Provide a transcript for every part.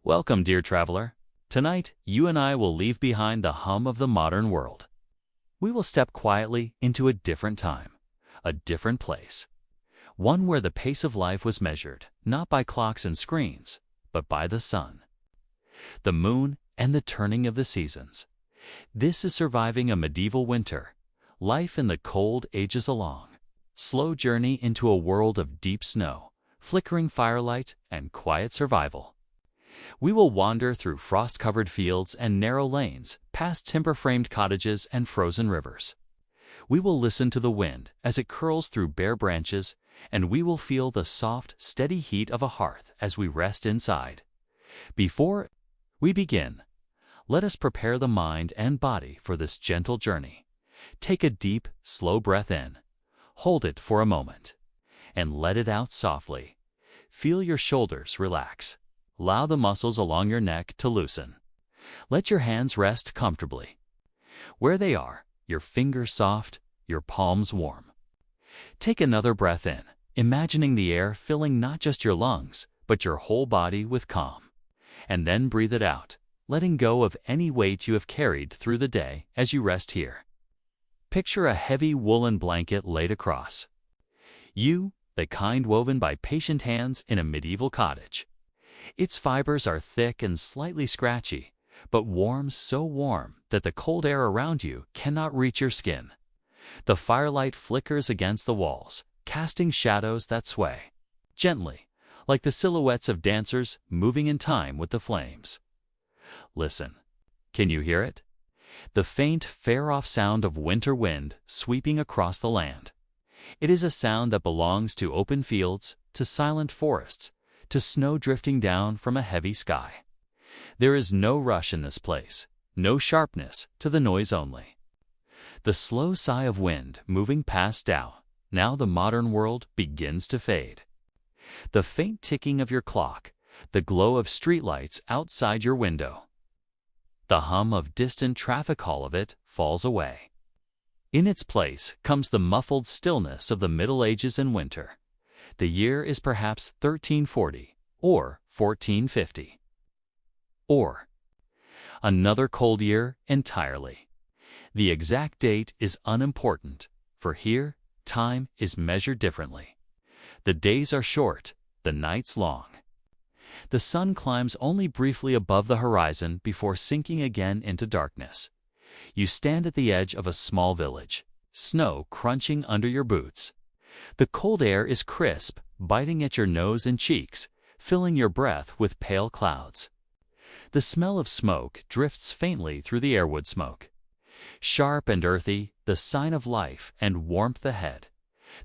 Welcome, dear traveler. Tonight, you and I will leave behind the hum of the modern world. We will step quietly into a different time, a different place. One where the pace of life was measured, not by clocks and screens, but by the sun, the moon, and the turning of the seasons. This is surviving a medieval winter, life in the cold ages along, slow journey into a world of deep snow, flickering firelight, and quiet survival. We will wander through frost-covered fields and narrow lanes, past timber-framed cottages and frozen rivers. We will listen to the wind as it curls through bare branches, and we will feel the soft, steady heat of a hearth as we rest inside. Before we begin, let us prepare the mind and body for this gentle journey. Take a deep, slow breath in. Hold it for a moment, and let it out softly. Feel your shoulders relax. Allow the muscles along your neck to loosen. Let your hands rest comfortably. Where they are, your fingers soft, your palms warm. Take another breath in, imagining the air filling not just your lungs, but your whole body with calm. And then breathe it out, letting go of any weight you have carried through the day as you rest here. Picture a heavy woolen blanket laid across you, the kind woven by patient hands in a medieval cottage. Its fibers are thick and slightly scratchy, but warm, so warm that the cold air around you cannot reach your skin. The firelight flickers against the walls, casting shadows that sway gently, like the silhouettes of dancers moving in time with the flames. Listen. Can you hear it? The faint, far-off sound of winter wind sweeping across the land. It is a sound that belongs to open fields, to silent forests, to snow drifting down from a heavy sky. There is no rush in this place, no sharpness to the noise only. The slow sigh of wind moving past now the modern world begins to fade. The faint ticking of your clock, the glow of streetlights outside your window. The hum of distant traffic, all of it falls away. In its place comes the muffled stillness of the Middle Ages in winter. The year is perhaps 1340 or 1450. Or another cold year entirely. The exact date is unimportant, for here time is measured differently. The days are short, the nights long. The sun climbs only briefly above the horizon before sinking again into darkness. You stand at the edge of a small village, snow crunching under your boots. The cold air is crisp, biting at your nose and cheeks, filling your breath with pale clouds. The smell of smoke drifts faintly through the airwood smoke. Sharp and earthy, the sign of life and warmth ahead.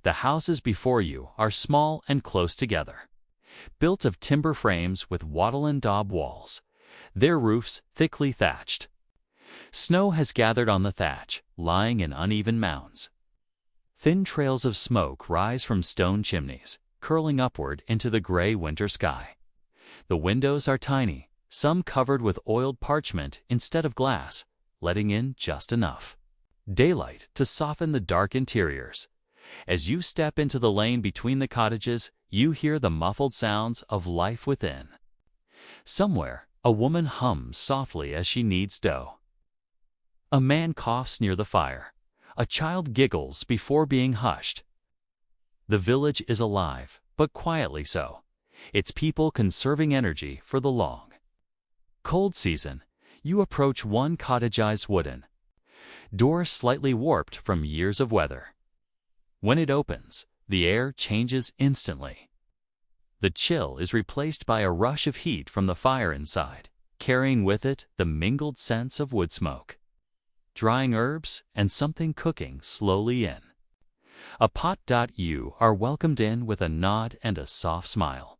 The houses before you are small and close together, built of timber frames with wattle and daub walls, their roofs thickly thatched. Snow has gathered on the thatch, lying in uneven mounds. Thin trails of smoke rise from stone chimneys, curling upward into the gray winter sky. The windows are tiny, some covered with oiled parchment instead of glass, letting in just enough daylight to soften the dark interiors. As you step into the lane between the cottages, you hear the muffled sounds of life within. Somewhere, a woman hums softly as she kneads dough. A man coughs near the fire. A child giggles before being hushed. The village is alive, but quietly so, its people conserving energy for the long, cold season. You approach one cottage wooden door, slightly warped from years of weather. When it opens, the air changes instantly. The chill is replaced by a rush of heat from the fire inside, carrying with it the mingled scents of wood smoke, drying herbs, and something cooking slowly in a pot. You are welcomed in with a nod and a soft smile.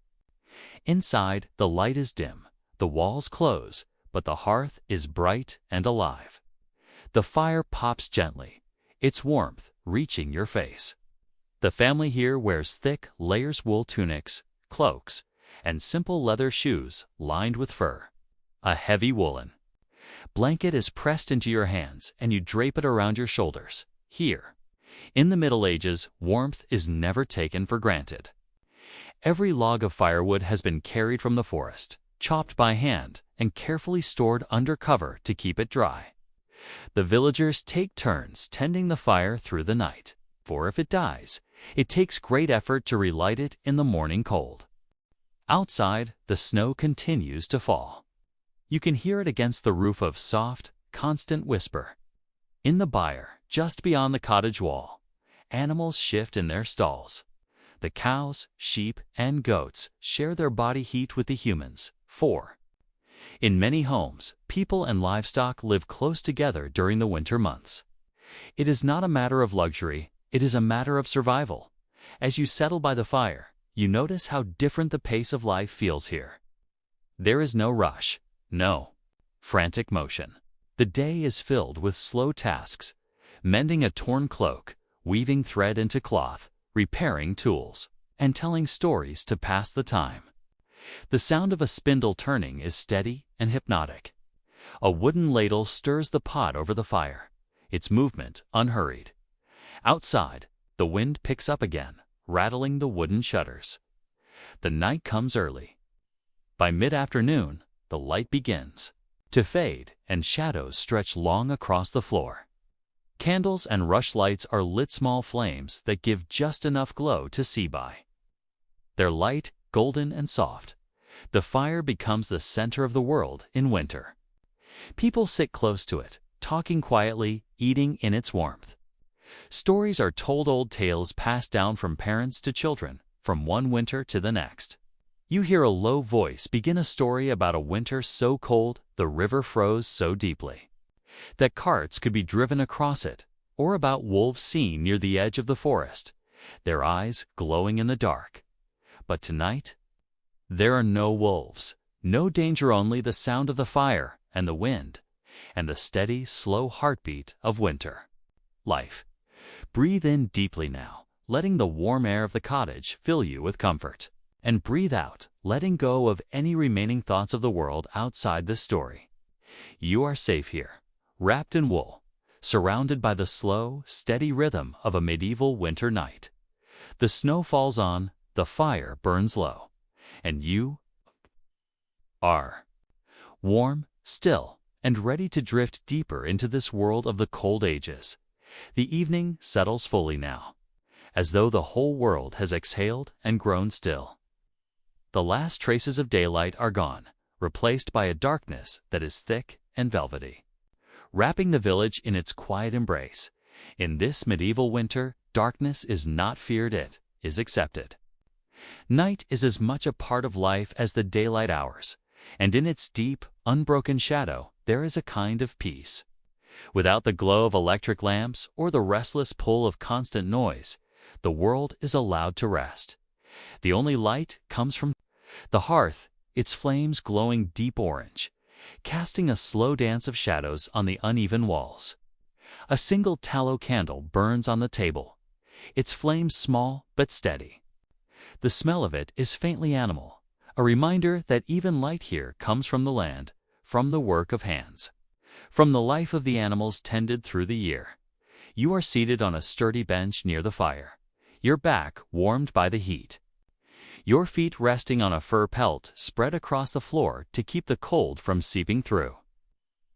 Inside, the light is dim, the walls close, but the hearth is bright and alive. The fire pops gently, its warmth reaching your face. The family here wears thick layers wool tunics, cloaks, and simple leather shoes lined with fur. A heavy woolen blanket is pressed into your hands and you drape it around your shoulders. Here, in the Middle Ages, warmth is never taken for granted. Every log of firewood has been carried from the forest, chopped by hand and carefully stored under cover to keep it dry. The villagers take turns tending the fire through the night, for if it dies, it takes great effort to relight it in the morning cold. Outside, the snow continues to fall. You can hear it against the roof of soft, constant whisper. In the byre, just beyond the cottage wall, animals shift in their stalls. The cows, sheep, and goats share their body heat with the humans. 4. In many homes, people and livestock live close together during the winter months. It is not a matter of luxury, it is a matter of survival. As you settle by the fire, you notice how different the pace of life feels here. There is no rush, no frantic motion. The day is filled with slow tasks: mending a torn cloak, weaving thread into cloth, repairing tools, and telling stories to pass the time. The sound of a spindle turning is steady and hypnotic. A wooden ladle stirs the pot over the fire, its movement unhurried. Outside, the wind picks up again, rattling the wooden shutters. The night comes early. By mid-afternoon, the light begins to fade and shadows stretch long across the floor. Candles and rushlights are lit small flames that give just enough glow to see by. They're light, golden, and soft. The fire becomes the center of the world in winter. People sit close to it, talking quietly, eating in its warmth. Stories are told, old tales passed down from parents to children, from one winter to the next. You hear a low voice begin a story about a winter so cold the river froze so deeply that carts could be driven across it, or about wolves seen near the edge of the forest, their eyes glowing in the dark. But tonight, there are no wolves, no danger, only the sound of the fire and the wind, and the steady, slow heartbeat of winter. Life. Breathe in deeply now, letting the warm air of the cottage fill you with comfort. And breathe out, letting go of any remaining thoughts of the world outside this story. You are safe here, wrapped in wool, surrounded by the slow, steady rhythm of a medieval winter night. The snow falls on, the fire burns low, and you are warm, still, and ready to drift deeper into this world of the cold ages. The evening settles fully now, as though the whole world has exhaled and grown still. The last traces of daylight are gone, replaced by a darkness that is thick and velvety, wrapping the village in its quiet embrace. In this medieval winter, darkness is not feared, it is accepted. Night is as much a part of life as the daylight hours, and in its deep, unbroken shadow there is a kind of peace. Without the glow of electric lamps or the restless pull of constant noise, the world is allowed to rest. The only light comes from the hearth, its flames glowing deep orange, casting a slow dance of shadows on the uneven walls. A single tallow candle burns on the table, its flames small but steady. The smell of it is faintly animal, a reminder that even light here comes from the land, from the work of hands, from the life of the animals tended through the year. You are seated on a sturdy bench near the fire, your back warmed by the heat, your feet resting on a fur pelt spread across the floor to keep the cold from seeping through.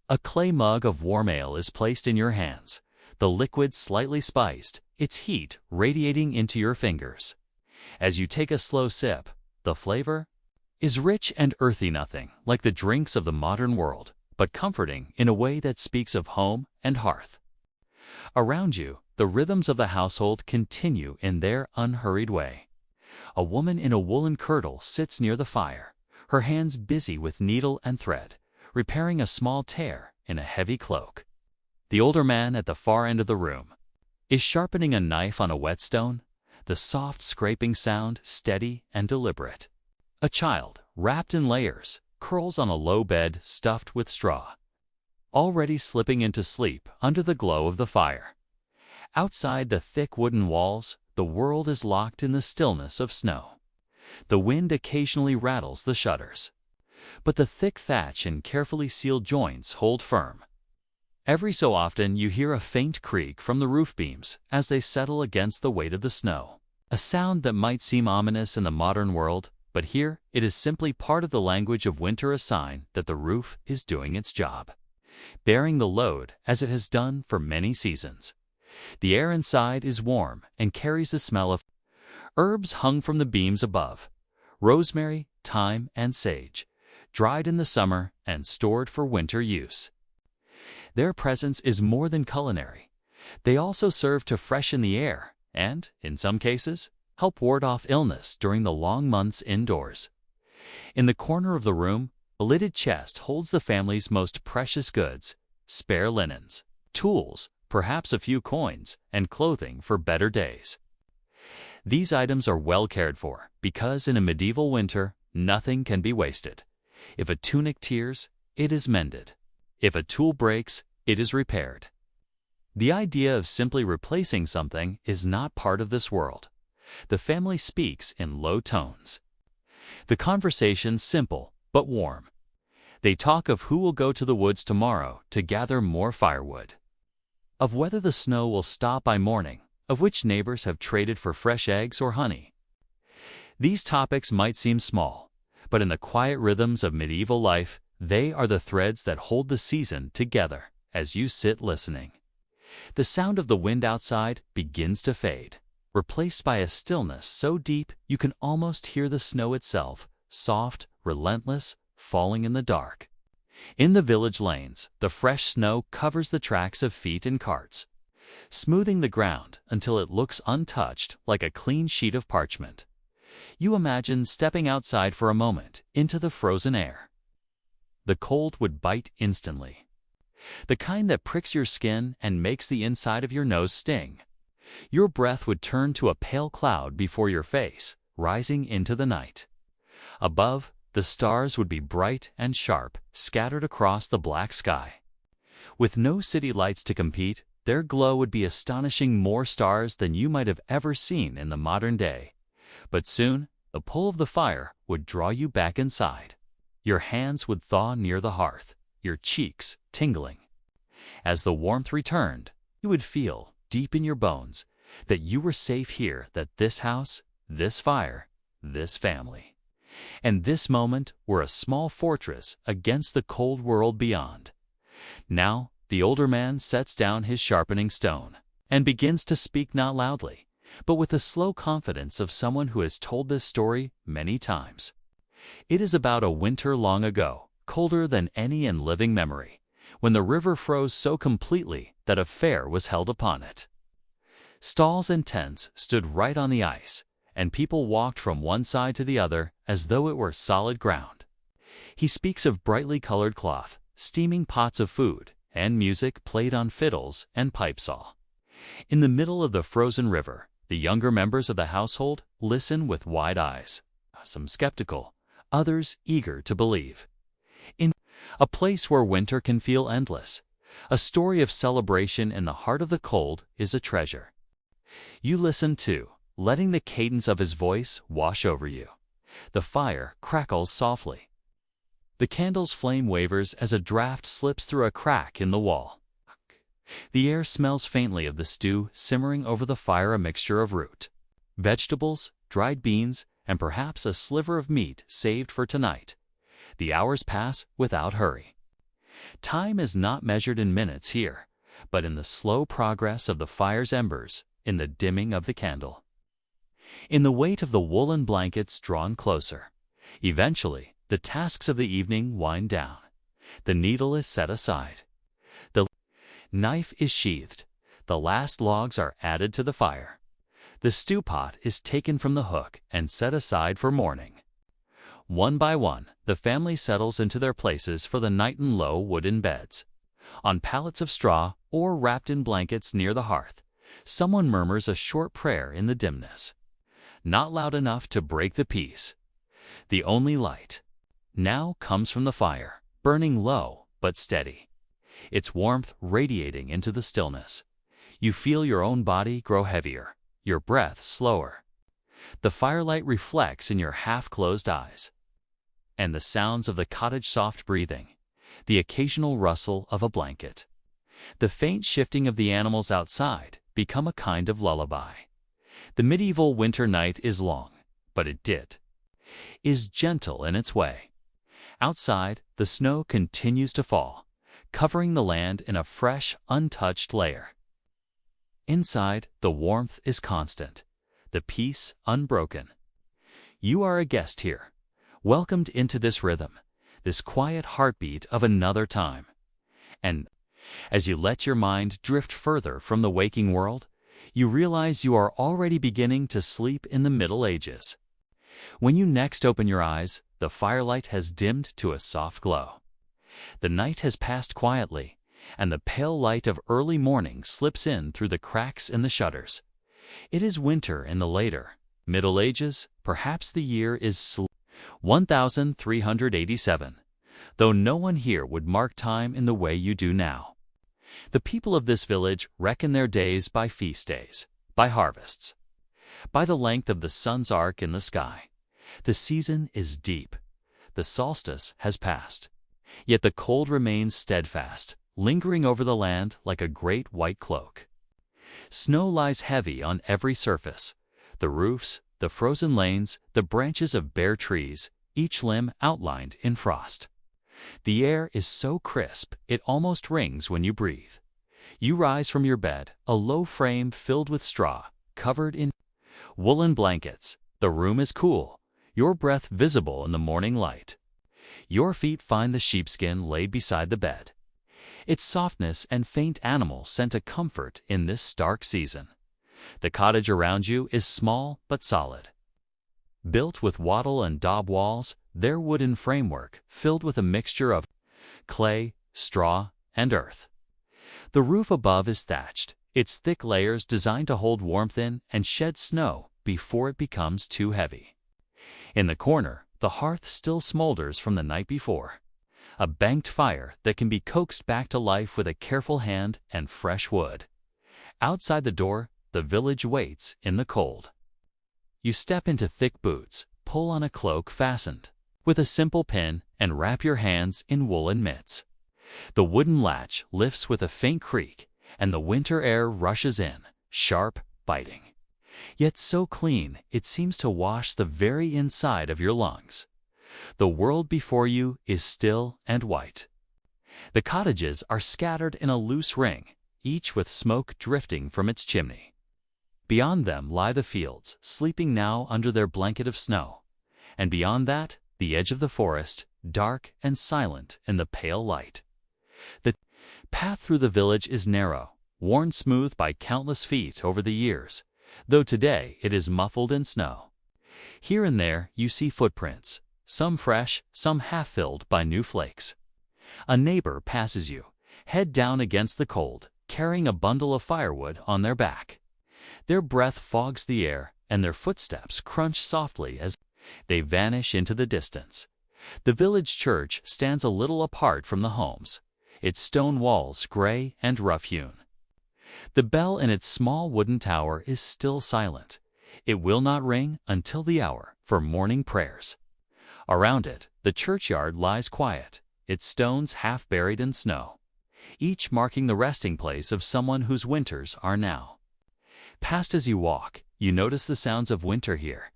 A clay mug of warm ale is placed in your hands, the liquid slightly spiced, its heat radiating into your fingers. As you take a slow sip, the flavor is rich and earthy, nothing like the drinks of the modern world, but comforting in a way that speaks of home and hearth. Around you, the rhythms of the household continue in their unhurried way. A woman in a woolen kirtle sits near the fire, her hands busy with needle and thread, repairing a small tear in a heavy cloak. The older man at the far end of the room is sharpening a knife on a whetstone, the soft scraping sound steady and deliberate. A child, wrapped in layers, curls on a low bed stuffed with straw, already slipping into sleep under the glow of the fire. Outside the thick wooden walls, the world is locked in the stillness of snow. The wind occasionally rattles the shutters, but the thick thatch and carefully sealed joints hold firm. Every so often you hear a faint creak from the roof beams as they settle against the weight of the snow, a sound that might seem ominous in the modern world, but here it is simply part of the language of winter, a sign that the roof is doing its job, bearing the load as it has done for many seasons. The air inside is warm and carries the smell of herbs hung from the beams above, rosemary, thyme, and sage, dried in the summer and stored for winter use. Their presence is more than culinary. They also serve to freshen the air and, in some cases, help ward off illness during the long months indoors. In the corner of the room, a lidded chest holds the family's most precious goods: spare linens, tools, perhaps a few coins, and clothing for better days. These items are well cared for because in a medieval winter, nothing can be wasted. If a tunic tears, it is mended. If a tool breaks, it is repaired. The idea of simply replacing something is not part of this world. The family speaks in low tones. The conversation's simple but warm. They talk of who will go to the woods tomorrow to gather more firewood, of whether the snow will stop by morning, of which neighbors have traded for fresh eggs or honey. These topics might seem small, but in the quiet rhythms of medieval life, they are the threads that hold the season together as you sit listening. The sound of the wind outside begins to fade, replaced by a stillness so deep you can almost hear the snow itself, soft, relentless, falling in the dark. In the village lanes, the fresh snow covers the tracks of feet and carts, smoothing the ground until it looks untouched, like a clean sheet of parchment. You imagine stepping outside for a moment into the frozen air. The cold would bite instantly, the kind that pricks your skin and makes the inside of your nose sting. Your breath would turn to a pale cloud before your face, rising into the night. Above, the stars would be bright and sharp, scattered across the black sky. With no city lights to compete, their glow would be astonishing, more stars than you might have ever seen in the modern day. But soon, the pull of the fire would draw you back inside. Your hands would thaw near the hearth, your cheeks tingling. As the warmth returned, you would feel, deep in your bones, that you were safe here, that this house, this fire, this family, and this moment were a small fortress against the cold world beyond. Now, the older man sets down his sharpening stone and begins to speak, not loudly, but with the slow confidence of someone who has told this story many times. It is about a winter long ago, colder than any in living memory, when the river froze so completely that a fair was held upon it. Stalls and tents stood right on the ice, and people walked from one side to the other as though it were solid ground. He speaks of brightly colored cloth, steaming pots of food, and music played on fiddles and pipesaw. In the middle of the frozen river, the younger members of the household listen with wide eyes, some skeptical, others eager to believe. In a place where winter can feel endless, a story of celebration in the heart of the cold is a treasure. You listen too, letting the cadence of his voice wash over you. The fire crackles softly. The candle's flame wavers as a draft slips through a crack in the wall. The air smells faintly of the stew simmering over the fire, a mixture of root, vegetables, dried beans, and perhaps a sliver of meat saved for tonight. The hours pass without hurry. Time is not measured in minutes here, but in the slow progress of the fire's embers, in the dimming of the candle, in the weight of the woolen blankets drawn closer. Eventually, the tasks of the evening wind down. The needle is set aside. The knife is sheathed. The last logs are added to the fire. The stew pot is taken from the hook and set aside for morning. One by one, the family settles into their places for the night in low wooden beds, on pallets of straw, or wrapped in blankets near the hearth. Someone murmurs a short prayer in the dimness, not loud enough to break the peace. The only light now comes from the fire, burning low but steady, its warmth radiating into the stillness. You feel your own body grow heavier, your breath slower. The firelight reflects in your half-closed eyes, and the sounds of the cottage soft breathing, the occasional rustle of a blanket, the faint shifting of the animals outside become a kind of lullaby. The medieval winter night is long, but it did. is gentle in its way. Outside, the snow continues to fall, covering the land in a fresh, untouched layer. Inside, the warmth is constant, the peace unbroken. You are a guest here, welcomed into this rhythm, this quiet heartbeat of another time. And as you let your mind drift further from the waking world, you realize you are already beginning to sleep in the Middle Ages. When you next open your eyes, the firelight has dimmed to a soft glow. The night has passed quietly, and the pale light of early morning slips in through the cracks in the shutters. It is winter in the later Middle Ages. Perhaps the year is 1387, though no one here would mark time in the way you do now. The people of this village reckon their days by feast days, by harvests, by the length of the sun's arc in the sky. The season is deep. The solstice has passed. Yet the cold remains steadfast, lingering over the land like a great white cloak. Snow lies heavy on every surface, the roofs, the frozen lanes, the branches of bare trees, each limb outlined in frost. The air is so crisp it almost rings when you breathe. You rise from your bed, a low frame filled with straw, covered in woolen blankets. The room is cool, your breath visible in the morning light. Your feet find the sheepskin laid beside the bed. Its softness and faint animal scent a comfort in this stark season. The cottage around you is small but solid. Built with wattle and daub walls, their wooden framework filled with a mixture of clay, straw, and earth. The roof above is thatched, its thick layers designed to hold warmth in and shed snow before it becomes too heavy. In the corner, the hearth still smolders from the night before, a banked fire that can be coaxed back to life with a careful hand and fresh wood. Outside the door, the village waits in the cold. You step into thick boots, pull on a cloak fastened with a simple pin, and wrap your hands in woolen mitts. The wooden latch lifts with a faint creak, and the winter air rushes in, sharp, biting, yet so clean it seems to wash the very inside of your lungs. The world before you is still and white. The cottages are scattered in a loose ring, each with smoke drifting from its chimney. Beyond them lie the fields, sleeping now under their blanket of snow, and beyond that, the edge of the forest, dark and silent in the pale light. The path through the village is narrow, worn smooth by countless feet over the years, though today it is muffled in snow. Here and there you see footprints, some fresh, some half-filled by new flakes. A neighbor passes you, head down against the cold, carrying a bundle of firewood on their back. Their breath fogs the air, and their footsteps crunch softly as they vanish into the distance. The village church stands a little apart from the homes, its stone walls gray and rough-hewn. The bell in its small wooden tower is still silent. It will not ring until the hour for morning prayers. Around it, the churchyard lies quiet, its stones half buried in snow, each marking the resting place of someone whose winters are now. Past as you walk, you notice the sounds of winter here,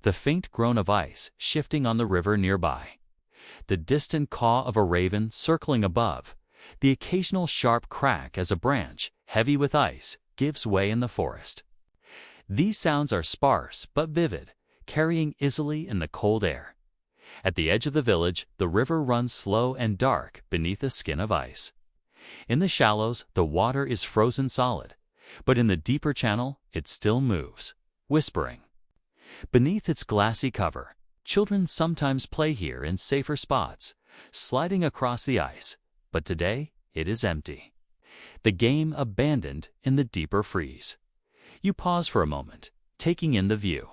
the faint groan of ice shifting on the river nearby, the distant caw of a raven circling above, the occasional sharp crack as a branch, heavy with ice, gives way in the forest. These sounds are sparse but vivid, carrying easily in the cold air. At the edge of the village, the river runs slow and dark beneath a skin of ice. In the shallows, the water is frozen solid, but in the deeper channel, it still moves, whispering. Beneath its glassy cover, children sometimes play here in safer spots, sliding across the ice, but today it is empty. The game abandoned in the deeper freeze. You pause for a moment, taking in the view.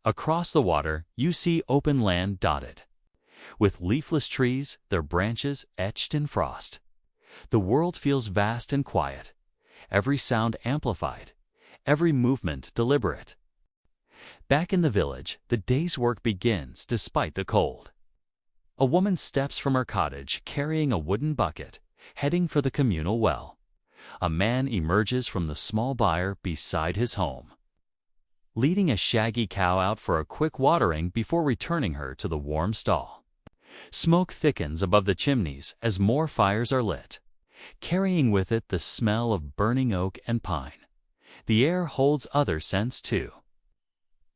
Across the water, you see open land dotted with leafless trees, their branches etched in frost. The world feels vast and quiet, every sound amplified, every movement deliberate. Back in the village, the day's work begins despite the cold. A woman steps from her cottage carrying a wooden bucket, heading for the communal well. A man emerges from the small byre beside his home. leading a shaggy cow out for a quick watering before returning her to the warm stall. Smoke thickens above the chimneys as more fires are lit, carrying with it the smell of burning oak and pine. The air holds other scents too.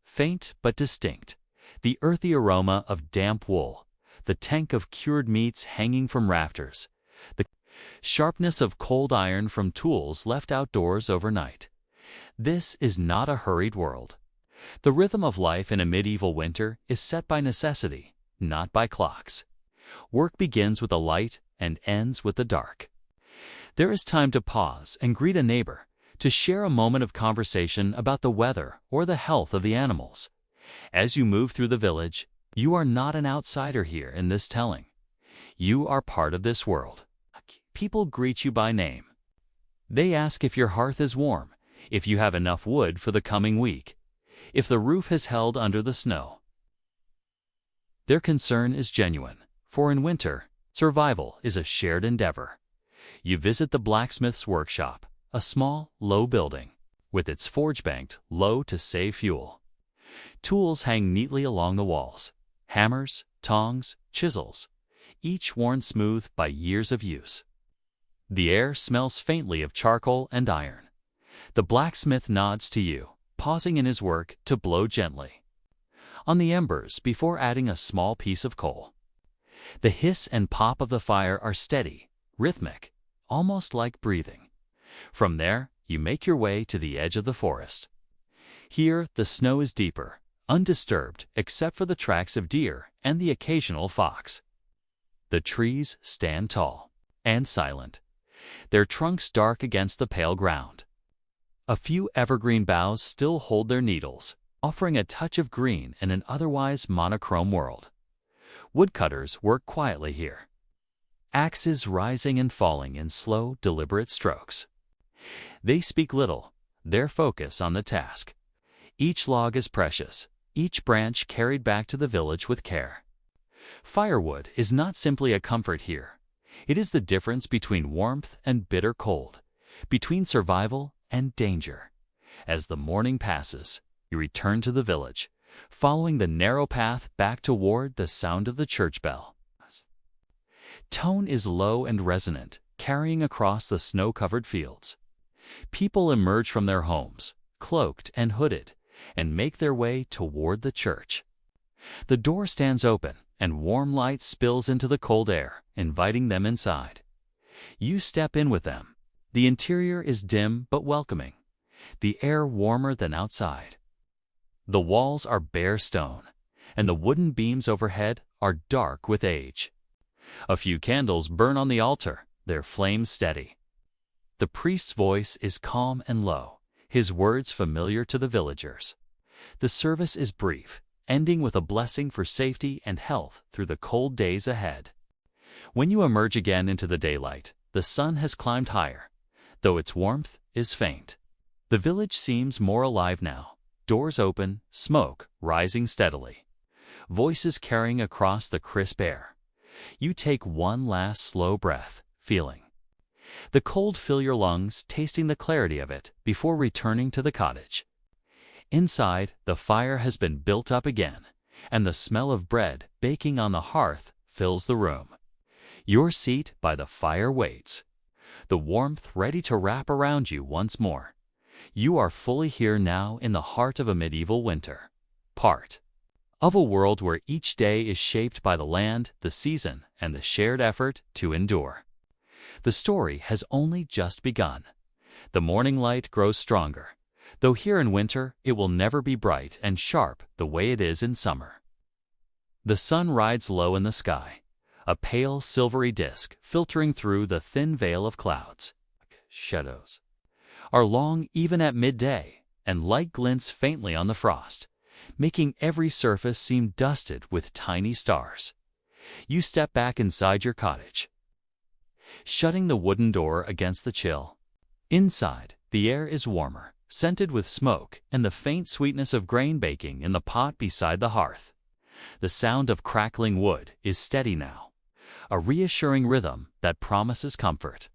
Faint but distinct, the earthy aroma of damp wool, the tank of cured meats hanging from rafters, the sharpness of cold iron from tools left outdoors overnight. This is not a hurried world. The rhythm of life in a medieval winter is set by necessity, not by clocks. Work begins with the light and ends with the dark. There is time to pause and greet a neighbor, to share a moment of conversation about the weather or the health of the animals. As you move through the village, you are not an outsider here in this telling. You are part of this world. People greet you by name. They ask if your hearth is warm, if you have enough wood for the coming week, if the roof has held under the snow. Their concern is genuine, for in winter, survival is a shared endeavor. You visit the blacksmith's workshop, a small, low building, with its forge banked low to save fuel. Tools hang neatly along the walls: hammers, tongs, chisels, each worn smooth by years of use. The air smells faintly of charcoal and iron. The blacksmith nods to you, pausing in his work to blow gently on the embers before adding a small piece of coal. The hiss and pop of the fire are steady, rhythmic, almost like breathing. From there, you make your way to the edge of the forest. Here, the snow is deeper, undisturbed except for the tracks of deer and the occasional fox. The trees stand tall and silent, their trunks dark against the pale ground. A few evergreen boughs still hold their needles, offering a touch of green in an otherwise monochrome world. Woodcutters work quietly here, axes rising and falling in slow, deliberate strokes. They speak little, their focus on the task. Each log is precious, each branch carried back to the village with care. Firewood is not simply a comfort here. It is the difference between warmth and bitter cold, between survival and danger. As the morning passes, you return to the village, following the narrow path back toward the sound of the church bell. Tone is low and resonant, carrying across the snow-covered fields. People emerge from their homes, cloaked and hooded, and make their way toward the church. The door stands open, and warm light spills into the cold air, inviting them inside. You step in with them. The interior is dim but welcoming, the air warmer than outside. The walls are bare stone, and the wooden beams overhead are dark with age. A few candles burn on the altar, their flames steady. The priest's voice is calm and low, his words familiar to the villagers. The service is brief, ending with a blessing for safety and health through the cold days ahead. When you emerge again into the daylight, the sun has climbed higher, though its warmth is faint. The village seems more alive now, doors open, smoke rising steadily, voices carrying across the crisp air. You take one last slow breath, feeling the cold fill your lungs, tasting the clarity of it before returning to the cottage. Inside, the fire has been built up again, and the smell of bread baking on the hearth fills the room. Your seat by the fire waits, the warmth ready to wrap around you once more. You are fully here now in the heart of a medieval winter, part of a world where each day is shaped by the land, the season, and the shared effort to endure. The story has only just begun. The morning light grows stronger, though here in winter it will never be bright and sharp the way it is in summer. The sun rides low in the sky, a pale silvery disk filtering through the thin veil of clouds. Shadows are long even at midday, and light glints faintly on the frost, making every surface seem dusted with tiny stars. You step back inside your cottage, shutting the wooden door against the chill. Inside, the air is warmer, scented with smoke and the faint sweetness of grain baking in the pot beside the hearth. The sound of crackling wood is steady now, a reassuring rhythm that promises comfort.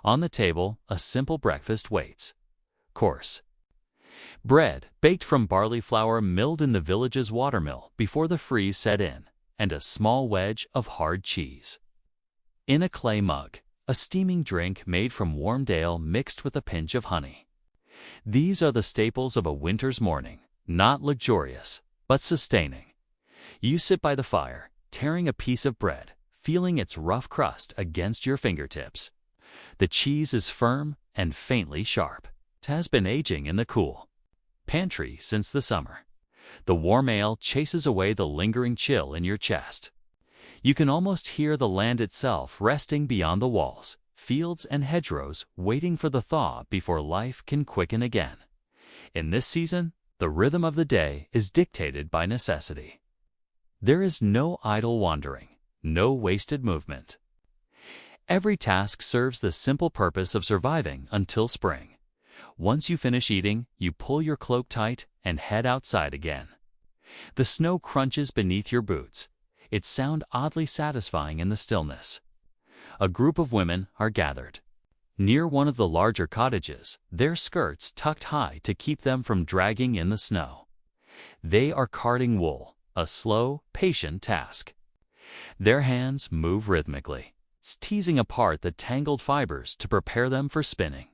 On the table, a simple breakfast waits. Course. Bread, baked from barley flour milled in the village's watermill before the freeze set in, and a small wedge of hard cheese. In a clay mug, a steaming drink made from warmed ale mixed with a pinch of honey. These are the staples of a winter's morning, not luxurious, but sustaining. You sit by the fire, tearing a piece of bread, feeling its rough crust against your fingertips. The cheese is firm and faintly sharp. It has been aging in the cool pantry since the summer. The warm ale chases away the lingering chill in your chest. You can almost hear the land itself resting beyond the walls, fields and hedgerows waiting for the thaw before life can quicken again. In this season, the rhythm of the day is dictated by necessity. There is no idle wandering, no wasted movement. Every task serves the simple purpose of surviving until spring. Once you finish eating, you pull your cloak tight and head outside again. The snow crunches beneath your boots, its sound oddly satisfying in the stillness. A group of women are gathered near one of the larger cottages, their skirts tucked high to keep them from dragging in the snow. They are carding wool, a slow, patient task. Their hands move rhythmically, teasing apart the tangled fibers to prepare them for spinning.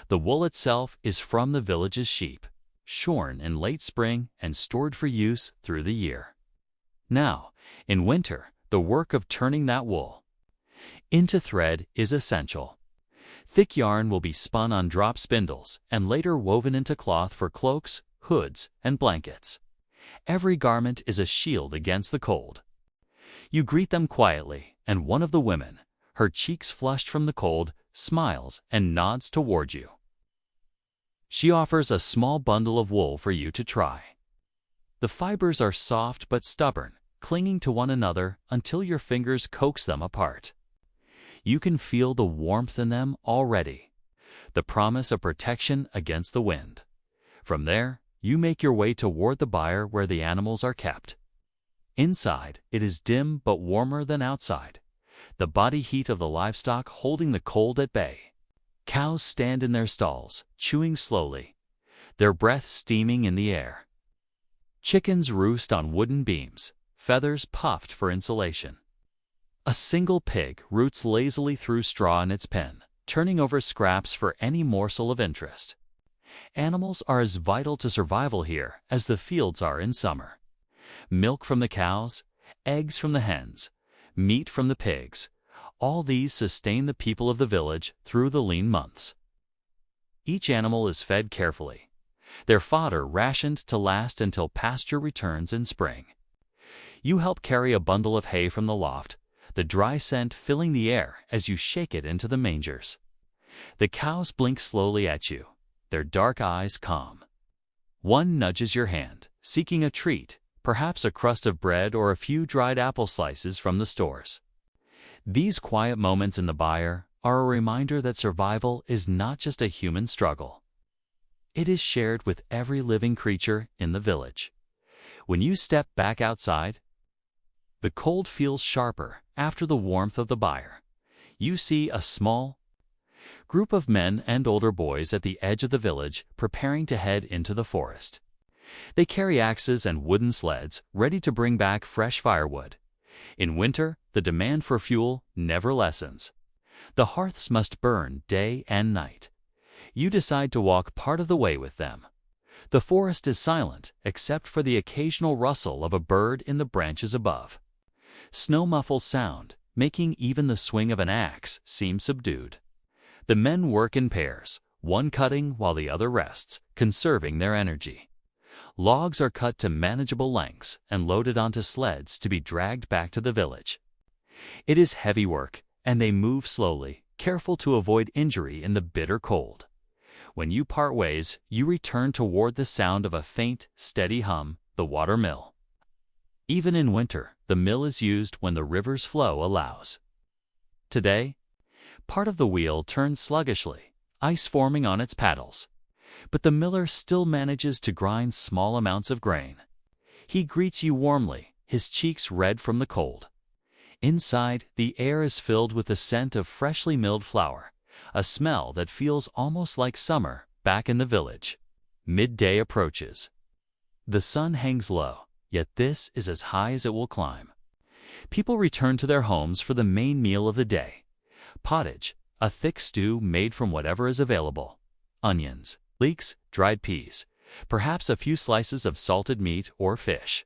The wool itself is from the village's sheep, shorn in late spring and stored for use through the year. Now, in winter, the work of turning that wool into thread is essential. Thick yarn will be spun on drop spindles and later woven into cloth for cloaks, hoods, and blankets. Every garment is a shield against the cold. You greet them quietly, and one of the women, her cheeks flushed from the cold, smiles and nods toward you. She offers a small bundle of wool for you to try. The fibers are soft but stubborn, clinging to one another until your fingers coax them apart. You can feel the warmth in them already, the promise of protection against the wind. From there, you make your way toward the byre where the animals are kept. Inside, it is dim but warmer than outside, the body heat of the livestock holding the cold at bay. Cows stand in their stalls, chewing slowly, their breath steaming in the air. Chickens roost on wooden beams, feathers puffed for insulation. A single pig roots lazily through straw in its pen, turning over scraps for any morsel of interest. Animals are as vital to survival here as the fields are in summer. Milk from the cows, eggs from the hens, meat from the pigs, all these sustain the people of the village through the lean months. Each animal is fed carefully, their fodder rationed to last until pasture returns in spring. You help carry a bundle of hay from the loft, the dry scent filling the air as you shake it into the mangers. The cows blink slowly at you, their dark eyes calm. One nudges your hand, seeking a treat, perhaps a crust of bread or a few dried apple slices from the stores. These quiet moments in the byre are a reminder that survival is not just a human struggle. It is shared with every living creature in the village. When you step back outside, the cold feels sharper after the warmth of the byre. You see a small group of men and older boys at the edge of the village preparing to head into the forest. They carry axes and wooden sleds, ready to bring back fresh firewood. In winter, the demand for fuel never lessens. The hearths must burn day and night. You decide to walk part of the way with them. The forest is silent, except for the occasional rustle of a bird in the branches above. Snow muffles sound, making even the swing of an axe seem subdued. The men work in pairs, one cutting while the other rests, conserving their energy. Logs are cut to manageable lengths and loaded onto sleds to be dragged back to the village. It is heavy work, and they move slowly, careful to avoid injury in the bitter cold. When you part ways, you return toward the sound of a faint, steady hum, the water mill. Even in winter, the mill is used when the river's flow allows. Today, part of the wheel turns sluggishly, ice forming on its paddles. But the miller still manages to grind small amounts of grain. He greets you warmly, his cheeks red from the cold. Inside, the air is filled with the scent of freshly milled flour, a smell that feels almost like summer back in the village. Midday approaches. The sun hangs low, yet this is as high as it will climb. People return to their homes for the main meal of the day. Pottage, a thick stew made from whatever is available. Onions, leeks, dried peas, perhaps a few slices of salted meat or fish.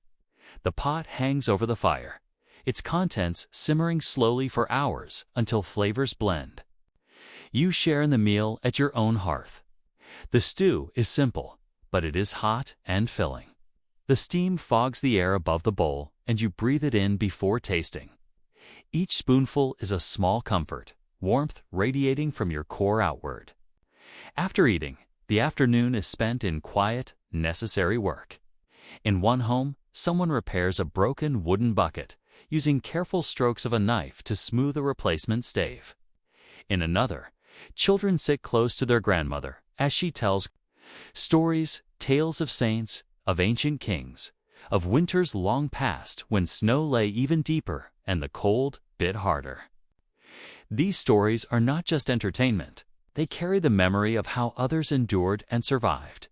The pot hangs over the fire, its contents simmering slowly for hours until flavors blend. You share in the meal at your own hearth. The stew is simple, but it is hot and filling. The steam fogs the air above the bowl, and you breathe it in before tasting. Each spoonful is a small comfort, warmth radiating from your core outward. After eating, the afternoon is spent in quiet, necessary work. In one home, someone repairs a broken wooden bucket, using careful strokes of a knife to smooth a replacement stave. In another, children sit close to their grandmother as she tells stories, tales of saints, of ancient kings, of winters long past when snow lay even deeper and the cold bit harder. These stories are not just entertainment. They carry the memory of how others endured and survived.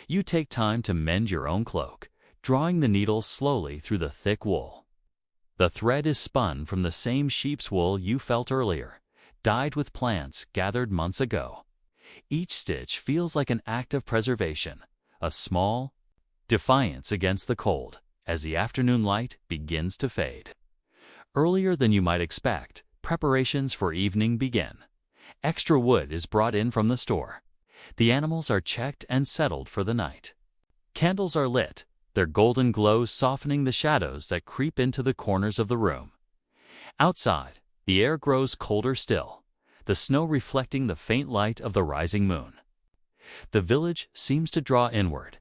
You take time to mend your own cloak, drawing the needle slowly through the thick wool. The thread is spun from the same sheep's wool you felt earlier, dyed with plants gathered months ago. Each stitch feels like an act of preservation, a small defiance against the cold as the afternoon light begins to fade. Earlier than you might expect, preparations for evening begin. Extra wood is brought in from the store. The animals are checked and settled for the night. Candles are lit, their golden glow softening the shadows that creep into the corners of the room. Outside, the air grows colder still, the snow reflecting the faint light of the rising moon. The village seems to draw inward,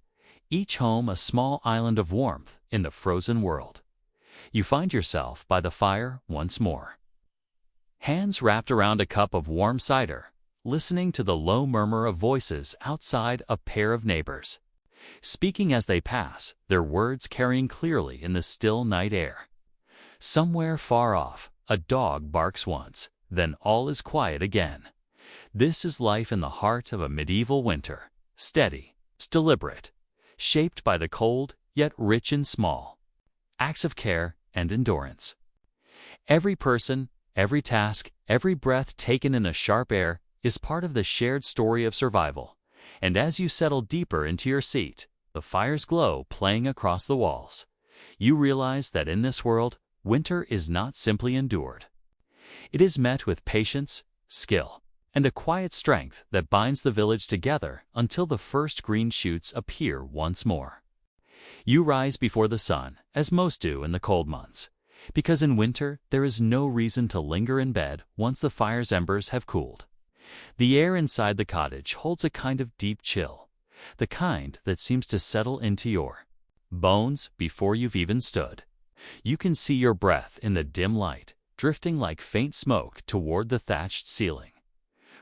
each home a small island of warmth in the frozen world. You find yourself by the fire once more. Hands wrapped around a cup of warm cider, listening to the low murmur of voices outside a pair of neighbors, speaking as they pass, their words carrying clearly in the still night air. Somewhere far off, a dog barks once, then all is quiet again. This is life in the heart of a medieval winter, steady, deliberate, shaped by the cold, yet rich in small acts of care and endurance. Every person, every task, every breath taken in the sharp air is part of the shared story of survival, and as you settle deeper into your seat, the fire's glow playing across the walls, you realize that in this world, winter is not simply endured. It is met with patience, skill, and a quiet strength that binds the village together until the first green shoots appear once more. You rise before the sun, as most do in the cold months, because in winter there is no reason to linger in bed once the fire's embers have cooled. The air inside the cottage holds a kind of deep chill, the kind that seems to settle into your bones before you've even stood. You can see your breath in the dim light, drifting like faint smoke toward the thatched ceiling.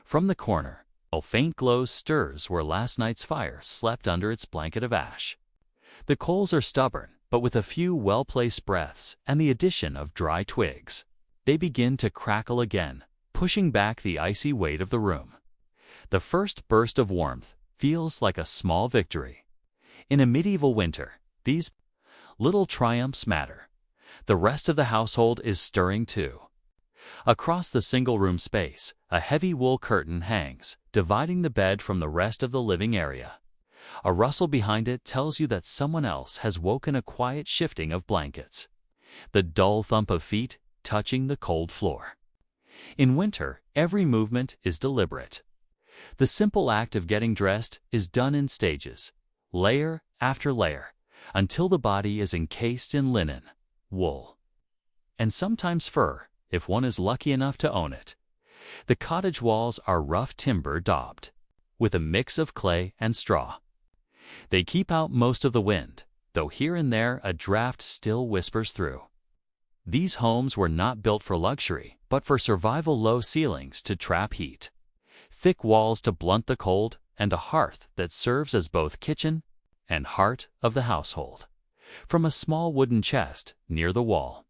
From the corner, a faint glow stirs where last night's fire slept under its blanket of ash. The coals are stubborn, but with a few well-placed breaths and the addition of dry twigs, they begin to crackle again, pushing back the icy weight of the room. The first burst of warmth feels like a small victory. In a medieval winter, these little triumphs matter. The rest of the household is stirring too. Across the single-room space, a heavy wool curtain hangs, dividing the bed from the rest of the living area. A rustle behind it tells you that someone else has woken, a quiet shifting of blankets, the dull thump of feet touching the cold floor. In winter, every movement is deliberate. The simple act of getting dressed is done in stages, layer after layer, until the body is encased in linen, wool, and sometimes fur, if one is lucky enough to own it. The cottage walls are rough timber daubed, with a mix of clay and straw. They keep out most of the wind, though here and there a draft still whispers through. These homes were not built for luxury, but for survival. Low ceilings to trap heat, thick walls to blunt the cold, and a hearth that serves as both kitchen and heart of the household. From a small wooden chest near the wall,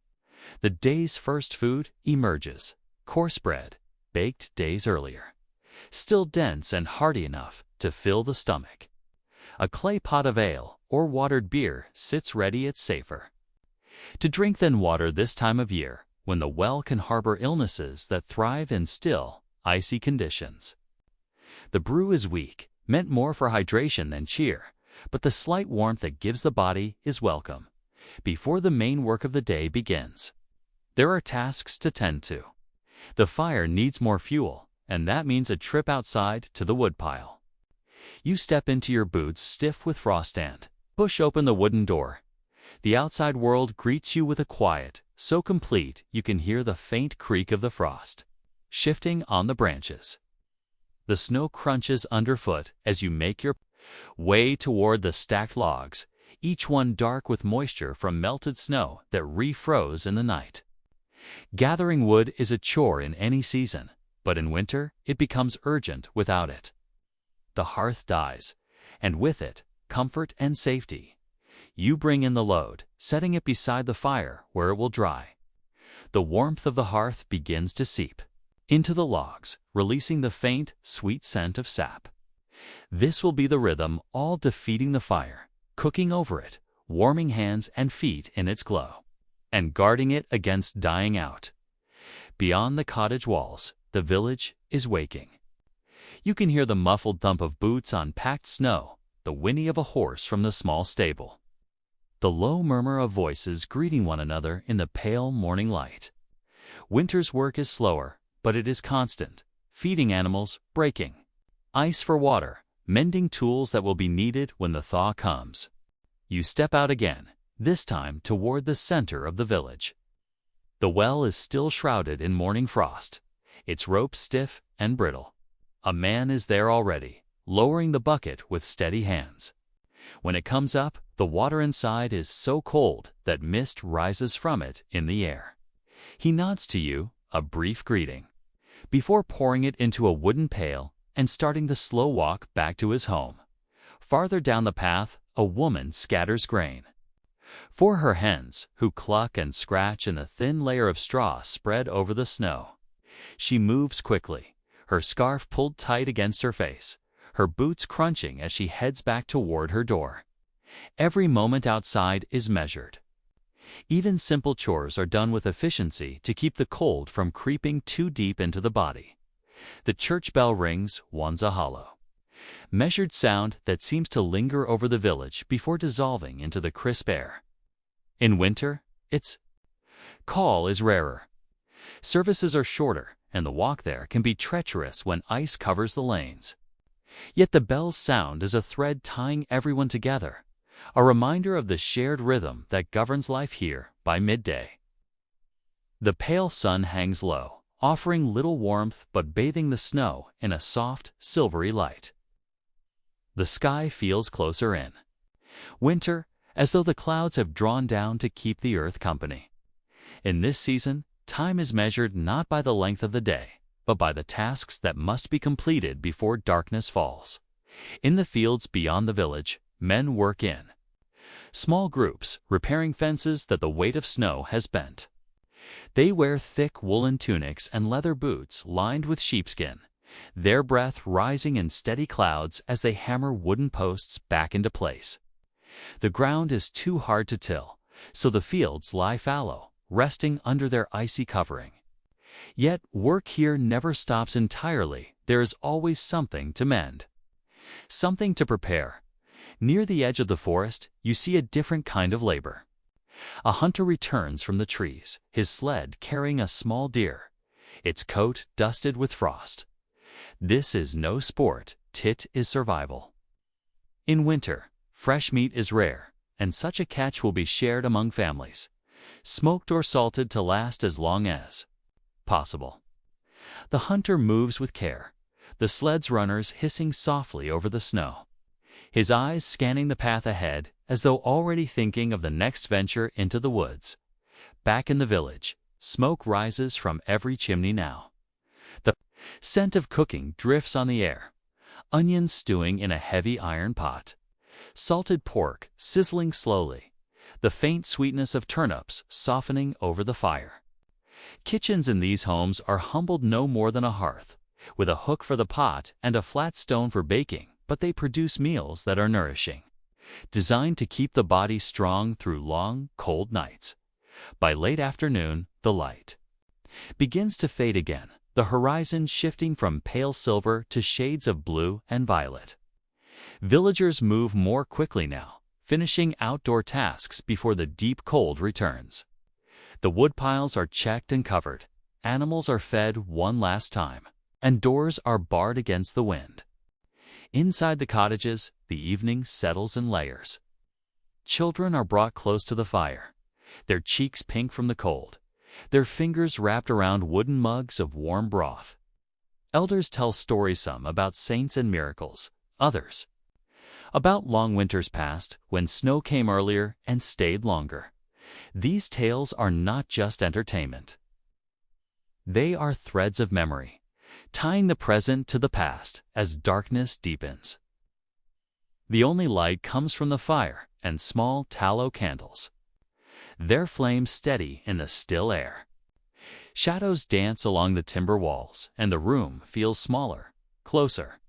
the day's first food emerges, coarse bread, baked days earlier, still dense and hearty enough to fill the stomach. A clay pot of ale or watered beer sits ready, it's safer to drink than water this time of year, when the well can harbor illnesses that thrive in still, icy conditions. The brew is weak, meant more for hydration than cheer, but the slight warmth it gives the body is welcome. Before the main work of the day begins, there are tasks to tend to. The fire needs more fuel, and that means a trip outside to the woodpile. You step into your boots stiff with frost and push open the wooden door. The outside world greets you with a quiet so complete you can hear the faint creak of the frost shifting on the branches. The snow crunches underfoot as you make your way toward the stacked logs, each one dark with moisture from melted snow that refroze in the night. Gathering wood is a chore in any season, but in winter it becomes urgent without it. The hearth dies, and with it, comfort and safety. You bring in the load, setting it beside the fire where it will dry. The warmth of the hearth begins to seep into the logs, releasing the faint, sweet scent of sap. This will be the rhythm, all defeating the fire, cooking over it, warming hands and feet in its glow, and guarding it against dying out. Beyond the cottage walls, the village is waking. You can hear the muffled thump of boots on packed snow, the whinny of a horse from the small stable, the low murmur of voices greeting one another in the pale morning light. Winter's work is slower, but it is constant, feeding animals, breaking ice for water, mending tools that will be needed when the thaw comes. You step out again, this time toward the center of the village. The well is still shrouded in morning frost, its rope stiff and brittle. A man is there already, lowering the bucket with steady hands. When it comes up, the water inside is so cold that mist rises from it in the air. He nods to you, a brief greeting, before pouring it into a wooden pail and starting the slow walk back to his home. Farther down the path, a woman scatters grain for her hens, who cluck and scratch in the thin layer of straw spread over the snow. She moves quickly, her scarf pulled tight against her face, her boots crunching as she heads back toward her door. Every moment outside is measured. Even simple chores are done with efficiency to keep the cold from creeping too deep into the body. The church bell rings, one's a hollow, measured sound that seems to linger over the village before dissolving into the crisp air. In winter, its call is rarer. Services are shorter, and the walk there can be treacherous when ice covers the lanes. Yet the bell's sound is a thread tying everyone together, a reminder of the shared rhythm that governs life here by midday. The pale sun hangs low, offering little warmth but bathing the snow in a soft, silvery light. The sky feels closer in. Winter, as though the clouds have drawn down to keep the earth company. In this season, time is measured not by the length of the day, but by the tasks that must be completed before darkness falls. In the fields beyond the village, men work in small groups, repairing fences that the weight of snow has bent. They wear thick woolen tunics and leather boots lined with sheepskin, their breath rising in steady clouds as they hammer wooden posts back into place. The ground is too hard to till, so the fields lie fallow, resting under their icy covering. Yet work here never stops entirely. There is always something to mend, something to prepare. Near the edge of the forest, you see a different kind of labor. A hunter returns from the trees, his sled carrying a small deer, its coat dusted with frost. This is no sport, it is survival. In winter, fresh meat is rare, and such a catch will be shared among families, smoked or salted to last as long as possible. The hunter moves with care, the sled's runners hissing softly over the snow, his eyes scanning the path ahead as though already thinking of the next venture into the woods. Back in the village, smoke rises from every chimney now. The scent of cooking drifts on the air, onions stewing in a heavy iron pot, salted pork sizzling slowly, the faint sweetness of turnips softening over the fire. Kitchens in these homes are humbled no more than a hearth, with a hook for the pot and a flat stone for baking, but they produce meals that are nourishing, designed to keep the body strong through long, cold nights. By late afternoon, the light begins to fade again, the horizon shifting from pale silver to shades of blue and violet. Villagers move more quickly now, finishing outdoor tasks before the deep cold returns. The woodpiles are checked and covered, animals are fed one last time, and doors are barred against the wind. Inside the cottages, the evening settles in layers. Children are brought close to the fire, their cheeks pink from the cold, their fingers wrapped around wooden mugs of warm broth. Elders tell stories, some about saints and miracles, others about long winters past when snow came earlier and stayed longer. These tales are not just entertainment. They are threads of memory, tying the present to the past as darkness deepens. The only light comes from the fire and small tallow candles, their flames steady in the still air. Shadows dance along the timber walls, and the room feels smaller, closer,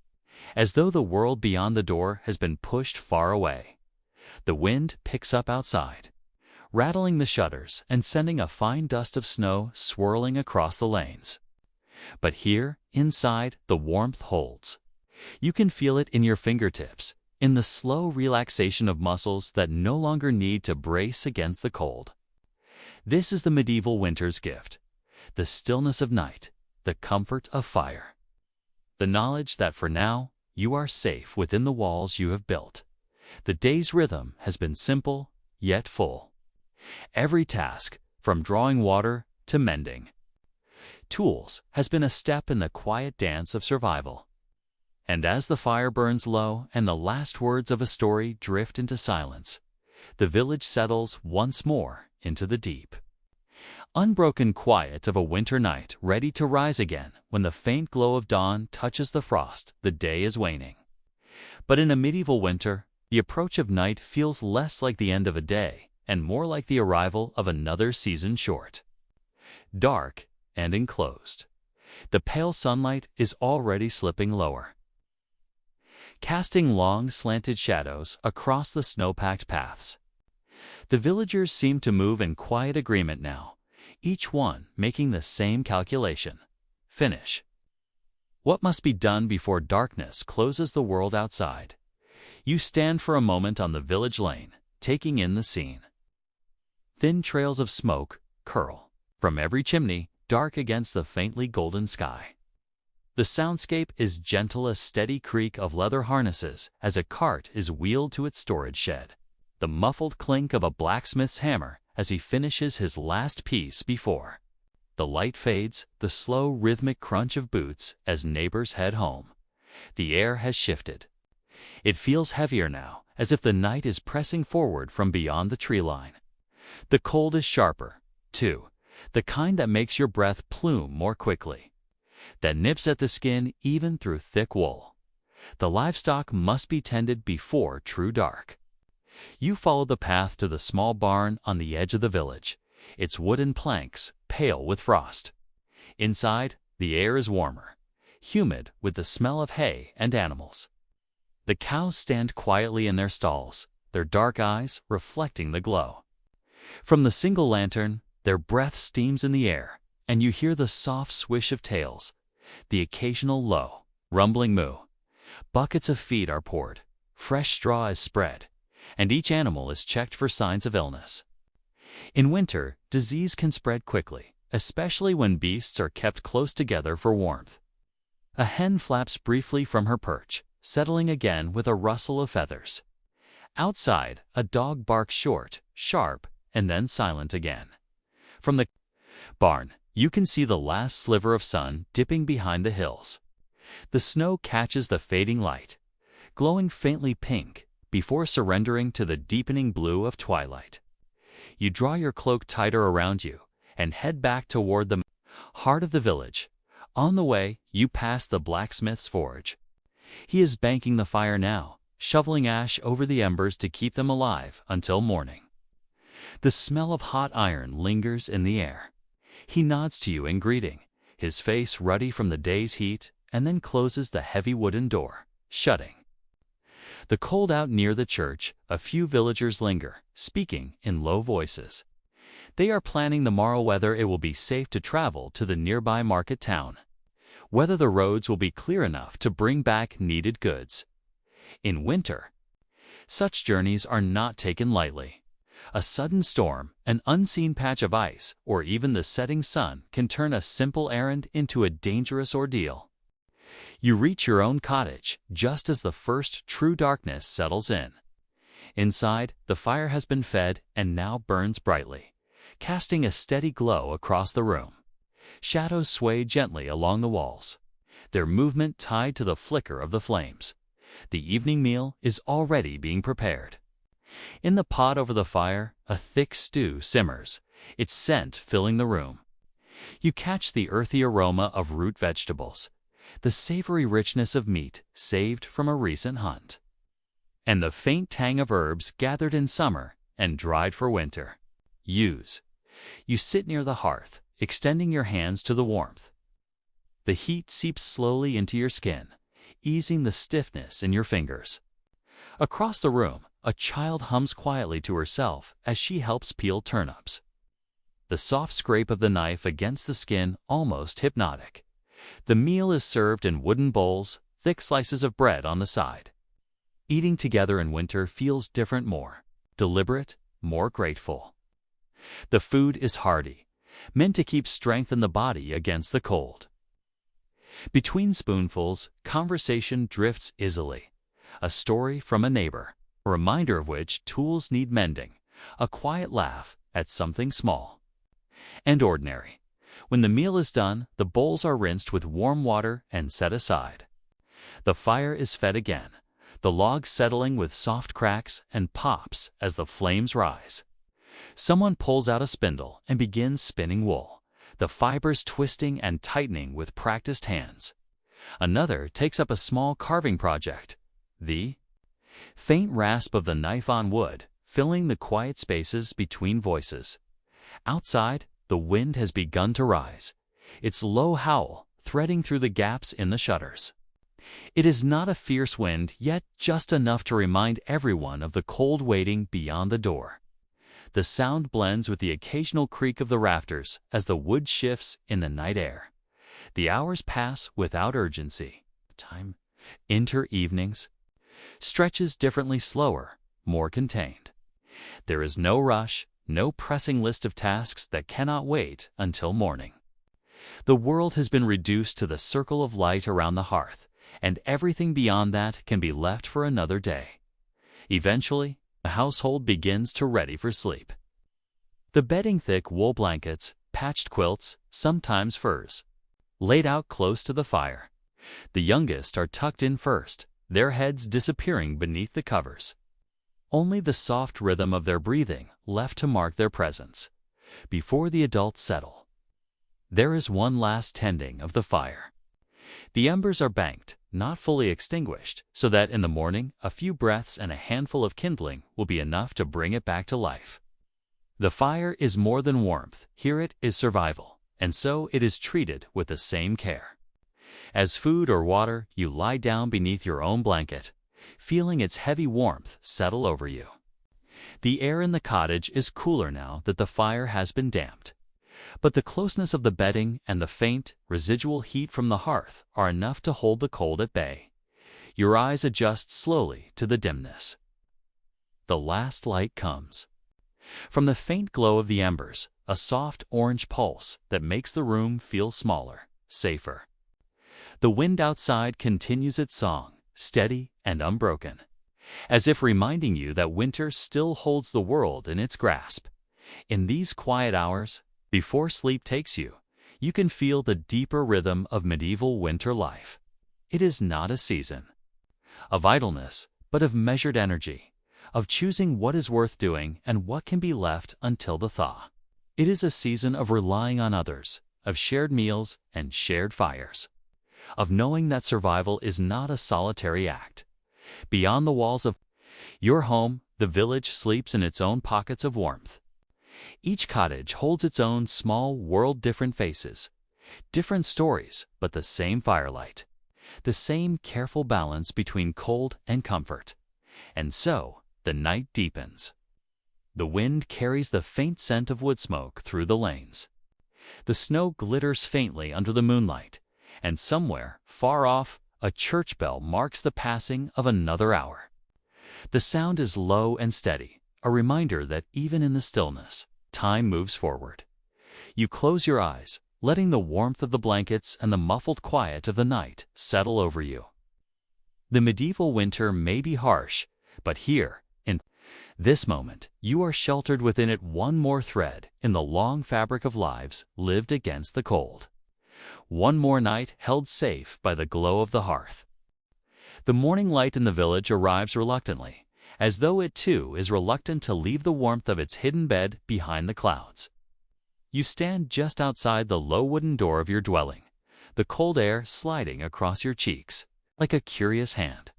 as though the world beyond the door has been pushed far away. The wind picks up outside, rattling the shutters and sending a fine dust of snow swirling across the lanes. But here, inside, the warmth holds. You can feel it in your fingertips, in the slow relaxation of muscles that no longer need to brace against the cold. This is the medieval winter's gift, the stillness of night, the comfort of fire. The knowledge that for now, you are safe within the walls you have built. The day's rhythm has been simple, yet full. Every task, from drawing water to mending tools, has been a step in the quiet dance of survival. And as the fire burns low and the last words of a story drift into silence, the village settles once more into the deep, unbroken quiet of a winter night, ready to rise again when the faint glow of dawn touches the frost. The day is waning. But in a medieval winter, the approach of night feels less like the end of a day and more like the arrival of another season short. Dark and enclosed, the pale sunlight is already slipping lower, casting long, slanted shadows across the snow-packed paths. The villagers seem to move in quiet agreement now, each one making the same calculation: finish what must be done before darkness closes the world outside. You stand for a moment on the village lane, taking in the scene. Thin trails of smoke curl from every chimney, dark against the faintly golden sky. The soundscape is gentle, a steady creak of leather harnesses as a cart is wheeled to its storage shed, the muffled clink of a blacksmith's hammer as he finishes his last piece before the light fades, the slow rhythmic crunch of boots as neighbors head home. The air has shifted. It feels heavier now, as if the night is pressing forward from beyond the tree line. The cold is sharper, too, the kind that makes your breath plume more quickly, that nips at the skin even through thick wool. The livestock must be tended before true dark. You follow the path to the small barn on the edge of the village, its wooden planks pale with frost. Inside, the air is warmer, humid with the smell of hay and animals. The cows stand quietly in their stalls, their dark eyes reflecting the glow. From the single lantern, their breath steams in the air, and you hear the soft swish of tails, the occasional low, rumbling moo. Buckets of feed are poured, fresh straw is spread, and each animal is checked for signs of illness. In winter, disease can spread quickly, especially when beasts are kept close together for warmth. A hen flaps briefly from her perch, settling again with a rustle of feathers. Outside, a dog barks short, sharp, and then silent again. From the barn, you can see the last sliver of sun dipping behind the hills. The snow catches the fading light, glowing faintly pink, before surrendering to the deepening blue of twilight. You draw your cloak tighter around you and head back toward the heart of the village. On the way, you pass the blacksmith's forge. He is banking the fire now, shoveling ash over the embers to keep them alive until morning. The smell of hot iron lingers in the air. He nods to you in greeting, his face ruddy from the day's heat, and then closes the heavy wooden door, shutting The cold out near the church, a few villagers linger, speaking in low voices. They are planning the morrow whether it will be safe to travel to the nearby market town, whether the roads will be clear enough to bring back needed goods. In winter, such journeys are not taken lightly. A sudden storm, an unseen patch of ice, or even the setting sun can turn a simple errand into a dangerous ordeal. You reach your own cottage just as the first true darkness settles in. Inside, the fire has been fed and now burns brightly, casting a steady glow across the room. Shadows sway gently along the walls, their movement tied to the flicker of the flames. The evening meal is already being prepared. In the pot over the fire, a thick stew simmers, its scent filling the room. You catch the earthy aroma of root vegetables, the savory richness of meat saved from a recent hunt, and the faint tang of herbs gathered in summer and dried for winter. You sit near the hearth, extending your hands to the warmth. The heat seeps slowly into your skin, easing the stiffness in your fingers. Across the room, a child hums quietly to herself as she helps peel turnips. The soft scrape of the knife against the skin almost hypnotic. The meal is served in wooden bowls, thick slices of bread on the side. Eating together in winter feels different, more deliberate, more grateful. The food is hearty, meant to keep strength in the body against the cold. Between spoonfuls, conversation drifts easily. A story from a neighbor, a reminder of which tools need mending, a quiet laugh at something small and ordinary. When the meal is done, the bowls are rinsed with warm water and set aside. The fire is fed again, the logs settling with soft cracks and pops as the flames rise. Someone pulls out a spindle and begins spinning wool, the fibers twisting and tightening with practiced hands. Another takes up a small carving project, the faint rasp of the knife on wood filling the quiet spaces between voices. Outside, the wind has begun to rise, its low howl threading through the gaps in the shutters. It is not a fierce wind, yet just enough to remind everyone of the cold waiting beyond the door. The sound blends with the occasional creak of the rafters as the wood shifts in the night air. The hours pass without urgency. Time, evenings, stretches differently, slower, more contained. There is no rush, no pressing list of tasks that cannot wait until morning. The world has been reduced to the circle of light around the hearth, and everything beyond that can be left for another day. Eventually, the household begins to ready for sleep. The bedding, thick wool blankets, patched quilts, sometimes furs, laid out close to the fire. The youngest are tucked in first, their heads disappearing beneath the covers. Only the soft rhythm of their breathing left to mark their presence. Before the adults settle, there is one last tending of the fire. The embers are banked, not fully extinguished, so that in the morning a few breaths and a handful of kindling will be enough to bring it back to life. The fire is more than warmth, here it is survival, and so it is treated with the same care. As food or water, you lie down beneath your own blanket, feeling its heavy warmth settle over you. The air in the cottage is cooler now that the fire has been damped, but the closeness of the bedding and the faint, residual heat from the hearth are enough to hold the cold at bay. Your eyes adjust slowly to the dimness. The last light comes. From the faint glow of the embers, a soft orange pulse that makes the room feel smaller, safer. The wind outside continues its song, steady and unbroken, as if reminding you that winter still holds the world in its grasp. In these quiet hours, before sleep takes you, you can feel the deeper rhythm of medieval winter life. It is not a season of idleness, but of measured energy, of choosing what is worth doing and what can be left until the thaw. It is a season of relying on others, of shared meals and shared fires, of knowing that survival is not a solitary act. Beyond the walls of your home, the village sleeps in its own pockets of warmth. Each cottage holds its own small world, different faces, different stories, but the same firelight, the same careful balance between cold and comfort. And so, the night deepens. The wind carries the faint scent of wood smoke through the lanes. The snow glitters faintly under the moonlight, and somewhere, far off, a church bell marks the passing of another hour. The sound is low and steady, a reminder that even in the stillness, time moves forward. You close your eyes, letting the warmth of the blankets and the muffled quiet of the night settle over you. The medieval winter may be harsh, but here, in this moment, you are sheltered within it, one more thread in the long fabric of lives lived against the cold. One more night held safe by the glow of the hearth. The morning light in the village arrives reluctantly, as though it too is reluctant to leave the warmth of its hidden bed behind the clouds. You stand just outside the low wooden door of your dwelling, the cold air sliding across your cheeks like a curious hand.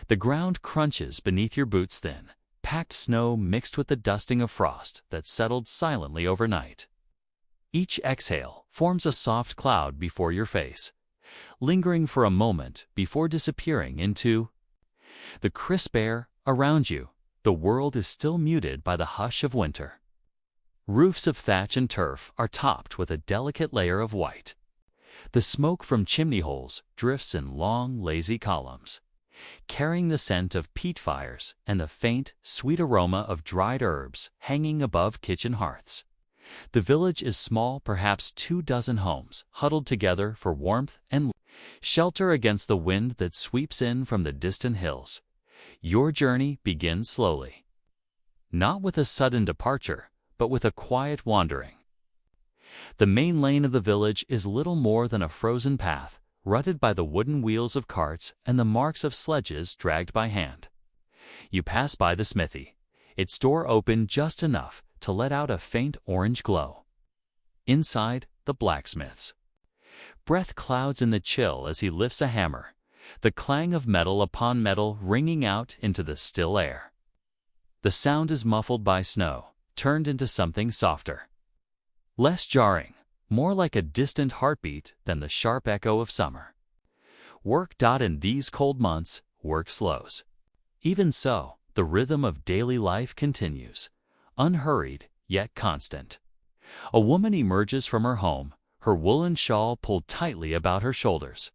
The ground crunches beneath your boots, thin, packed snow mixed with the dusting of frost that settled silently overnight. Each exhale forms a soft cloud before your face, lingering for a moment before disappearing into the crisp air around you. The world is still muted by the hush of winter. Roofs of thatch and turf are topped with a delicate layer of white. The smoke from chimney holes drifts in long, lazy columns, carrying the scent of peat fires and the faint, sweet aroma of dried herbs hanging above kitchen hearths. The village is small, perhaps 24 homes huddled together for warmth and shelter against the wind that sweeps in from the distant hills. Your journey begins slowly, not with a sudden departure, but with a quiet wandering. The main lane of the village is little more than a frozen path, rutted by the wooden wheels of carts and the marks of sledges dragged by hand. You pass by the smithy, its door open just enough to let out a faint orange glow. Inside, the blacksmith's breath clouds in the chill as he lifts a hammer, the clang of metal upon metal ringing out into the still air. The sound is muffled by snow, turned into something softer, less jarring, more like a distant heartbeat than the sharp echo of summer. Work. In these cold months, work slows. Even so, the rhythm of daily life continues, unhurried yet constant. A woman emerges from her home, her woolen shawl pulled tightly about her shoulders.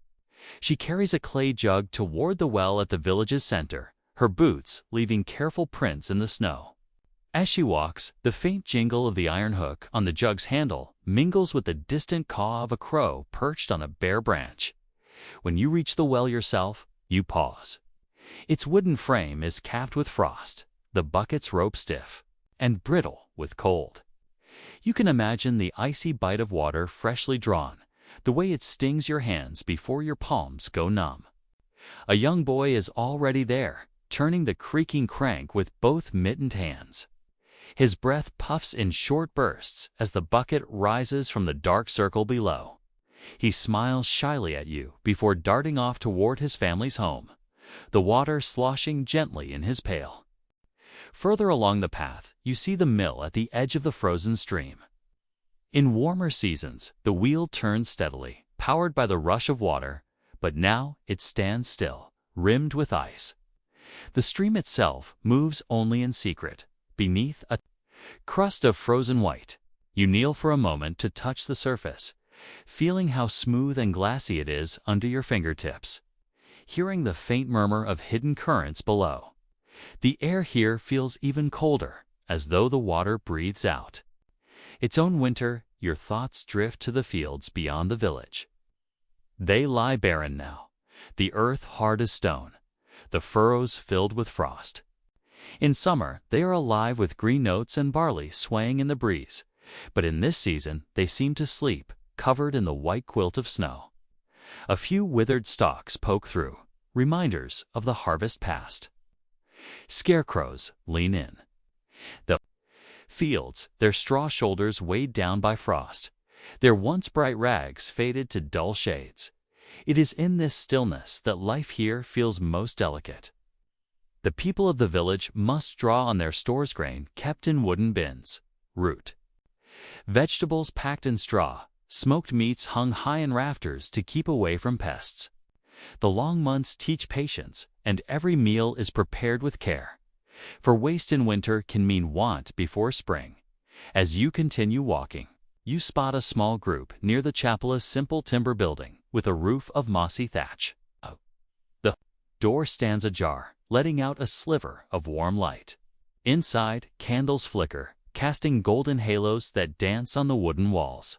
She carries a clay jug toward the well at the village's center, her boots leaving careful prints in the snow. As she walks, the faint jingle of the iron hook on the jug's handle mingles with the distant caw of a crow perched on a bare branch. When you reach the well yourself, you pause. Its wooden frame is capped with frost, the bucket's rope stiff and brittle with cold. You can imagine the icy bite of water freshly drawn, the way it stings your hands before your palms go numb. A young boy is already there, turning the creaking crank with both mittened hands. His breath puffs in short bursts as the bucket rises from the dark circle below. He smiles shyly at you before darting off toward his family's home, the water sloshing gently in his pail. Further along the path, you see the mill at the edge of the frozen stream. In warmer seasons, the wheel turns steadily, powered by the rush of water, but now it stands still, rimmed with ice. The stream itself moves only in secret, beneath a crust of frozen white. You kneel for a moment to touch the surface, feeling how smooth and glassy it is under your fingertips, hearing the faint murmur of hidden currents below. The air here feels even colder, as though the water breathes out its own winter. Your thoughts drift to the fields beyond the village. They lie barren now, the earth hard as stone, the furrows filled with frost. In summer, they are alive with green notes and barley swaying in the breeze, but in this season they seem to sleep, covered in the white quilt of snow. A few withered stalks poke through, reminders of the harvest past. Scarecrows lean in. The fields, their straw shoulders weighed down by frost, their once bright rags faded to dull shades. It is in this stillness that life here feels most delicate. The people of the village must draw on their stores grain kept in wooden bins, root vegetables packed in straw, smoked meats hung high in rafters to keep away from pests. The long months teach patience, and every meal is prepared with care. For waste in winter can mean want before spring. As you continue walking, you spot a small group near the chapel, a simple timber building with a roof of mossy thatch. The door stands ajar, letting out a sliver of warm light. Inside, candles flicker, casting golden halos that dance on the wooden walls.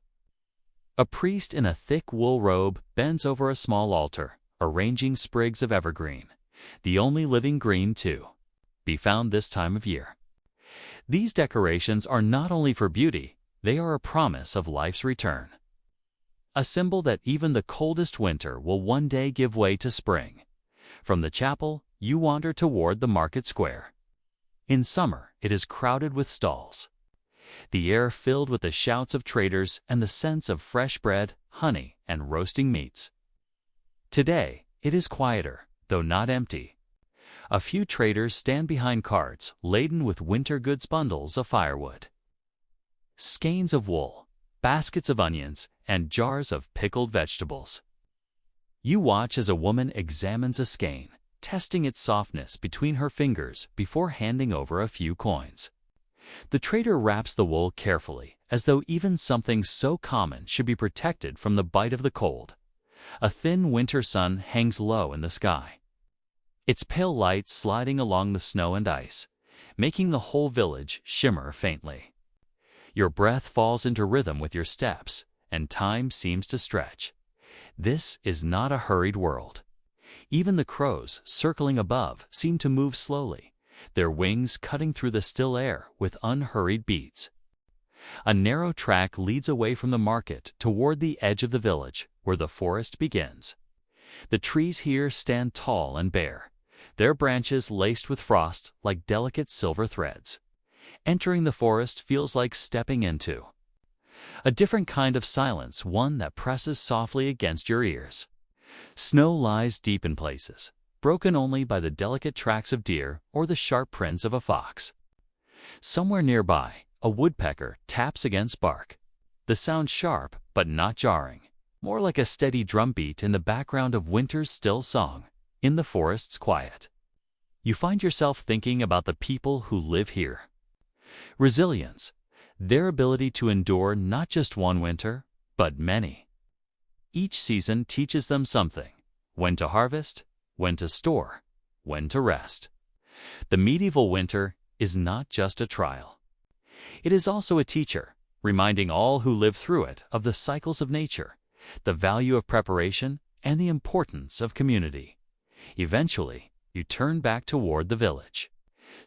A priest in a thick wool robe bends over a small altar, arranging sprigs of evergreen, the only living green to be found this time of year. These decorations are not only for beauty, they are a promise of life's return. A symbol that even the coldest winter will one day give way to spring. From the chapel, you wander toward the market square. In summer, it is crowded with stalls, the air filled with the shouts of traders and the scents of fresh bread, honey, and roasting meats. Today, it is quieter, though not empty. A few traders stand behind carts laden with winter goods, bundles of firewood, skeins of wool, baskets of onions, and jars of pickled vegetables. You watch as a woman examines a skein, testing its softness between her fingers before handing over a few coins. The trader wraps the wool carefully, as though even something so common should be protected from the bite of the cold. A thin winter sun hangs low in the sky, its pale light sliding along the snow and ice, making the whole village shimmer faintly. Your breath falls into rhythm with your steps, and time seems to stretch. This is not a hurried world. Even the crows circling above seem to move slowly, their wings cutting through the still air with unhurried beats. A narrow track leads away from the market toward the edge of the village, where the forest begins. The trees here stand tall and bare, their branches laced with frost like delicate silver threads. Entering the forest feels like stepping into a different kind of silence, one that presses softly against your ears. Snow lies deep in places, broken only by the delicate tracks of deer or the sharp prints of a fox. Somewhere nearby, a woodpecker taps against bark, the sound sharp but not jarring, more like a steady drumbeat in the background of winter's still song. In the forest's quiet, you find yourself thinking about the people who live here. Resilience, their ability to endure not just one winter, but many. Each season teaches them something: when to harvest, when to store, when to rest. The medieval winter is not just a trial. It is also a teacher, reminding all who live through it of the cycles of nature, the value of preparation, and the importance of community. Eventually, you turn back toward the village.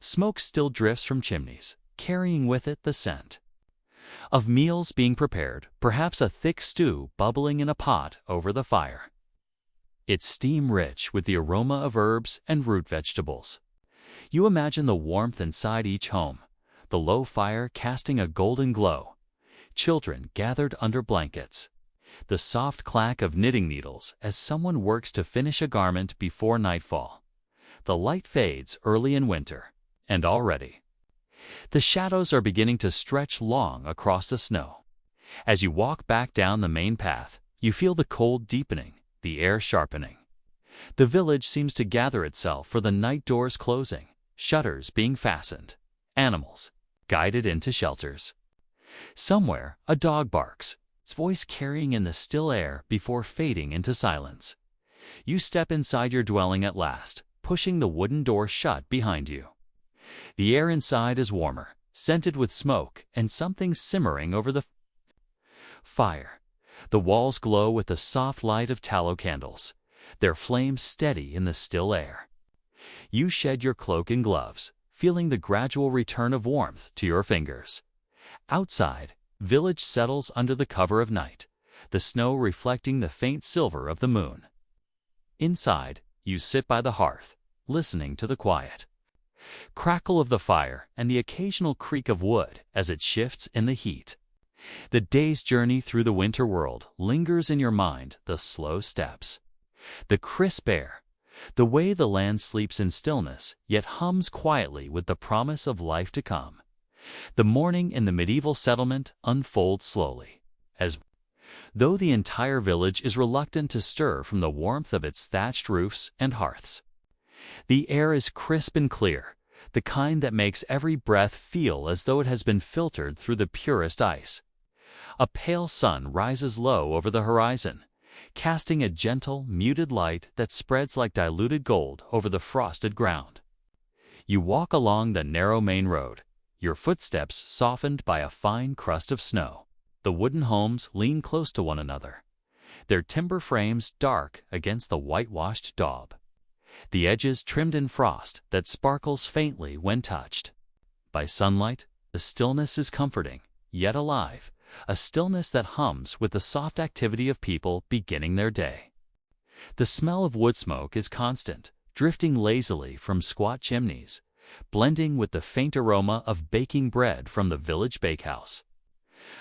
Smoke still drifts from chimneys, carrying with it the scent of meals being prepared, perhaps a thick stew bubbling in a pot over the fire, its steam rich with the aroma of herbs and root vegetables. You imagine the warmth inside each home, the low fire casting a golden glow, children gathered under blankets, the soft clack of knitting needles as someone works to finish a garment before nightfall. The light fades early in winter, and already the shadows are beginning to stretch long across the snow. As you walk back down the main path, you feel the cold deepening, the air sharpening. The village seems to gather itself for the night doors closing, shutters being fastened, animals guided into shelters. Somewhere, a dog barks, its voice carrying in the still air before fading into silence. You step inside your dwelling at last, pushing the wooden door shut behind you. The air inside is warmer, scented with smoke and something simmering over the fire. The walls glow with the soft light of tallow candles, their flames steady in the still air. You shed your cloak and gloves, feeling the gradual return of warmth to your fingers. Outside, village settles under the cover of night, the snow reflecting the faint silver of the moon. Inside, you sit by the hearth, listening to the quiet crackle of the fire and the occasional creak of wood as it shifts in the heat. The day's journey through the winter world lingers in your mind, the slow steps, the crisp air, the way the land sleeps in stillness yet hums quietly with the promise of life to come. The morning in the medieval settlement unfolds slowly, as though the entire village is reluctant to stir from the warmth of its thatched roofs and hearths. The air is crisp and clear, the kind that makes every breath feel as though it has been filtered through the purest ice. A pale sun rises low over the horizon, casting a gentle, muted light that spreads like diluted gold over the frosted ground. You walk along the narrow main road, your footsteps softened by a fine crust of snow. The wooden homes lean close to one another, their timber frames dark against the whitewashed daub, the edges trimmed in frost that sparkles faintly when touched. By sunlight, the stillness is comforting, yet alive, a stillness that hums with the soft activity of people beginning their day. The smell of wood smoke is constant, drifting lazily from squat chimneys, blending with the faint aroma of baking bread from the village bakehouse.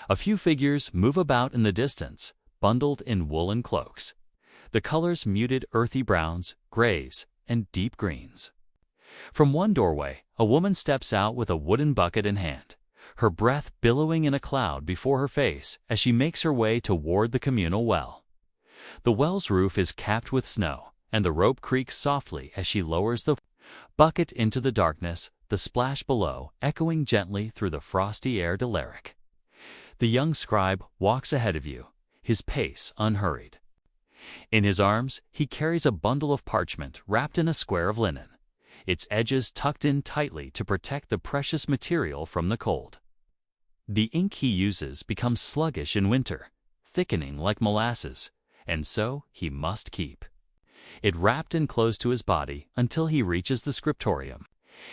A few figures move about in the distance, bundled in woolen cloaks, the colors muted earthy browns, grays, and deep greens. From one doorway, a woman steps out with a wooden bucket in hand, her breath billowing in a cloud before her face as she makes her way toward the communal well. The well's roof is capped with snow, and the rope creaks softly as she lowers the bucket into the darkness, the splash below echoing gently through the frosty air to lyric. The young scribe walks ahead of you, his pace unhurried. In his arms, he carries a bundle of parchment wrapped in a square of linen, its edges tucked in tightly to protect the precious material from the cold. The ink he uses becomes sluggish in winter, thickening like molasses, and so he must keep it wrapped and close to his body until he reaches the scriptorium.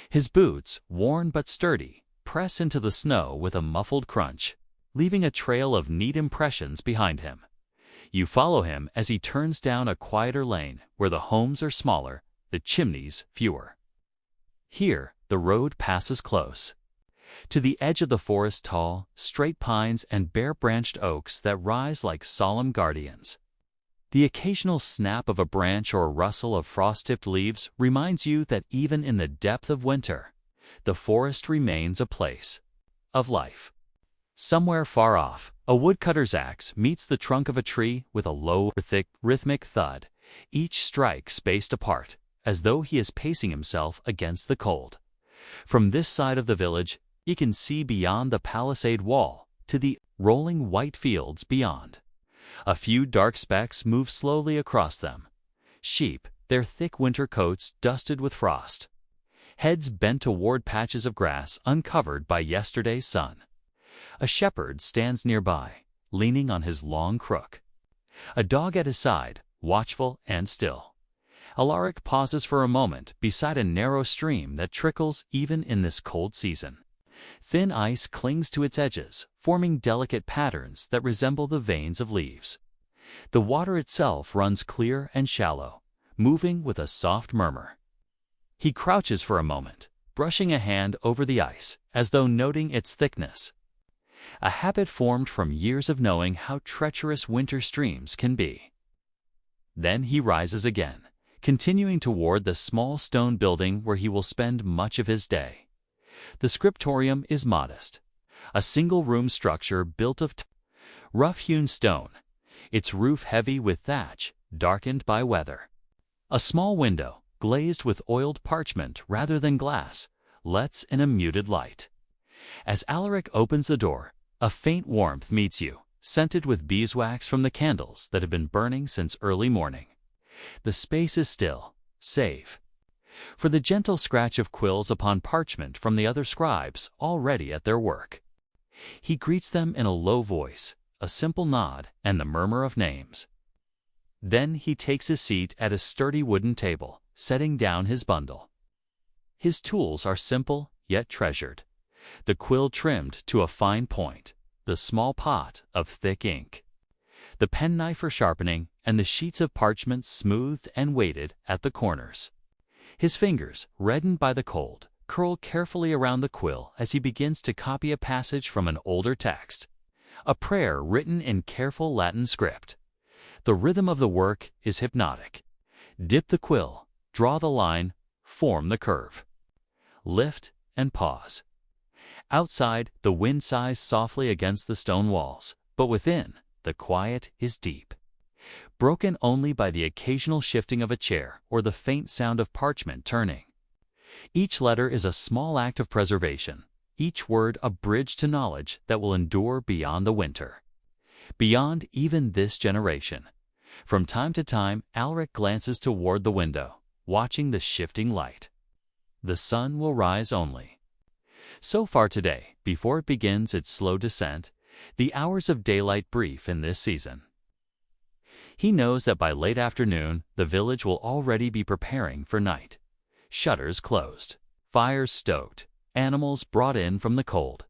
His boots, worn but sturdy, press into the snow with a muffled crunch, leaving a trail of neat impressions behind him. You follow him as he turns down a quieter lane where the homes are smaller, the chimneys fewer. Here, the road passes close to the edge of the forest, tall, straight pines and bare-branched oaks that rise like solemn guardians. The occasional snap of a branch or rustle of frost-tipped leaves reminds you that even in the depth of winter, the forest remains a place of life. Somewhere far off, a woodcutter's axe meets the trunk of a tree with a low, thick, rhythmic thud, each strike spaced apart, as though he is pacing himself against the cold. From this side of the village, you can see beyond the palisade wall to the rolling white fields beyond. A few dark specks move slowly across them. Sheep, their thick winter coats dusted with frost. Heads bent toward patches of grass uncovered by yesterday's sun. A shepherd stands nearby, leaning on his long crook. A dog at his side, watchful and still. Alaric pauses for a moment beside a narrow stream that trickles even in this cold season. Thin ice clings to its edges, forming delicate patterns that resemble the veins of leaves. The water itself runs clear and shallow, moving with a soft murmur. He crouches for a moment, brushing a hand over the ice, as though noting its thickness. A habit formed from years of knowing how treacherous winter streams can be. Then he rises again, continuing toward the small stone building where he will spend much of his day. The scriptorium is modest, a single-room structure built of rough-hewn stone, its roof heavy with thatch, darkened by weather. A small window, glazed with oiled parchment rather than glass, lets in a muted light. As Alaric opens the door, a faint warmth meets you, scented with beeswax from the candles that have been burning since early morning. The space is still, save for the gentle scratch of quills upon parchment from the other scribes already at their work. He greets them in a low voice, a simple nod, and the murmur of names. Then he takes his seat at a sturdy wooden table, setting down his bundle. His tools are simple yet treasured. The quill trimmed to a fine point, the small pot of thick ink, the penknife for sharpening, and the sheets of parchment smoothed and weighted at the corners. His fingers, reddened by the cold, curl carefully around the quill as he begins to copy a passage from an older text, a prayer written in careful Latin script. The rhythm of the work is hypnotic. Dip the quill, draw the line, form the curve. Lift and pause. Outside, the wind sighs softly against the stone walls, but within, the quiet is deep, broken only by the occasional shifting of a chair or the faint sound of parchment turning. Each letter is a small act of preservation, each word a bridge to knowledge that will endure beyond the winter, beyond even this generation. From time to time, Alaric glances toward the window, watching the shifting light. The sun will rise only. So far today, before it begins its slow descent, the hours of daylight brief in this season. He knows that by late afternoon, the village will already be preparing for night. Shutters closed, fires stoked, animals brought in from the cold.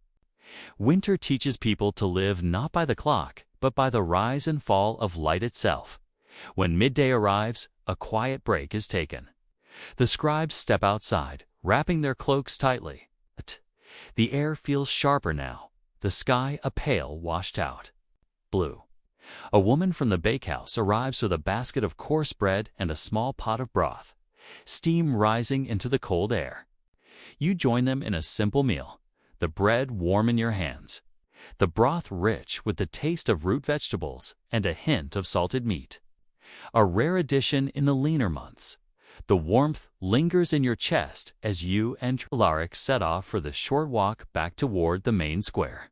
Winter teaches people to live not by the clock, but by the rise and fall of light itself. When midday arrives, a quiet break is taken. The scribes step outside, wrapping their cloaks tightly. The air feels sharper now, the sky a pale washed out blue. A woman from the bakehouse arrives with a basket of coarse bread and a small pot of broth, steam rising into the cold air. You join them in a simple meal, the bread warm in your hands, the broth rich with the taste of root vegetables and a hint of salted meat. A rare addition in the leaner months. The warmth lingers in your chest as you and Alaric set off for the short walk back toward the main square.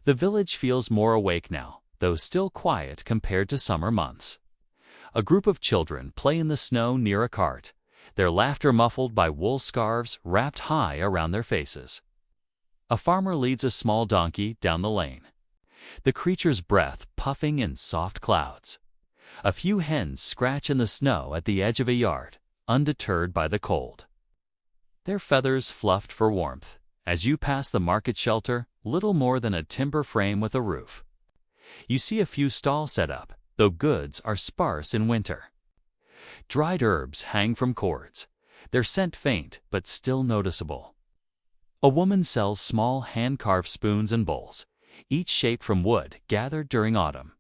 The village feels more awake now, though still quiet compared to summer months. A group of children play in the snow near a cart, their laughter muffled by wool scarves wrapped high around their faces. A farmer leads a small donkey down the lane, the creature's breath puffing in soft clouds. A few hens scratch in the snow at the edge of a yard, undeterred by the cold, their feathers fluffed for warmth. As you pass the market shelter, little more than a timber frame with a roof. You see a few stalls set up, though goods are sparse in winter. Dried herbs hang from cords, their scent faint but still noticeable. A woman sells small hand-carved spoons and bowls, each shaped from wood gathered during autumn.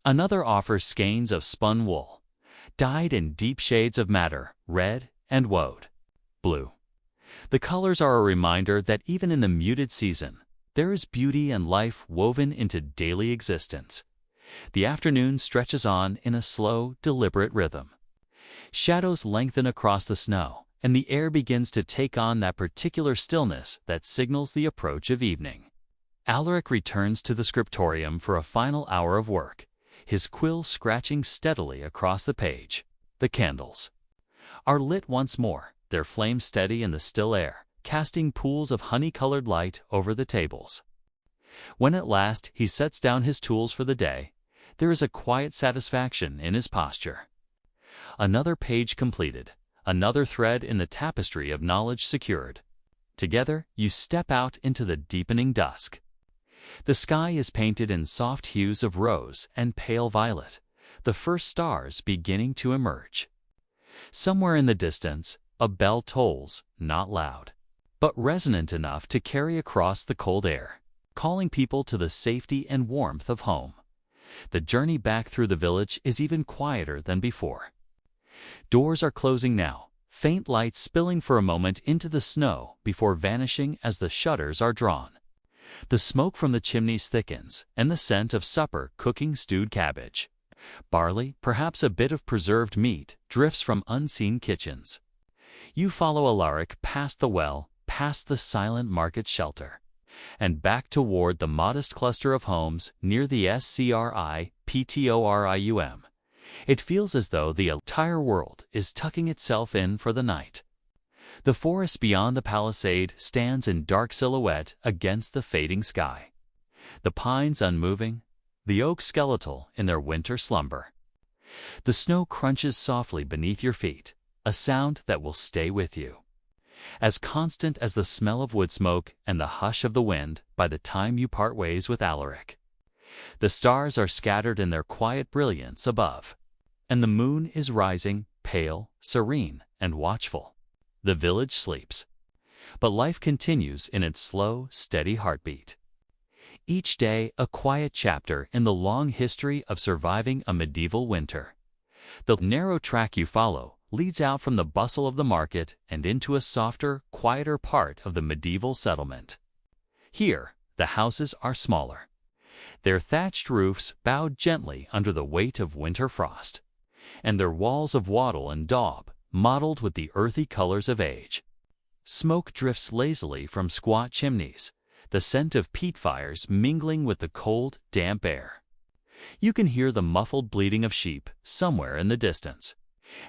Another offers skeins of spun wool, dyed in deep shades of madder, red and woad blue. The colors are a reminder that even in the muted season, there is beauty and life woven into daily existence. The afternoon stretches on in a slow, deliberate rhythm. Shadows lengthen across the snow, and the air begins to take on that particular stillness that signals the approach of evening. Alaric returns to the scriptorium for a final hour of work, his quill scratching steadily across the page. The candles are lit once more, their flame steady in the still air, casting pools of honey-colored light over the tables. When at last he sets down his tools for the day, there is a quiet satisfaction in his posture. Another page completed, another thread in the tapestry of knowledge secured. Together, you step out into the deepening dusk. The sky is painted in soft hues of rose and pale violet, the first stars beginning to emerge. Somewhere in the distance, a bell tolls, not loud, but resonant enough to carry across the cold air, calling people to the safety and warmth of home. The journey back through the village is even quieter than before. Doors are closing now, faint light spilling for a moment into the snow before vanishing as the shutters are drawn. The smoke from the chimneys thickens, and the scent of supper cooking stewed cabbage, barley, perhaps a bit of preserved meat, drifts from unseen kitchens. You follow Alaric past the well, past the silent market shelter, and back toward the modest cluster of homes near the scriptorium. It feels as though the entire world is tucking itself in for the night. The forest beyond the palisade stands in dark silhouette against the fading sky, the pines unmoving, the oaks skeletal in their winter slumber. The snow crunches softly beneath your feet, a sound that will stay with you, as constant as the smell of wood smoke and the hush of the wind by the time you part ways with Alaric. The stars are scattered in their quiet brilliance above, and the moon is rising, pale, serene, and watchful. The village sleeps, but life continues in its slow, steady heartbeat. Each day a quiet chapter in the long history of surviving a medieval winter. The narrow track you follow leads out from the bustle of the market and into a softer, quieter part of the medieval settlement. Here, the houses are smaller. Their thatched roofs bowed gently under the weight of winter frost, and their walls of wattle and daub mottled with the earthy colors of age. Smoke drifts lazily from squat chimneys, the scent of peat fires mingling with the cold, damp air. You can hear the muffled bleating of sheep somewhere in the distance,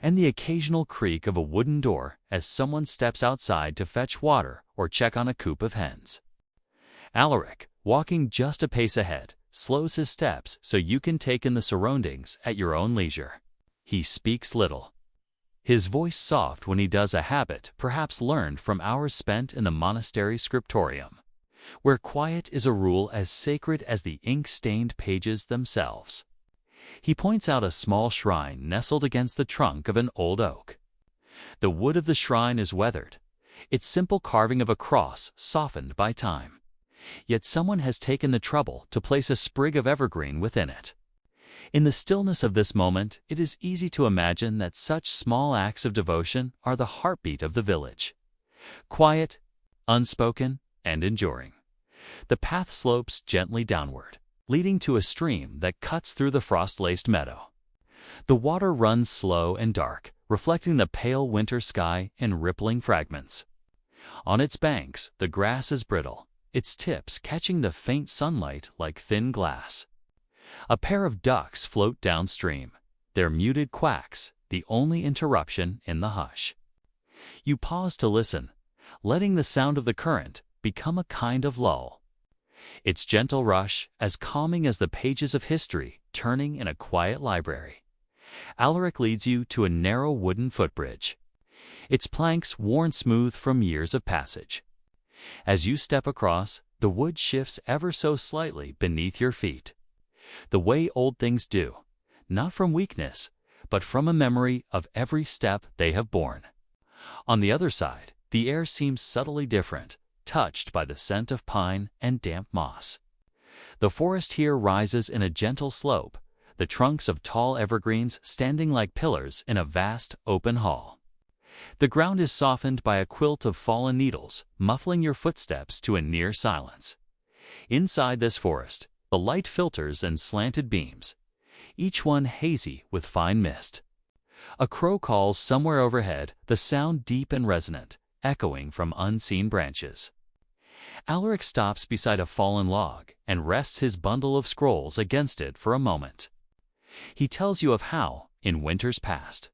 and the occasional creak of a wooden door as someone steps outside to fetch water or check on a coop of hens. Alaric, walking just a pace ahead, slows his steps so you can take in the surroundings at your own leisure. He speaks little, his voice soft when he does, a habit perhaps learned from hours spent in the monastery scriptorium, where quiet is a rule as sacred as the ink-stained pages themselves. He points out a small shrine nestled against the trunk of an old oak. The wood of the shrine is weathered, its simple carving of a cross softened by time. Yet someone has taken the trouble to place a sprig of evergreen within it. In the stillness of this moment, it is easy to imagine that such small acts of devotion are the heartbeat of the village. Quiet, unspoken, and enduring. The path slopes gently downward, leading to a stream that cuts through the frost-laced meadow. The water runs slow and dark, reflecting the pale winter sky in rippling fragments. On its banks, the grass is brittle, its tips catching the faint sunlight like thin glass. A pair of ducks float downstream, their muted quacks the only interruption in the hush. You pause to listen, letting the sound of the current become a kind of lull. Its gentle rush as calming as the pages of history turning in a quiet library. Alaric leads you to a narrow wooden footbridge, its planks worn smooth from years of passage. As you step across, the wood shifts ever so slightly beneath your feet, the way old things do, not from weakness, but from a memory of every step they have borne. On the other side, the air seems subtly different, touched by the scent of pine and damp moss. The forest here rises in a gentle slope, the trunks of tall evergreens standing like pillars in a vast, open hall. The ground is softened by a quilt of fallen needles, muffling your footsteps to a near silence. Inside this forest, the light filters in slanted beams, each one hazy with fine mist. A crow calls somewhere overhead, the sound deep and resonant, echoing from unseen branches. Alaric stops beside a fallen log and rests his bundle of scrolls against it for a moment. He tells you of how, in winters past,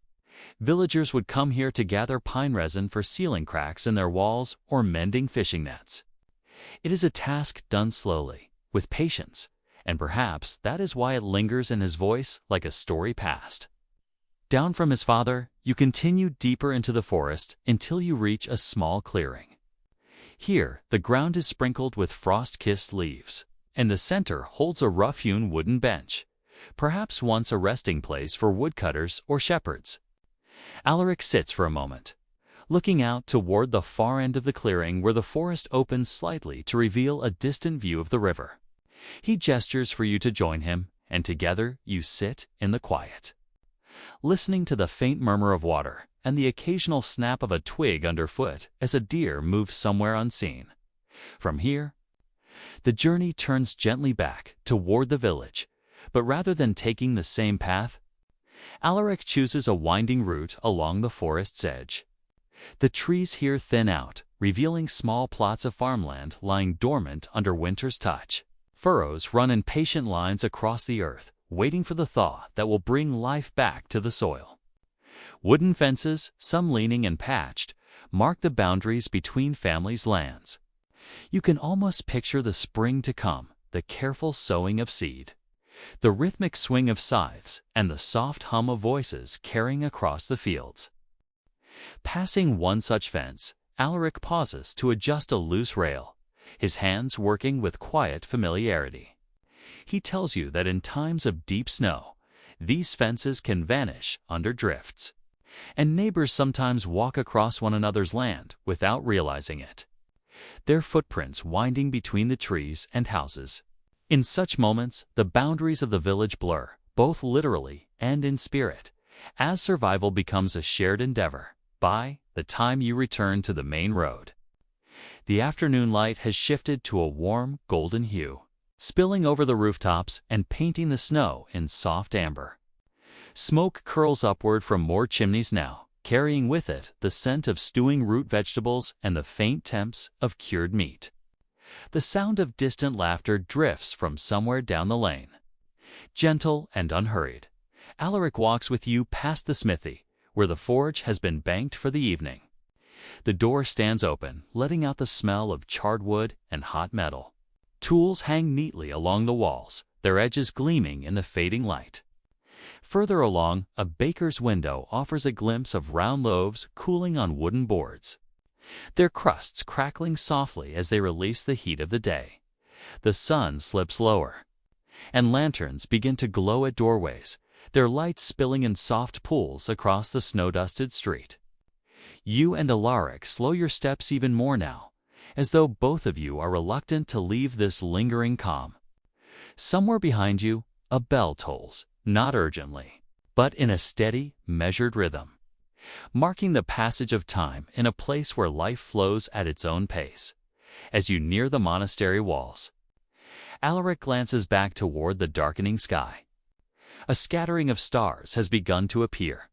villagers would come here to gather pine resin for sealing cracks in their walls or mending fishing nets. It is a task done slowly, with patience, and perhaps that is why it lingers in his voice like a story past. Down from his father, you continue deeper into the forest until you reach a small clearing. Here, the ground is sprinkled with frost-kissed leaves, and the center holds a rough-hewn wooden bench, perhaps once a resting place for woodcutters or shepherds. Alaric sits for a moment, looking out toward the far end of the clearing where the forest opens slightly to reveal a distant view of the river. He gestures for you to join him, and together you sit in the quiet, listening to the faint murmur of water and the occasional snap of a twig underfoot as a deer moves somewhere unseen. From here, the journey turns gently back toward the village, but rather than taking the same path, Alaric chooses a winding route along the forest's edge. The trees here thin out, revealing small plots of farmland lying dormant under winter's touch. Furrows run in patient lines across the earth, waiting for the thaw that will bring life back to the soil. Wooden fences, some leaning and patched, mark the boundaries between families' lands. You can almost picture the spring to come, the careful sowing of seed, the rhythmic swing of scythes, and the soft hum of voices carrying across the fields. Passing one such fence, Alaric pauses to adjust a loose rail, his hands working with quiet familiarity. He tells you that in times of deep snow, these fences can vanish under drifts, and neighbors sometimes walk across one another's land without realizing it, their footprints winding between the trees and houses. In such moments, the boundaries of the village blur, both literally and in spirit, as survival becomes a shared endeavor. By the time you return to the main road, the afternoon light has shifted to a warm, golden hue. spilling over the rooftops and painting the snow in soft amber. Smoke curls upward from more chimneys now, carrying with it the scent of stewing root vegetables and the faint temps of cured meat. The sound of distant laughter drifts from somewhere down the lane. Gentle and unhurried, Alaric walks with you past the smithy, where the forge has been banked for the evening. The door stands open, letting out the smell of charred wood and hot metal. Tools hang neatly along the walls, their edges gleaming in the fading light. Further along, a baker's window offers a glimpse of round loaves cooling on wooden boards, their crusts crackling softly as they release the heat of the day. The sun slips lower, and lanterns begin to glow at doorways, their light spilling in soft pools across the snow-dusted street. You and Alaric slow your steps even more now, as though both of you are reluctant to leave this lingering calm. Somewhere behind you, a bell tolls, not urgently, but in a steady, measured rhythm, marking the passage of time in a place where life flows at its own pace. As you near the monastery walls, Alaric glances back toward the darkening sky. A scattering of stars has begun to appear,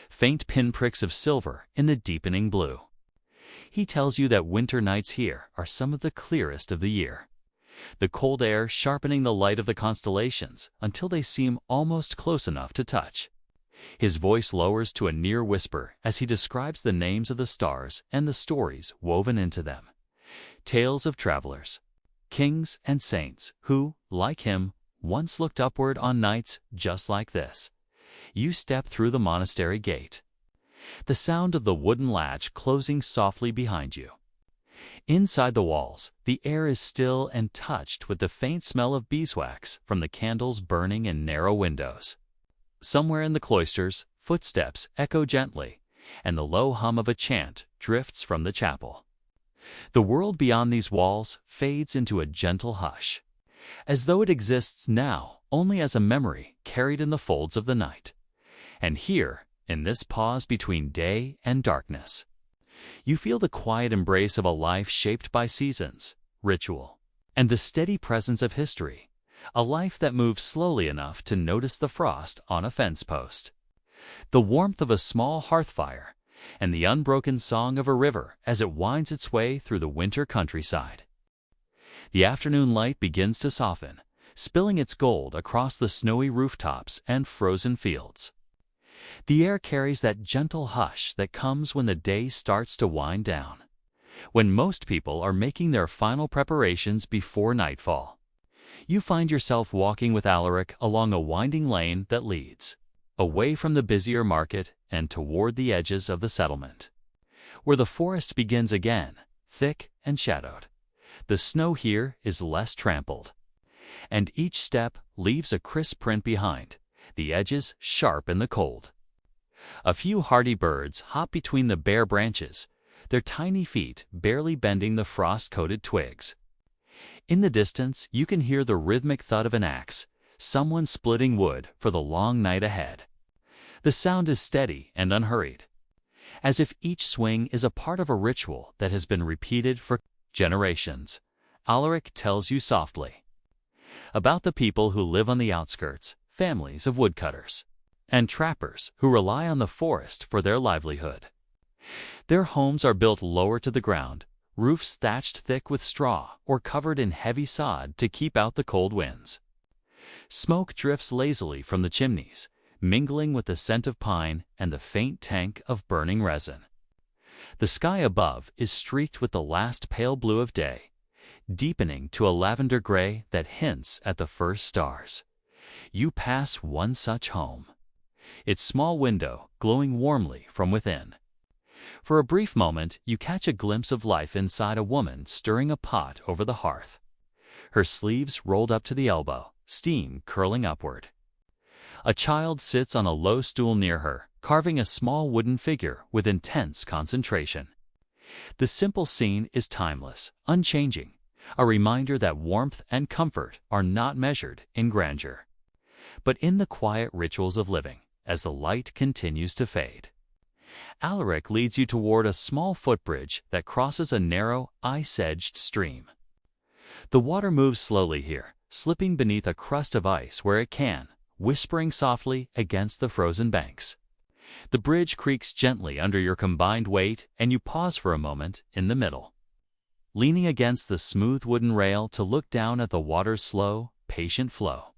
faint pinpricks of silver in the deepening blue. He tells you that winter nights here are some of the clearest of the year, the cold air sharpening the light of the constellations until they seem almost close enough to touch. His voice lowers to a near whisper as he describes the names of the stars and the stories woven into them. Tales of travelers, kings and saints who, like him, once looked upward on nights just like this. You step through the monastery gate, the sound of the wooden latch closing softly behind you. Inside the walls, the air is still and touched with the faint smell of beeswax from the candles burning in narrow windows. Somewhere in the cloisters, footsteps echo gently, and the low hum of a chant drifts from the chapel. The world beyond these walls fades into a gentle hush, as though it exists now only as a memory carried in the folds of the night. And here, in this pause between day and darkness, you feel the quiet embrace of a life shaped by seasons, ritual, and the steady presence of history, a life that moves slowly enough to notice the frost on a fence post, the warmth of a small hearth fire, and the unbroken song of a river as it winds its way through the winter countryside. The afternoon light begins to soften, spilling its gold across the snowy rooftops and frozen fields. The air carries that gentle hush that comes when the day starts to wind down, when most people are making their final preparations before nightfall. You find yourself walking with Alaric along a winding lane that leads away from the busier market and toward the edges of the settlement, where the forest begins again, thick and shadowed. The snow here is less trampled, and each step leaves a crisp print behind, the edges sharp in the cold. A few hardy birds hop between the bare branches, their tiny feet barely bending the frost-coated twigs. In the distance, you can hear the rhythmic thud of an axe, someone splitting wood for the long night ahead. The sound is steady and unhurried, as if each swing is a part of a ritual that has been repeated for generations. Alaric tells you softly about the people who live on the outskirts, families of woodcutters and trappers who rely on the forest for their livelihood. Their homes are built lower to the ground, roofs thatched thick with straw or covered in heavy sod to keep out the cold winds. Smoke drifts lazily from the chimneys, mingling with the scent of pine and the faint tank of burning resin. The sky above is streaked with the last pale blue of day, deepening to a lavender gray that hints at the first stars. You pass one such home, its small window glowing warmly from within. For a brief moment, you catch a glimpse of life inside a woman stirring a pot over the hearth, her sleeves rolled up to the elbow, steam curling upward. A child sits on a low stool near her, carving a small wooden figure with intense concentration. The simple scene is timeless, unchanging, a reminder that warmth and comfort are not measured in grandeur, but in the quiet rituals of living. As the light continues to fade, Alaric leads you toward a small footbridge that crosses a narrow, ice-edged stream. The water moves slowly here, slipping beneath a crust of ice where it can, whispering softly against the frozen banks. The bridge creaks gently under your combined weight, and you pause for a moment in the middle, leaning against the smooth wooden rail to look down at the water's slow, patient flow.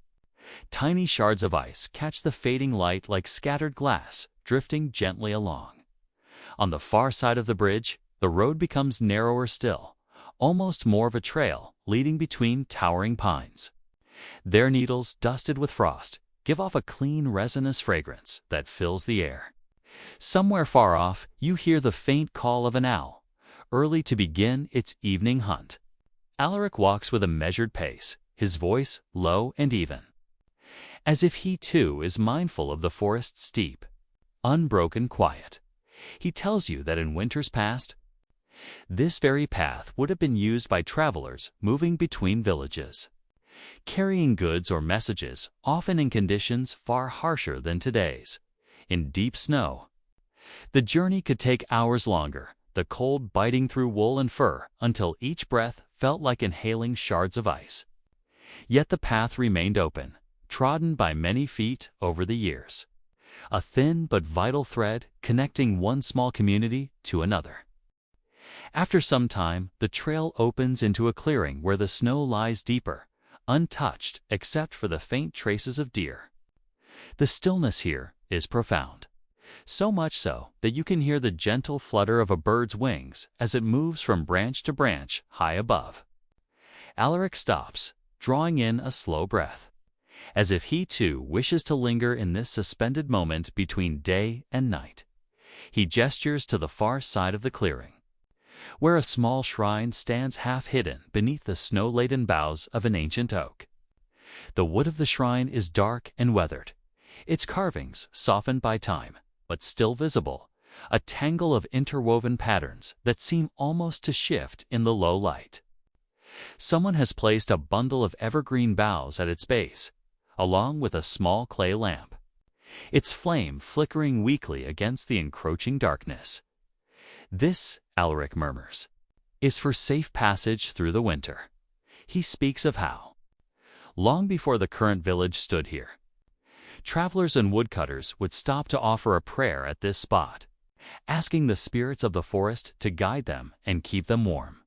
Tiny shards of ice catch the fading light like scattered glass, drifting gently along. On the far side of the bridge, the road becomes narrower still, almost more of a trail leading between towering pines. Their needles, dusted with frost, give off a clean, resinous fragrance that fills the air. Somewhere far off, you hear the faint call of an owl, early to begin its evening hunt. Alaric walks with a measured pace, his voice low and even, as if he too is mindful of the forest's deep, unbroken quiet. He tells you that in winters past, this very path would have been used by travelers moving between villages, carrying goods or messages, often in conditions far harsher than today's, in deep snow. The journey could take hours longer, the cold biting through wool and fur until each breath felt like inhaling shards of ice. Yet the path remained open, trodden by many feet over the years, a thin but vital thread connecting one small community to another. After some time, the trail opens into a clearing where the snow lies deeper, untouched except for the faint traces of deer. The stillness here is profound, so much so that you can hear the gentle flutter of a bird's wings as it moves from branch to branch high above. Alaric stops, drawing in a slow breath, as if he too wishes to linger in this suspended moment between day and night. He gestures to the far side of the clearing, where a small shrine stands half hidden beneath the snow-laden boughs of an ancient oak. The wood of the shrine is dark and weathered, its carvings softened by time, but still visible, a tangle of interwoven patterns that seem almost to shift in the low light. Someone has placed a bundle of evergreen boughs at its base, along with a small clay lamp, its flame flickering weakly against the encroaching darkness. This, Alaric murmurs, is for safe passage through the winter. He speaks of how, long before the current village stood here, travelers and woodcutters would stop to offer a prayer at this spot, asking the spirits of the forest to guide them and keep them warm.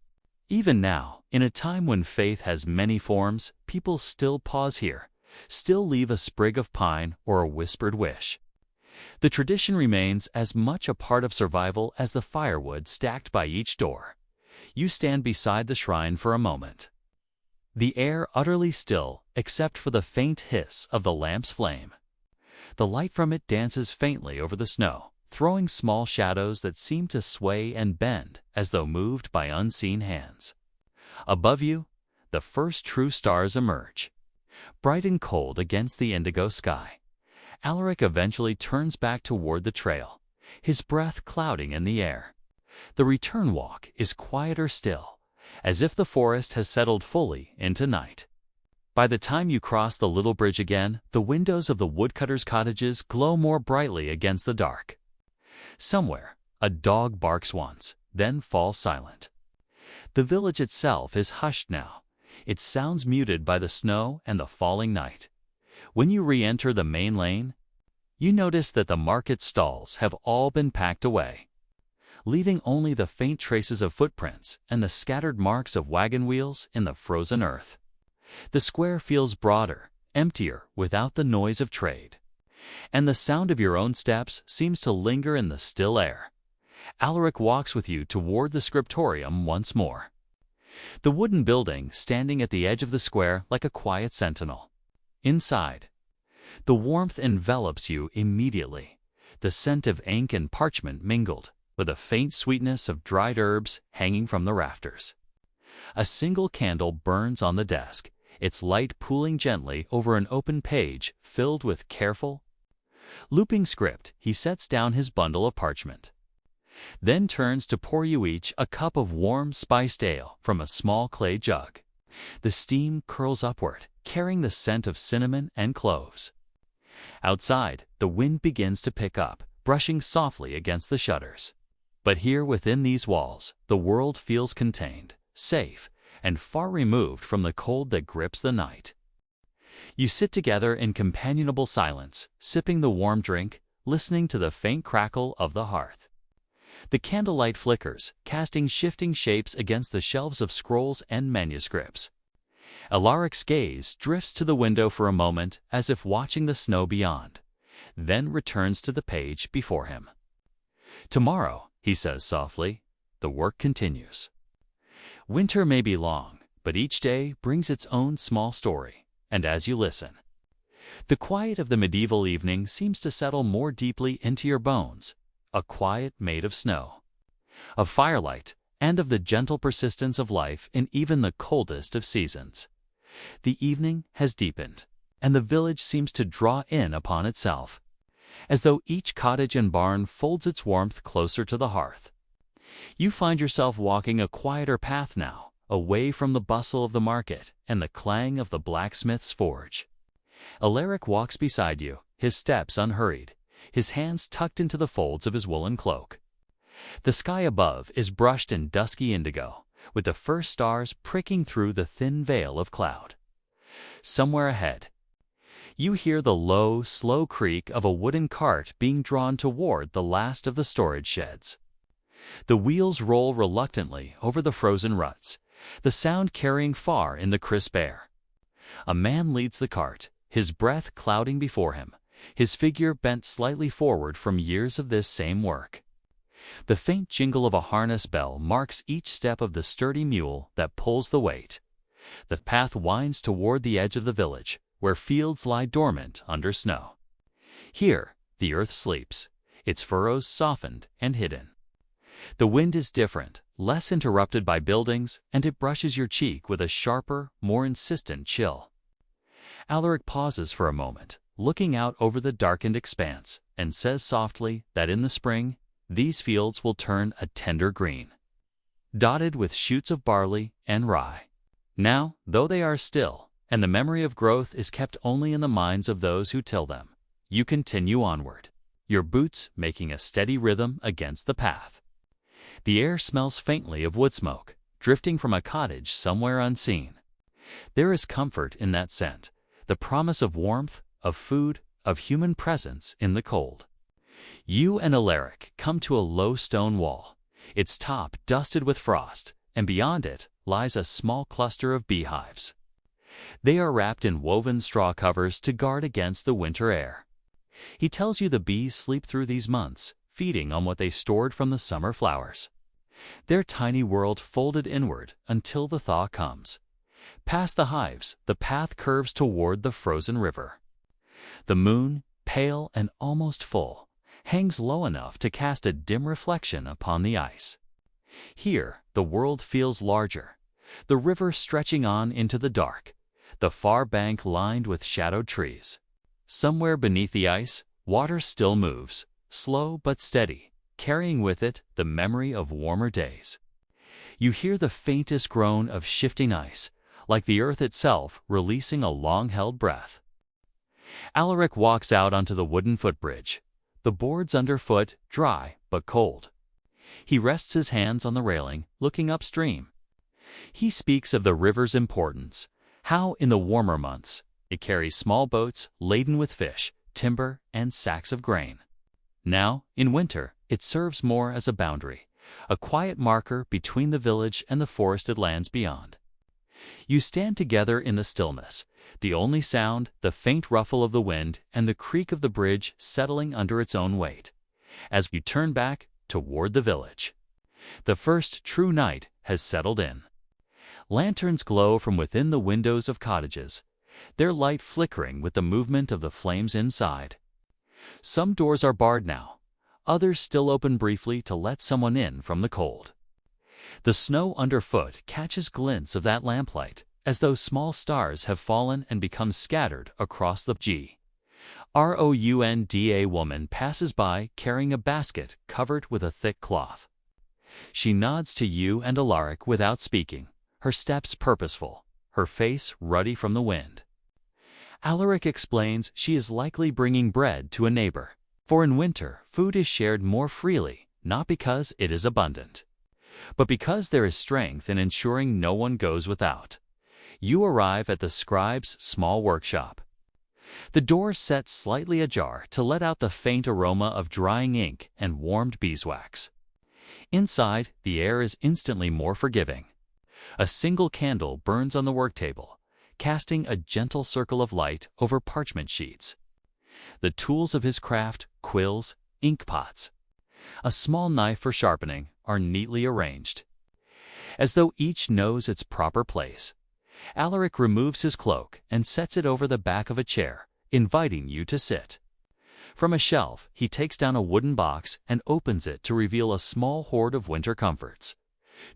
Even now, in a time when faith has many forms, people still pause here, still leave a sprig of pine or a whispered wish. The tradition remains as much a part of survival as the firewood stacked by each door. You stand beside the shrine for a moment, the air utterly still except for the faint hiss of the lamp's flame. The light from it dances faintly over the snow, throwing small shadows that seem to sway and bend as though moved by unseen hands. Above you, the first true stars emerge, bright and cold against the indigo sky. Alaric eventually turns back toward the trail, his breath clouding in the air. The return walk is quieter still, as if the forest has settled fully into night. By the time you cross the little bridge again, the windows of the woodcutters' cottages glow more brightly against the dark. Somewhere, a dog barks once, then falls silent. The village itself is hushed now, its sounds muted by the snow and the falling night. When you re-enter the main lane, you notice that the market stalls have all been packed away, leaving only the faint traces of footprints and the scattered marks of wagon wheels in the frozen earth. The square feels broader, emptier without the noise of trade, and the sound of your own steps seems to linger in the still air. Alaric walks with you toward the scriptorium once more, the wooden building standing at the edge of the square like a quiet sentinel. Inside, the warmth envelops you immediately, the scent of ink and parchment mingled with a faint sweetness of dried herbs hanging from the rafters. A single candle burns on the desk, its light pooling gently over an open page filled with careful, looping script. He sets down his bundle of parchment, then turns to pour you each a cup of warm spiced ale from a small clay jug. The steam curls upward, carrying the scent of cinnamon and cloves. Outside, the wind begins to pick up, brushing softly against the shutters. But here within these walls, the world feels contained, safe, and far removed from the cold that grips the night. You sit together in companionable silence, sipping the warm drink, listening to the faint crackle of the hearth. The candlelight flickers, casting shifting shapes against the shelves of scrolls and manuscripts. Alaric's gaze drifts to the window for a moment as if watching the snow beyond, then returns to the page before him. "Tomorrow," he says softly, "the work continues." Winter may be long, but each day brings its own small story, and as you listen, the quiet of the medieval evening seems to settle more deeply into your bones, a quiet made of snow, of firelight, and of the gentle persistence of life in even the coldest of seasons. The evening has deepened, and the village seems to draw in upon itself, as though each cottage and barn folds its warmth closer to the hearth. You find yourself walking a quieter path now, away from the bustle of the market and the clang of the blacksmith's forge. Alaric walks beside you, his steps unhurried, his hands tucked into the folds of his woolen cloak. The sky above is brushed in dusky indigo, with the first stars pricking through the thin veil of cloud. Somewhere ahead, you hear the low, slow creak of a wooden cart being drawn toward the last of the storage sheds. The wheels roll reluctantly over the frozen ruts, the sound carrying far in the crisp air. A man leads the cart, his breath clouding before him, his figure bent slightly forward from years of this same work. The faint jingle of a harness bell marks each step of the sturdy mule that pulls the weight. The path winds toward the edge of the village, where fields lie dormant under snow. Here, the earth sleeps, its furrows softened and hidden. The wind is different, less interrupted by buildings, and it brushes your cheek with a sharper, more insistent chill. Alaric pauses for a moment, looking out over the darkened expanse, and says softly that in the spring, these fields will turn a tender green, dotted with shoots of barley and rye. Now, though they are still, and the memory of growth is kept only in the minds of those who till them, you continue onward, your boots making a steady rhythm against the path. The air smells faintly of wood smoke, drifting from a cottage somewhere unseen. There is comfort in that scent, the promise of warmth, of food, of human presence in the cold. You and Alaric come to a low stone wall, its top dusted with frost, and beyond it lies a small cluster of beehives. They are wrapped in woven straw covers to guard against the winter air. He tells you the bees sleep through these months, feeding on what they stored from the summer flowers. Their tiny world folded inward until the thaw comes. Past the hives, the path curves toward the frozen river. The moon, pale and almost full, hangs low enough to cast a dim reflection upon the ice. Here, the world feels larger, the river stretching on into the dark, the far bank lined with shadowed trees. Somewhere beneath the ice, water still moves, slow but steady, carrying with it the memory of warmer days. You hear the faintest groan of shifting ice, like the earth itself releasing a long-held breath. Alaric walks out onto the wooden footbridge, the boards underfoot dry but cold. He rests his hands on the railing, looking upstream. He speaks of the river's importance, how in the warmer months it carries small boats laden with fish, timber, and sacks of grain. Now, in winter, it serves more as a boundary, a quiet marker between the village and the forested lands beyond. You stand together in the stillness, the only sound, the faint ruffle of the wind and the creak of the bridge settling under its own weight, as you turn back toward the village. The first true night has settled in. Lanterns glow from within the windows of cottages, their light flickering with the movement of the flames inside. Some doors are barred now, others still open briefly to let someone in from the cold. The snow underfoot catches glints of that lamplight, as though small stars have fallen and become scattered across the grounda woman passes by carrying a basket covered with a thick cloth. She nods to you and Alaric without speaking, her steps purposeful, her face ruddy from the wind. Alaric explains she is likely bringing bread to a neighbor, for in winter food is shared more freely, not because it is abundant, But because there is strength in ensuring no one goes without, you arrive at the scribe's small workshop. The door set slightly ajar to let out the faint aroma of drying ink and warmed beeswax. Inside, the air is instantly more forgiving. A single candle burns on the work table, casting a gentle circle of light over parchment sheets. The tools of his craft, quills, ink pots, a small knife for sharpening, are neatly arranged. As though each knows its proper place, Alaric removes his cloak and sets it over the back of a chair, inviting you to sit. From a shelf, he takes down a wooden box and opens it to reveal a small hoard of winter comforts: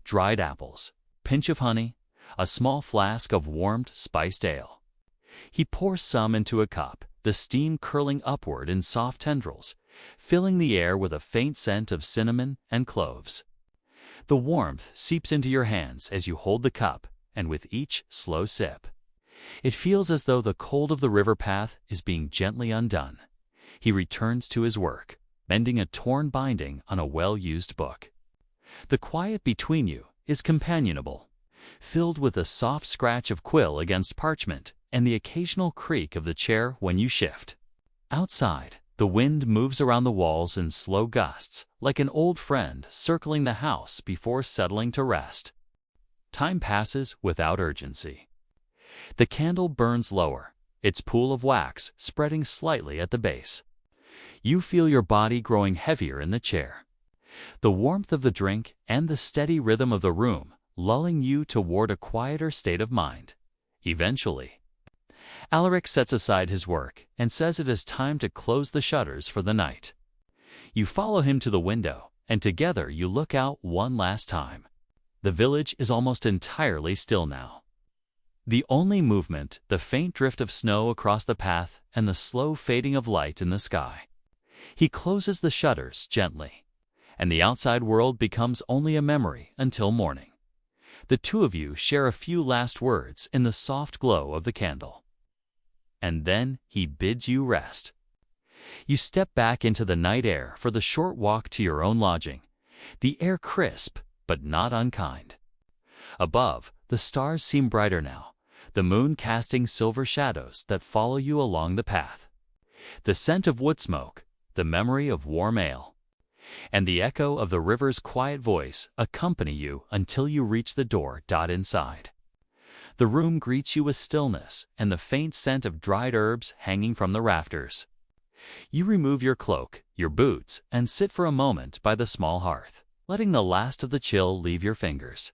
dried apples, pinch of honey, a small flask of warmed, spiced ale. He pours some into a cup, the steam curling upward in soft tendrils, filling the air with a faint scent of cinnamon and cloves. The warmth seeps into your hands as you hold the cup, and with each slow sip, it feels as though the cold of the river path is being gently undone. He returns to his work, mending a torn binding on a well-used book. The quiet between you is companionable, filled with the soft scratch of quill against parchment and the occasional creak of the chair when you shift. Outside, the wind moves around the walls in slow gusts, like an old friend circling the house before settling to rest. Time passes without urgency. The candle burns lower, its pool of wax spreading slightly at the base. You feel your body growing heavier in the chair, the warmth of the drink and the steady rhythm of the room lulling you toward a quieter state of mind. Eventually, Alaric sets aside his work and says it is time to close the shutters for the night. You follow him to the window, and together you look out one last time. The village is almost entirely still now. The only movement, the faint drift of snow across the path and the slow fading of light in the sky. He closes the shutters gently, and the outside world becomes only a memory until morning. The two of you share a few last words in the soft glow of the candle. And then he bids you rest. You step back into the night air for the short walk to your own lodging, the air crisp but not unkind. Above, the stars seem brighter now, the moon casting silver shadows that follow you along the path. The scent of wood smoke, the memory of warm ale, and the echo of the river's quiet voice accompany you until you reach the door. Inside, the room greets you with stillness and the faint scent of dried herbs hanging from the rafters. You remove your cloak, your boots, and sit for a moment by the small hearth, letting the last of the chill leave your fingers.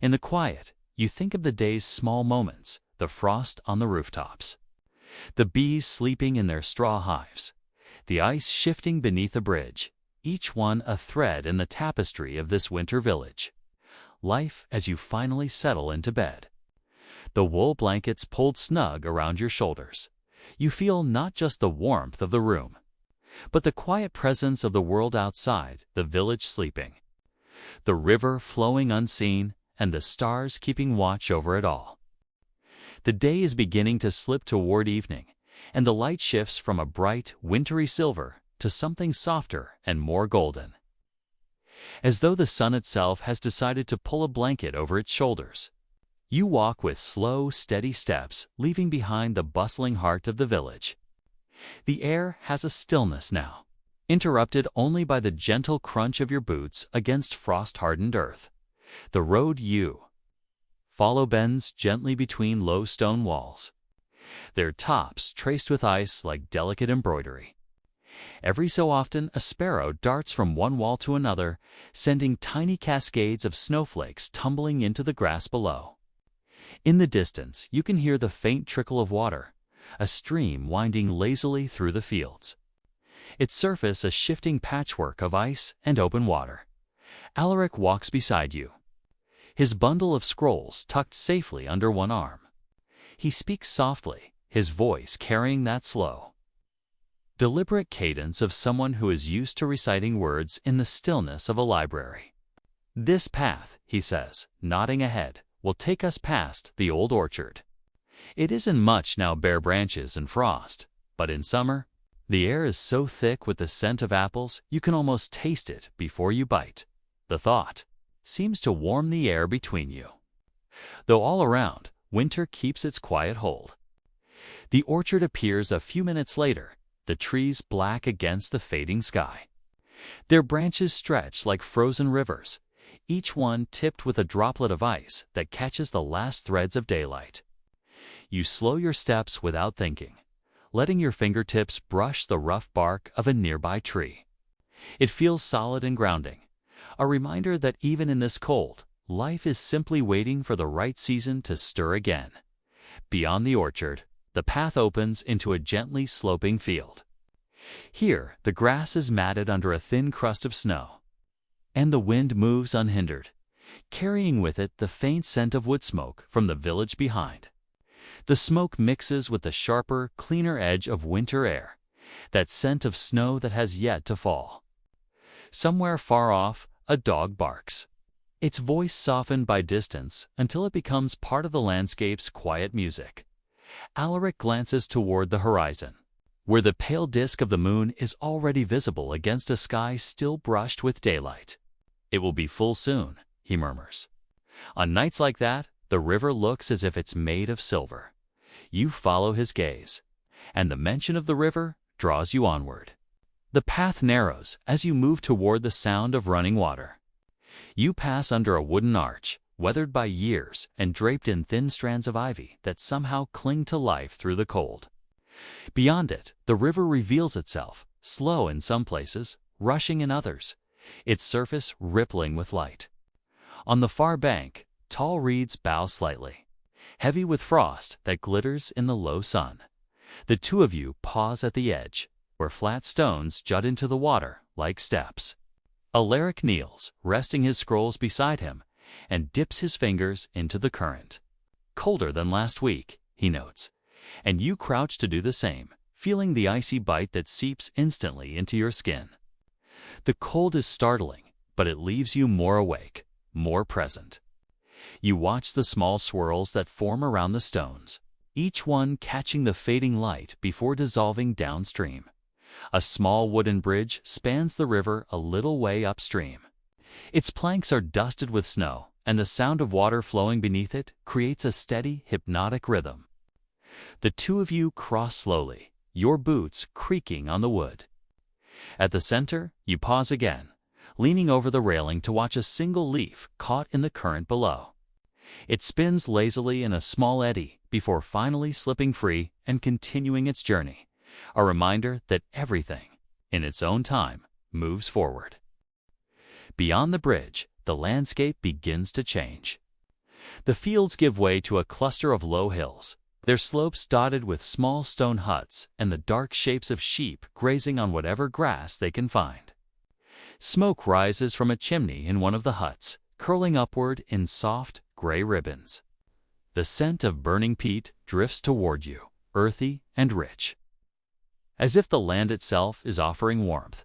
In the quiet, you think of the day's small moments: the frost on the rooftops, the bees sleeping in their straw hives, the ice shifting beneath the bridge, each one a thread in the tapestry of this winter village. Life as you finally settle into bed. The wool blankets pulled snug around your shoulders. You feel not just the warmth of the room, but the quiet presence of the world outside, the village sleeping, the river flowing unseen, and the stars keeping watch over it all. The day is beginning to slip toward evening, and the light shifts from a bright, wintry silver to something softer and more golden, as though the sun itself has decided to pull a blanket over its shoulders. You walk with slow, steady steps, leaving behind the bustling heart of the village. The air has a stillness now, interrupted only by the gentle crunch of your boots against frost-hardened earth. The road you follow bends gently between low stone walls, their tops traced with ice like delicate embroidery. Every so often, a sparrow darts from one wall to another, sending tiny cascades of snowflakes tumbling into the grass below. In the distance, you can hear the faint trickle of water, a stream winding lazily through the fields, its surface a shifting patchwork of ice and open water. Alaric walks beside you, his bundle of scrolls tucked safely under one arm. He speaks softly, his voice carrying that slow, deliberate cadence of someone who is used to reciting words in the stillness of a library. "This path," he says, nodding ahead, "will take us past the old orchard. It isn't much now, bare branches and frost, but in summer, the air is so thick with the scent of apples you can almost taste it before you bite." The thought seems to warm the air between you. Though all around, winter keeps its quiet hold. The orchard appears a few minutes later, the trees black against the fading sky. Their branches stretch like frozen rivers, each one tipped with a droplet of ice that catches the last threads of daylight. You slow your steps without thinking, letting your fingertips brush the rough bark of a nearby tree. It feels solid and grounding, a reminder that even in this cold, life is simply waiting for the right season to stir again. Beyond the orchard, the path opens into a gently sloping field. Here, the grass is matted under a thin crust of snow, and the wind moves unhindered, carrying with it the faint scent of wood smoke from the village behind. The smoke mixes with the sharper, cleaner edge of winter air, that scent of snow that has yet to fall. Somewhere far off, a dog barks, its voice softened by distance until it becomes part of the landscape's quiet music. Alaric glances toward the horizon, where the pale disk of the moon is already visible against a sky still brushed with daylight. "It will be full soon," he murmurs. On nights like that, the river looks as if it's made of silver. You follow his gaze, and the mention of the river draws you onward. The path narrows as you move toward the sound of running water. You pass under a wooden arch, weathered by years and draped in thin strands of ivy that somehow cling to life through the cold. Beyond it, the river reveals itself, slow in some places, rushing in others, its surface rippling with light. On the far bank, tall reeds bow slightly, heavy with frost that glitters in the low sun. The two of you pause at the edge, where flat stones jut into the water like steps. Alaric kneels, resting his scrolls beside him, and dips his fingers into the current. "Colder than last week," he notes, and you crouch to do the same, feeling the icy bite that seeps instantly into your skin. The cold is startling, but it leaves you more awake, more present. You watch the small swirls that form around the stones, each one catching the fading light before dissolving downstream. A small wooden bridge spans the river a little way upstream. Its planks are dusted with snow, and the sound of water flowing beneath it creates a steady, hypnotic rhythm. The two of you cross slowly, your boots creaking on the wood. At the center, you pause again, leaning over the railing to watch a single leaf caught in the current below. It spins lazily in a small eddy before finally slipping free and continuing its journey, a reminder that everything, in its own time, moves forward. Beyond the bridge, the landscape begins to change. The fields give way to a cluster of low hills, their slopes dotted with small stone huts and the dark shapes of sheep grazing on whatever grass they can find. Smoke rises from a chimney in one of the huts, curling upward in soft, gray ribbons. The scent of burning peat drifts toward you, earthy and rich. As if the land itself is offering warmth,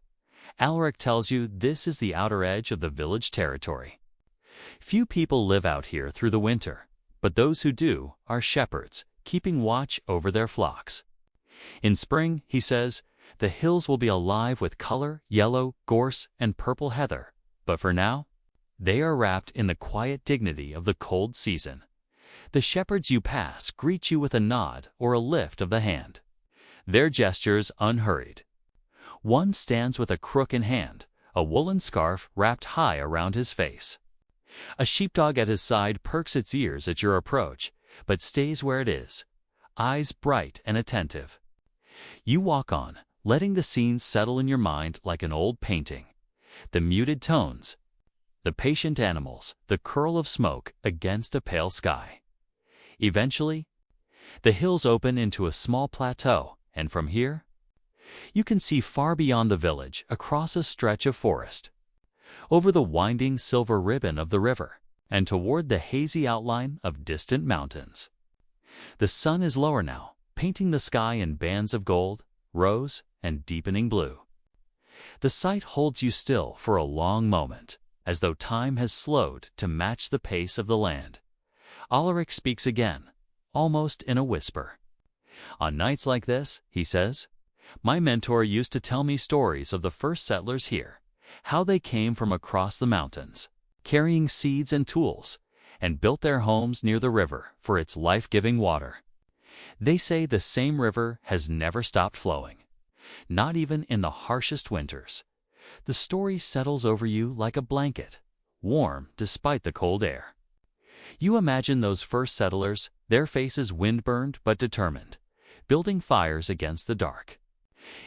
Alaric tells you this is the outer edge of the village territory. Few people live out here through the winter, but those who do are shepherds, keeping watch over their flocks. In spring, he says, the hills will be alive with color, yellow, gorse, and purple heather, but for now, they are wrapped in the quiet dignity of the cold season. The shepherds you pass greet you with a nod or a lift of the hand, their gestures unhurried. One stands with a crook in hand, a woolen scarf wrapped high around his face. A sheepdog at his side perks its ears at your approach, but stays where it is, eyes bright and attentive. You walk on, letting the scene settle in your mind like an old painting. The muted tones, the patient animals, the curl of smoke against a pale sky. Eventually, the hills open into a small plateau, and from here, you can see far beyond the village across a stretch of forest, over the winding silver ribbon of the river, and toward the hazy outline of distant mountains. The sun is lower now, painting the sky in bands of gold, rose, and deepening blue. The sight holds you still for a long moment, as though time has slowed to match the pace of the land. Alaric speaks again, almost in a whisper. On nights like this, he says, my mentor used to tell me stories of the first settlers here, how they came from across the mountains, carrying seeds and tools, and built their homes near the river for its life-giving water. They say the same river has never stopped flowing, not even in the harshest winters. The story settles over you like a blanket, warm despite the cold air. You imagine those first settlers, their faces wind-burned but determined, building fires against the dark.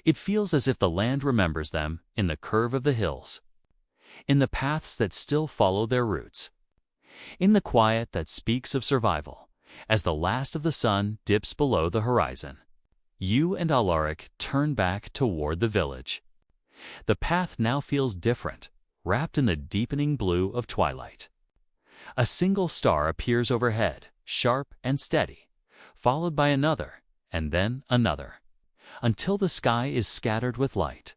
It feels as if the land remembers them in the curve of the hills, in the paths that still follow their roots, in the quiet that speaks of survival. As the last of the sun dips below the horizon, you and Alaric turn back toward the village. The path now feels different, wrapped in the deepening blue of twilight. A single star appears overhead, sharp and steady, followed by another, and then another, until the sky is scattered with light.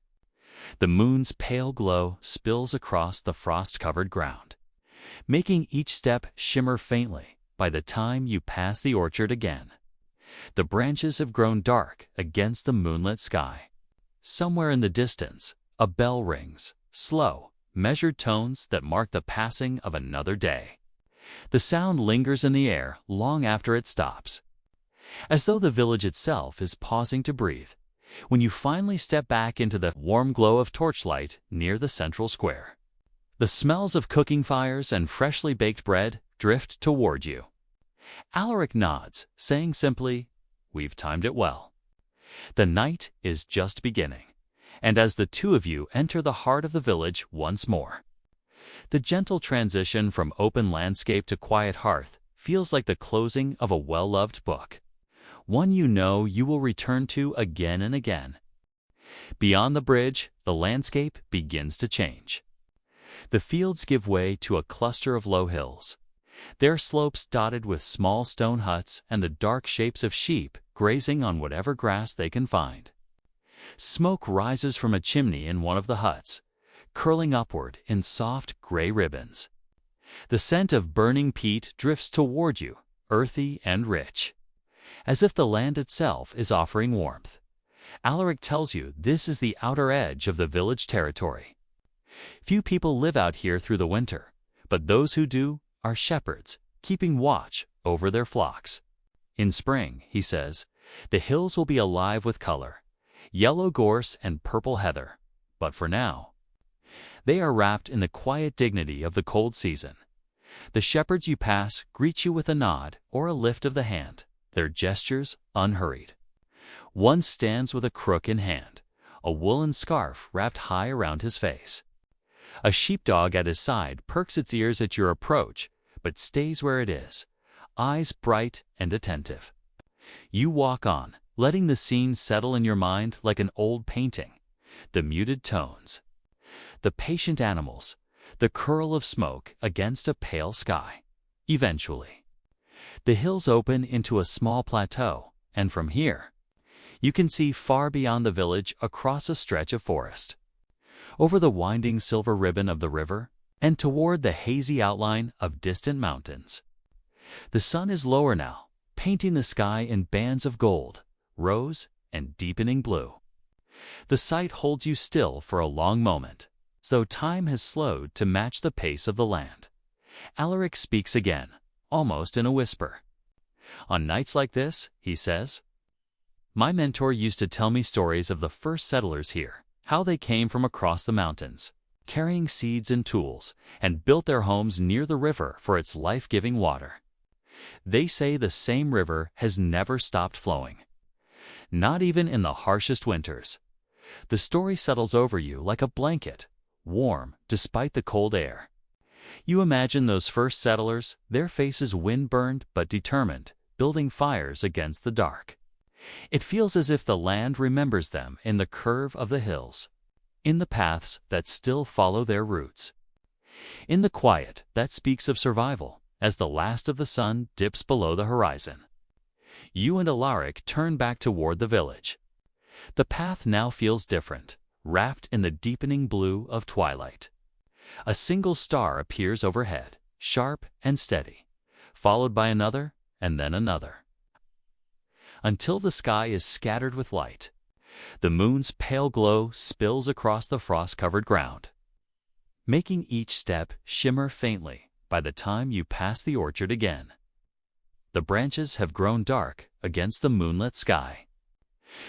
The moon's pale glow spills across the frost-covered ground, making each step shimmer faintly by the time you pass the orchard again. The branches have grown dark against the moonlit sky. Somewhere in the distance, a bell rings, slow, measured tones that mark the passing of another day. The sound lingers in the air long after it stops, as though the village itself is pausing to breathe. When you finally step back into the warm glow of torchlight near the central square, the smells of cooking fires and freshly baked bread drift toward you. Alaric nods, saying simply, "We've timed it well." The night is just beginning, and as the two of you enter the heart of the village once more, the gentle transition from open landscape to quiet hearth feels like the closing of a well-loved book, one you know you will return to again and again. Beyond the bridge, the landscape begins to change. The fields give way to a cluster of low hills, their slopes dotted with small stone huts and the dark shapes of sheep grazing on whatever grass they can find. Smoke rises from a chimney in one of the huts, curling upward in soft gray ribbons. The scent of burning peat drifts toward you, earthy and rich, as if the land itself is offering warmth. Alaric tells you this is the outer edge of the village territory. Few people live out here through the winter, but those who do are shepherds, keeping watch over their flocks. In spring, he says, the hills will be alive with color, yellow gorse and purple heather, but for now, they are wrapped in the quiet dignity of the cold season. The shepherds you pass greet you with a nod or a lift of the hand, their gestures unhurried. One stands with a crook in hand, a woolen scarf wrapped high around his face. A sheepdog at his side perks its ears at your approach, but stays where it is, eyes bright and attentive. You walk on, letting the scene settle in your mind like an old painting. The muted tones, the patient animals, the curl of smoke against a pale sky. Eventually, the hills open into a small plateau, and from here, you can see far beyond the village across a stretch of forest, over the winding silver ribbon of the river, and toward the hazy outline of distant mountains. The sun is lower now, painting the sky in bands of gold, rose, and deepening blue. The sight holds you still for a long moment, as though time has slowed to match the pace of the land. Alaric speaks again, almost in a whisper. On nights like this, he says, my mentor used to tell me stories of the first settlers here, how they came from across the mountains, carrying seeds and tools, and built their homes near the river for its life-giving water. They say the same river has never stopped flowing, not even in the harshest winters. The story settles over you like a blanket, warm despite the cold air. You imagine those first settlers, their faces wind-burned but determined, building fires against the dark. It feels as if the land remembers them in the curve of the hills, in the paths that still follow their roots, in the quiet that speaks of survival as the last of the sun dips below the horizon. You and Alaric turn back toward the village. The path now feels different, wrapped in the deepening blue of twilight. A single star appears overhead, sharp and steady, followed by another and then another, until the sky is scattered with light. The moon's pale glow spills across the frost-covered ground, making each step shimmer faintly by the time you pass the orchard again. The branches have grown dark against the moonlit sky.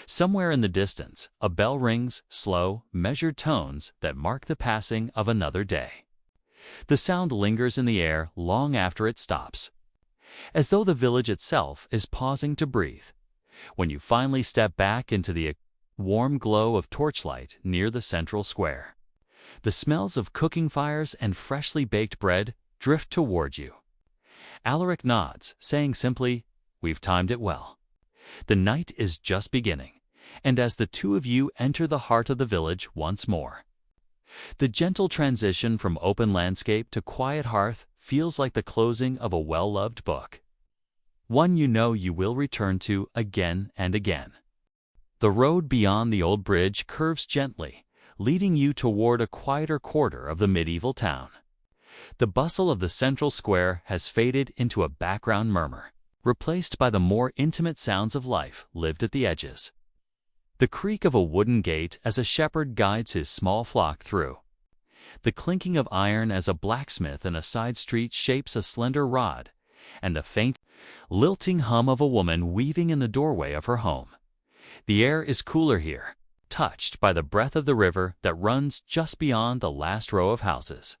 Somewhere in the distance, a bell rings slow, measured tones that mark the passing of another day. The sound lingers in the air long after it stops, as though the village itself is pausing to breathe. When you finally step back into the warm glow of torchlight near the central square, the smells of cooking fires and freshly baked bread drift toward you. Alaric nods, saying simply, "We've timed it well." The night is just beginning, and as the two of you enter the heart of the village once more, the gentle transition from open landscape to quiet hearth feels like the closing of a well-loved book, one you know you will return to again and again. The road beyond the old bridge curves gently, leading you toward a quieter quarter of the medieval town. The bustle of the central square has faded into a background murmur, replaced by the more intimate sounds of life lived at the edges. The creak of a wooden gate as a shepherd guides his small flock through. The clinking of iron as a blacksmith in a side street shapes a slender rod, and the faint, lilting hum of a woman weaving in the doorway of her home. The air is cooler here, touched by the breath of the river that runs just beyond the last row of houses.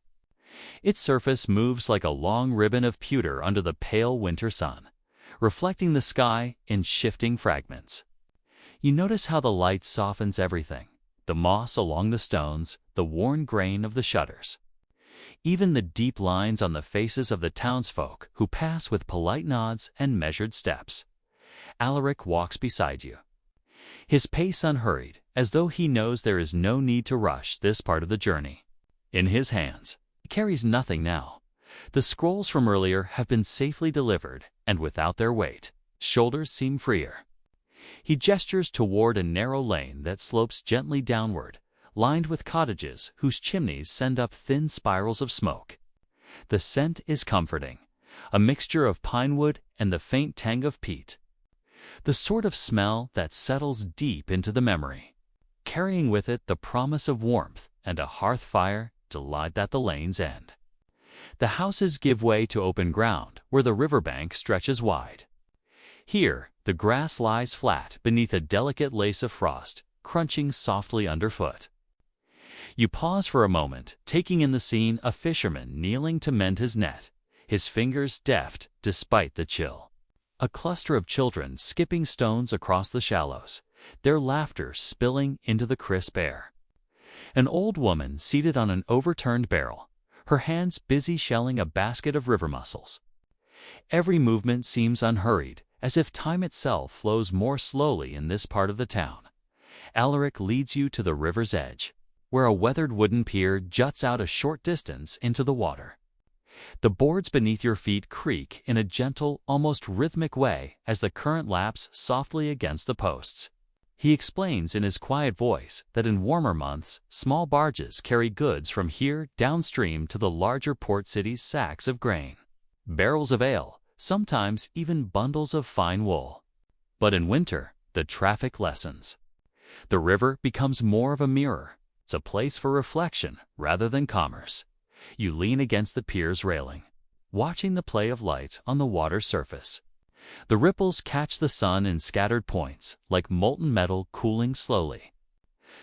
Its surface moves like a long ribbon of pewter under the pale winter sun, reflecting the sky in shifting fragments. You notice how the light softens everything, the moss along the stones, the worn grain of the shutters. Even the deep lines on the faces of the townsfolk who pass with polite nods and measured steps. Alaric walks beside you, his pace unhurried, as though he knows there is no need to rush this part of the journey. In his hands, he carries nothing now. The scrolls from earlier have been safely delivered, and without their weight, shoulders seem freer. He gestures toward a narrow lane that slopes gently downward, lined with cottages whose chimneys send up thin spirals of smoke. The scent is comforting, a mixture of pine wood and the faint tang of peat. The sort of smell that settles deep into the memory, carrying with it the promise of warmth and a hearth fire to light at the lane's end. The houses give way to open ground where the riverbank stretches wide. Here, the grass lies flat beneath a delicate lace of frost, crunching softly underfoot. You pause for a moment, taking in the scene: a fisherman kneeling to mend his net, his fingers deft despite the chill. A cluster of children skipping stones across the shallows, their laughter spilling into the crisp air. An old woman seated on an overturned barrel, her hands busy shelling a basket of river mussels. Every movement seems unhurried, as if time itself flows more slowly in this part of the town. Alaric leads you to the river's edge, where a weathered wooden pier juts out a short distance into the water. The boards beneath your feet creak in a gentle, almost rhythmic way as the current laps softly against the posts. He explains in his quiet voice that in warmer months, small barges carry goods from here downstream to the larger port cities: sacks of grain, barrels of ale, sometimes even bundles of fine wool. But in winter, the traffic lessens. The river becomes more of a mirror. It's a place for reflection rather than commerce. You lean against the pier's railing, watching the play of light on the water's surface. The ripples catch the sun in scattered points, like molten metal cooling slowly.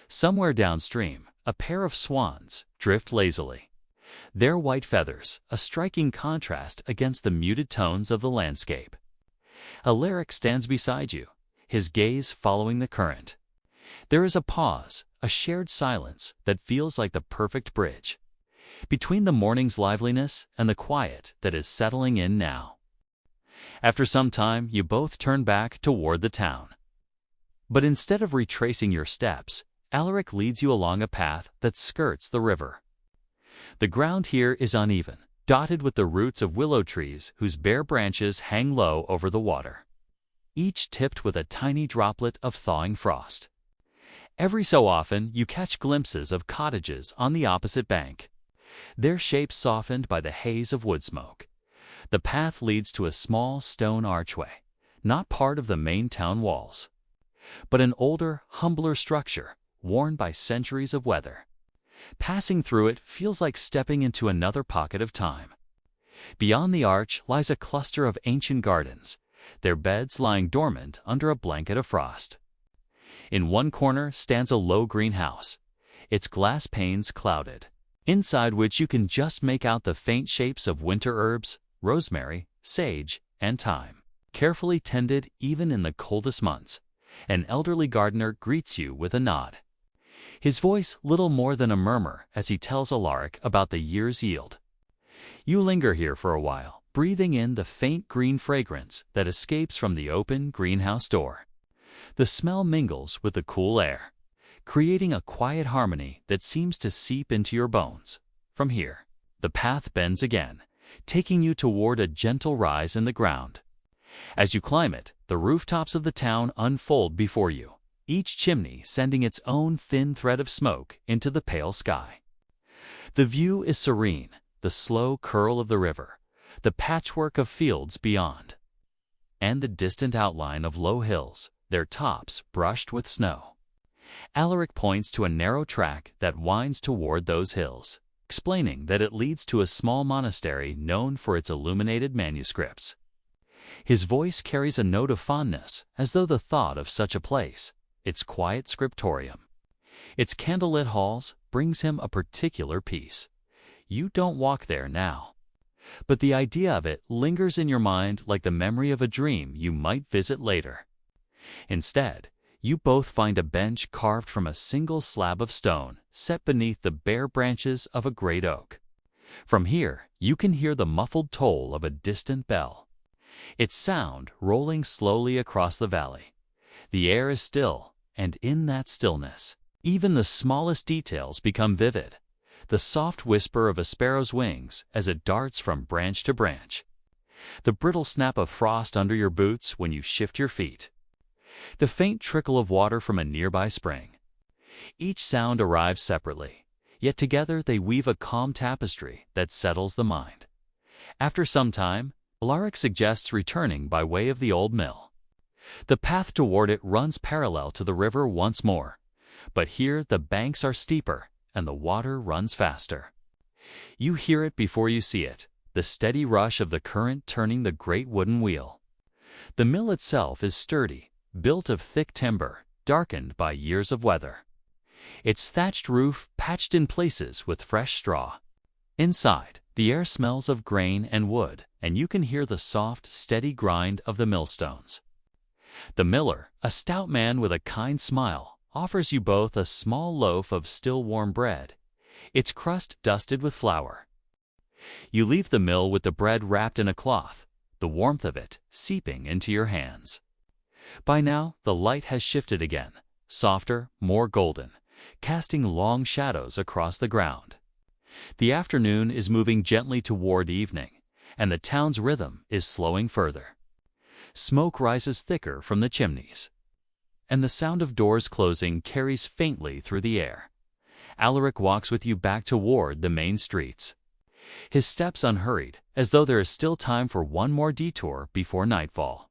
Somewhere downstream, a pair of swans drift lazily, their white feathers a striking contrast against the muted tones of the landscape. Alaric stands beside you, his gaze following the current. There is a pause, a shared silence that feels like the perfect bridge between the morning's liveliness and the quiet that is settling in now. After some time, you both turn back toward the town. But instead of retracing your steps, Alaric leads you along a path that skirts the river. The ground here is uneven, dotted with the roots of willow trees whose bare branches hang low over the water, each tipped with a tiny droplet of thawing frost. Every so often, you catch glimpses of cottages on the opposite bank, their shapes softened by the haze of wood smoke. The path leads to a small stone archway, not part of the main town walls, but an older, humbler structure worn by centuries of weather. Passing through it feels like stepping into another pocket of time. Beyond the arch lies a cluster of ancient gardens, their beds lying dormant under a blanket of frost. In one corner stands a low greenhouse, its glass panes clouded, inside which you can just make out the faint shapes of winter herbs, rosemary, sage, and thyme. Carefully tended even in the coldest months, an elderly gardener greets you with a nod. His voice little more than a murmur as he tells Alaric about the year's yield. You linger here for a while, breathing in the faint green fragrance that escapes from the open greenhouse door. The smell mingles with the cool air, creating a quiet harmony that seems to seep into your bones. From here, the path bends again, taking you toward a gentle rise in the ground. As you climb it, the rooftops of the town unfold before you, each chimney sending its own thin thread of smoke into the pale sky. The view is serene, the slow curl of the river, the patchwork of fields beyond, and the distant outline of low hills, their tops brushed with snow. Alaric points to a narrow track that winds toward those hills, explaining that it leads to a small monastery known for its illuminated manuscripts. His voice carries a note of fondness, as though the thought of such a place, its quiet scriptorium, its candlelit halls, brings him a particular peace. You don't walk there now, but the idea of it lingers in your mind like the memory of a dream you might visit later. Instead, you both find a bench carved from a single slab of stone set beneath the bare branches of a great oak. From here, you can hear the muffled toll of a distant bell, its sound rolling slowly across the valley. The air is still, and in that stillness, even the smallest details become vivid. The soft whisper of a sparrow's wings as it darts from branch to branch, the brittle snap of frost under your boots when you shift your feet, the faint trickle of water from a nearby spring. Each sound arrives separately, yet together they weave a calm tapestry that settles the mind. After some time, Alaric suggests returning by way of the old mill. The path toward it runs parallel to the river once more, but here the banks are steeper and the water runs faster. You hear it before you see it, the steady rush of the current turning the great wooden wheel. The mill itself is sturdy, built of thick timber, darkened by years of weather, its thatched roof patched in places with fresh straw. Inside, the air smells of grain and wood, and you can hear the soft, steady grind of the millstones. The miller, a stout man with a kind smile, offers you both a small loaf of still warm bread, its crust dusted with flour. You leave the mill with the bread wrapped in a cloth, the warmth of it seeping into your hands. By now, the light has shifted again, softer, more golden, casting long shadows across the ground. The afternoon is moving gently toward evening, and the town's rhythm is slowing further. Smoke rises thicker from the chimneys, and the sound of doors closing carries faintly through the air. Alaric walks with you back toward the main streets, his steps unhurried, as though there is still time for one more detour before nightfall.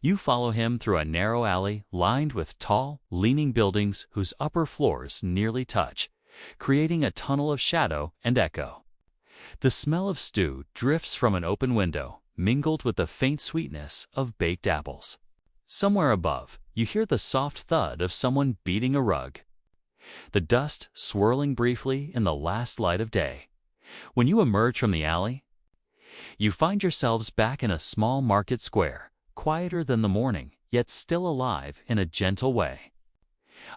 You follow him through a narrow alley lined with tall, leaning buildings whose upper floors nearly touch, creating a tunnel of shadow and echo. The smell of stew drifts from an open window, mingled with the faint sweetness of baked apples. Somewhere above, you hear the soft thud of someone beating a rug, the dust swirling briefly in the last light of day. When you emerge from the alley, you find yourselves back in a small market square, quieter than the morning, yet still alive in a gentle way.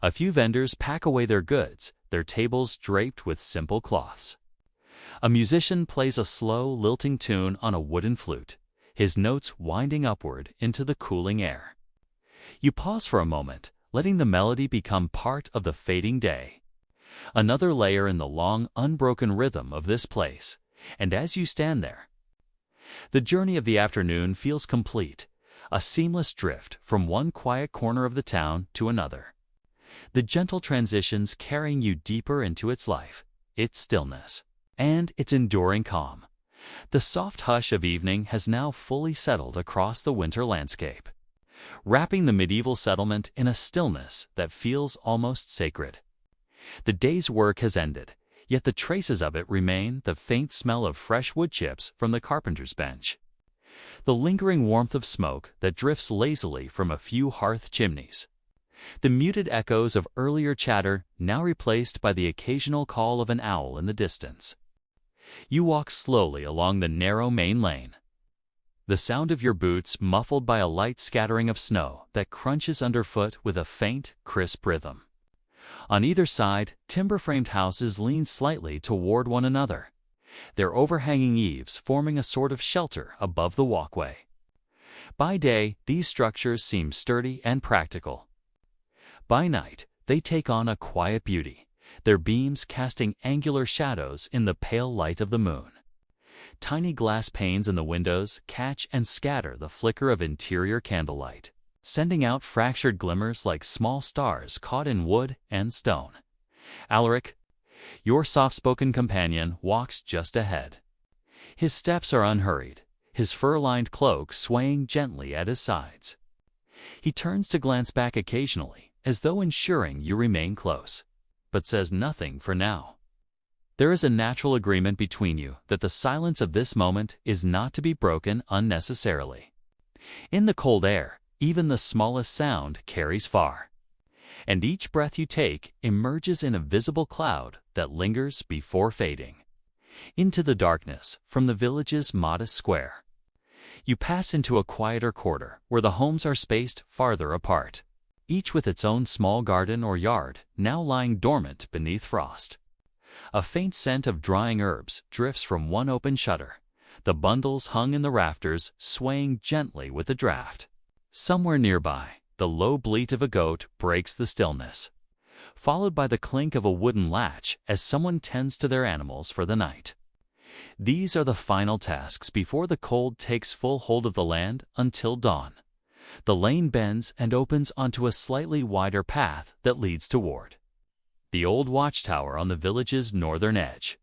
A few vendors pack away their goods, their tables draped with simple cloths. A musician plays a slow, lilting tune on a wooden flute, his notes winding upward into the cooling air. You pause for a moment, letting the melody become part of the fading day, another layer in the long, unbroken rhythm of this place, and as you stand there, the journey of the afternoon feels complete, a seamless drift from one quiet corner of the town to another, the gentle transitions carrying you deeper into its life, its stillness, and its enduring calm. The soft hush of evening has now fully settled across the winter landscape, wrapping the medieval settlement in a stillness that feels almost sacred. The day's work has ended, yet the traces of it remain: the faint smell of fresh wood chips from the carpenter's bench, the lingering warmth of smoke that drifts lazily from a few hearth chimneys, the muted echoes of earlier chatter now replaced by the occasional call of an owl in the distance. You walk slowly along the narrow main lane, the sound of your boots muffled by a light scattering of snow that crunches underfoot with a faint, crisp rhythm. On either side, timber-framed houses lean slightly toward one another, their overhanging eaves forming a sort of shelter above the walkway. By day, these structures seem sturdy and practical. By night, they take on a quiet beauty, their beams casting angular shadows in the pale light of the moon. Tiny glass panes in the windows catch and scatter the flicker of interior candlelight, sending out fractured glimmers like small stars caught in wood and stone. Alaric, your soft-spoken companion, walks just ahead. His steps are unhurried, his fur-lined cloak swaying gently at his sides. He turns to glance back occasionally, as though ensuring you remain close, but says nothing for now. There is a natural agreement between you that the silence of this moment is not to be broken unnecessarily. In the cold air, even the smallest sound carries far, and each breath you take emerges in a visible cloud that lingers before fading into the darkness from the village's modest square. You pass into a quieter quarter where the homes are spaced farther apart, each with its own small garden or yard now lying dormant beneath frost. A faint scent of drying herbs drifts from one open shutter, the bundles hung in the rafters swaying gently with the draft. Somewhere nearby, the low bleat of a goat breaks the stillness, followed by the clink of a wooden latch as someone tends to their animals for the night. These are the final tasks before the cold takes full hold of the land until dawn. The lane bends and opens onto a slightly wider path that leads toward the old watchtower on the village's northern edge.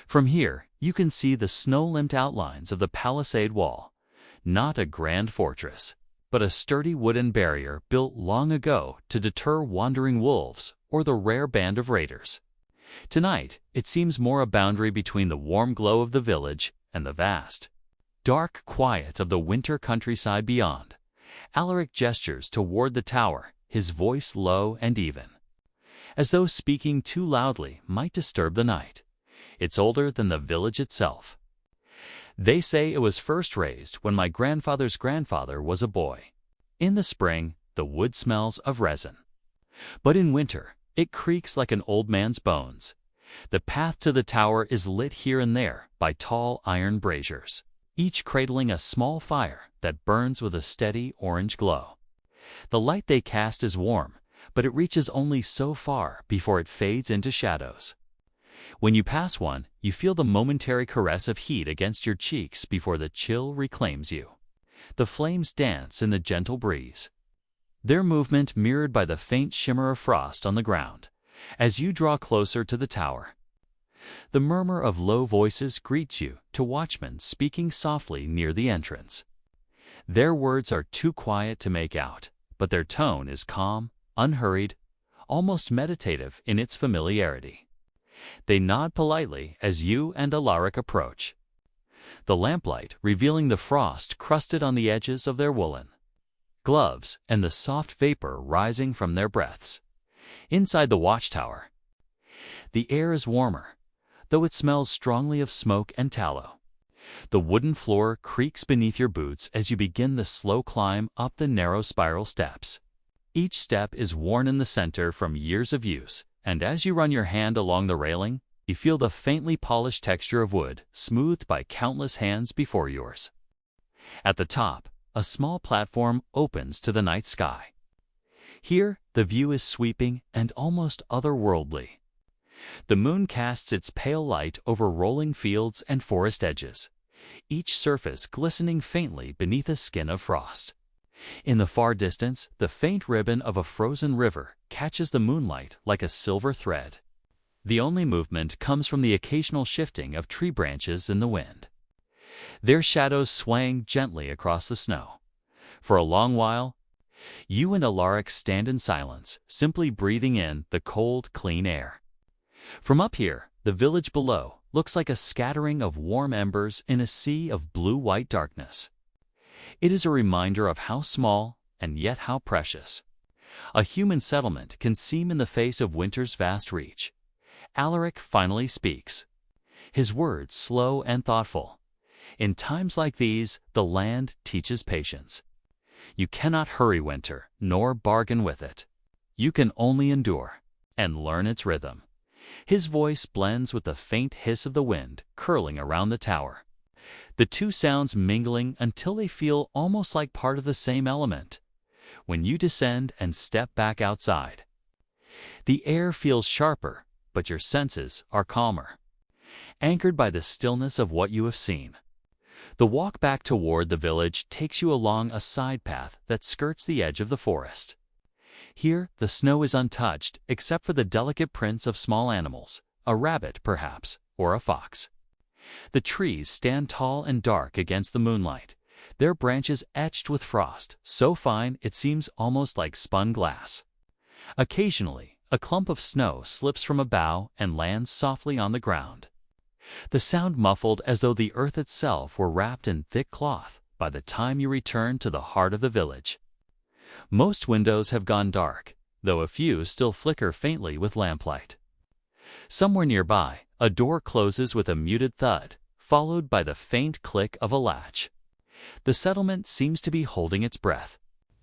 From here, you can see the snow-limped outlines of the palisade wall, not a grand fortress, but a sturdy wooden barrier built long ago to deter wandering wolves or the rare band of raiders. Tonight, it seems more a boundary between the warm glow of the village and the vast, dark quiet of the winter countryside beyond. Alaric gestures toward the tower, his voice low and even, as though speaking too loudly might disturb the night. It's older than the village itself. They say it was first raised when my grandfather's grandfather was a boy. In the spring, the wood smells of resin, but in winter, it creaks like an old man's bones. The path to the tower is lit here and there by tall iron braziers, each cradling a small fire that burns with a steady orange glow. The light they cast is warm, but it reaches only so far before it fades into shadows. When you pass one, you feel the momentary caress of heat against your cheeks before the chill reclaims you. The flames dance in the gentle breeze, their movement mirrored by the faint shimmer of frost on the ground. As you draw closer to the tower, the murmur of low voices greets you, to watchmen speaking softly near the entrance. Their words are too quiet to make out, but their tone is calm, unhurried, almost meditative in its familiarity. They nod politely as you and Alaric approach, the lamplight revealing the frost crusted on the edges of their woolen gloves and the soft vapor rising from their breaths. Inside the watchtower, the air is warmer, though it smells strongly of smoke and tallow. The wooden floor creaks beneath your boots as you begin the slow climb up the narrow spiral steps. Each step is worn in the center from years of use, and as you run your hand along the railing, you feel the faintly polished texture of wood smoothed by countless hands before yours. At the top, a small platform opens to the night sky. Here, the view is sweeping and almost otherworldly. The moon casts its pale light over rolling fields and forest edges, each surface glistening faintly beneath a skin of frost. In the far distance, the faint ribbon of a frozen river catches the moonlight like a silver thread. The only movement comes from the occasional shifting of tree branches in the wind, their shadows swaying gently across the snow. For a long while, You and Alaric stand in silence, simply breathing in the cold, clean air. From up here, the village below looks like a scattering of warm embers in a sea of blue-white darkness. It is a reminder of how small and yet how precious a human settlement can seem in the face of winter's vast reach. Alaric finally speaks, his words slow and thoughtful. In times like these, the land teaches patience. You cannot hurry winter, nor bargain with it. You can only endure and learn its rhythm. His voice blends with the faint hiss of the wind curling around the tower, the two sounds mingling until they feel almost like part of the same element. When you descend and step back outside, the air feels sharper, but your senses are calmer, anchored by the stillness of what you have seen. The walk back toward the village takes you along a side path that skirts the edge of the forest. Here, the snow is untouched except for the delicate prints of small animals, a rabbit perhaps, or a fox. The trees stand tall and dark against the moonlight, their branches etched with frost, so fine it seems almost like spun glass. Occasionally, a clump of snow slips from a bough and lands softly on the ground, the sound muffled as though the earth itself were wrapped in thick cloth by the time you return to the heart of the village. Most windows have gone dark, though a few still flicker faintly with lamplight. Somewhere nearby, a door closes with a muted thud, followed by the faint click of a latch. The settlement seems to be holding its breath,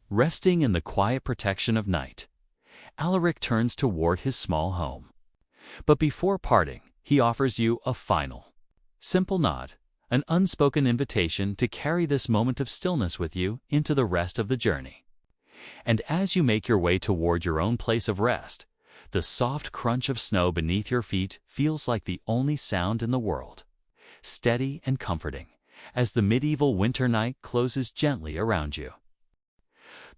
resting in the quiet protection of night. Alaric turns toward his small home. But before parting, he offers you a final, simple nod, an unspoken invitation to carry this moment of stillness with you into the rest of the journey. And as you make your way toward your own place of rest, the soft crunch of snow beneath your feet feels like the only sound in the world, steady and comforting, as the medieval winter night closes gently around you.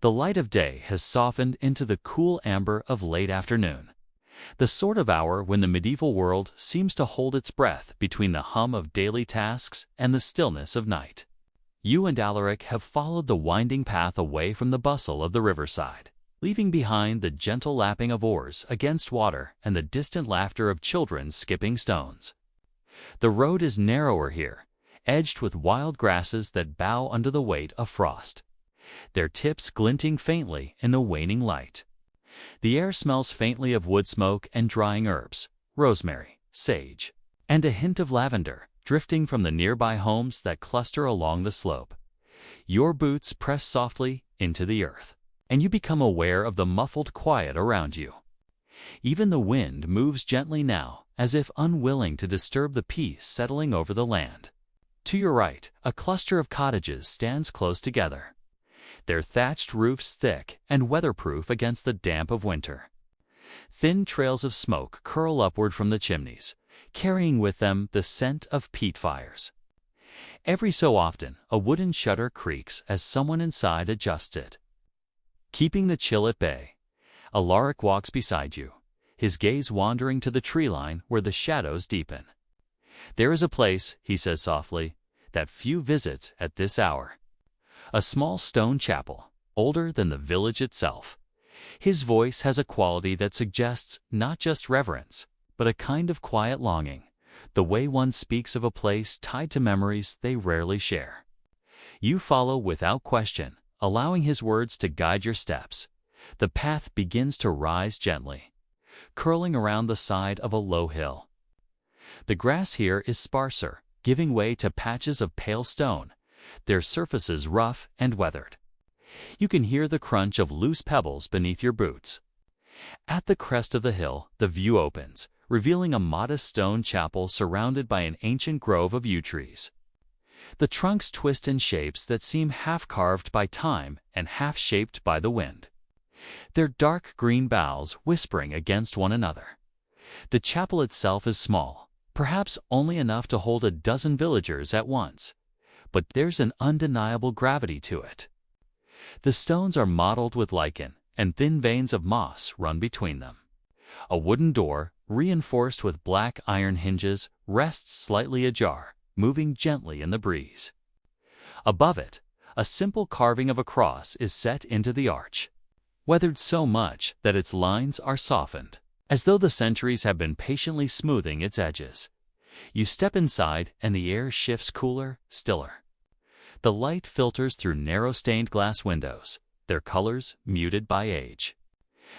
The light of day has softened into the cool amber of late afternoon, the sort of hour when the medieval world seems to hold its breath between the hum of daily tasks and the stillness of night. You and Alaric have followed the winding path away from the bustle of the riverside, leaving behind the gentle lapping of oars against water and the distant laughter of children skipping stones. The road is narrower here, edged with wild grasses that bow under the weight of frost, their tips glinting faintly in the waning light. The air smells faintly of wood smoke and drying herbs, rosemary, sage, and a hint of lavender drifting from the nearby homes that cluster along the slope. Your boots press softly into the earth, and you become aware of the muffled quiet around you. Even the wind moves gently now, as if unwilling to disturb the peace settling over the land. To your right, a cluster of cottages stands close together, their thatched roofs thick and weatherproof against the damp of winter. Thin trails of smoke curl upward from the chimneys, carrying with them the scent of peat fires. Every so often, a wooden shutter creaks as someone inside adjusts it. Keeping the chill at bay, Alaric walks beside you, his gaze wandering to the tree line where the shadows deepen. There is a place, he says softly, that few visit at this hour. A small stone chapel, older than the village itself. His voice has a quality that suggests not just reverence, but a kind of quiet longing, the way one speaks of a place tied to memories they rarely share. You follow without question, allowing his words to guide your steps. The path begins to rise gently, curling around the side of a low hill. The grass here is sparser, giving way to patches of pale stone, their surfaces rough and weathered. You can hear the crunch of loose pebbles beneath your boots. At the crest of the hill, the view opens, revealing a modest stone chapel surrounded by an ancient grove of yew trees. The trunks twist in shapes that seem half-carved by time and half-shaped by the wind, their dark green boughs whispering against one another. The chapel itself is small, perhaps only enough to hold a dozen villagers at once, but there's an undeniable gravity to it. The stones are mottled with lichen, and thin veins of moss run between them. A wooden door, reinforced with black iron hinges, rests slightly ajar, moving gently in the breeze. Above it, A simple carving of a cross is set into the arch, weathered so much that its lines are softened, as though the centuries have been patiently smoothing its edges. You step inside and the air shifts cooler, stiller. The light filters through narrow stained glass windows, their colors muted by age.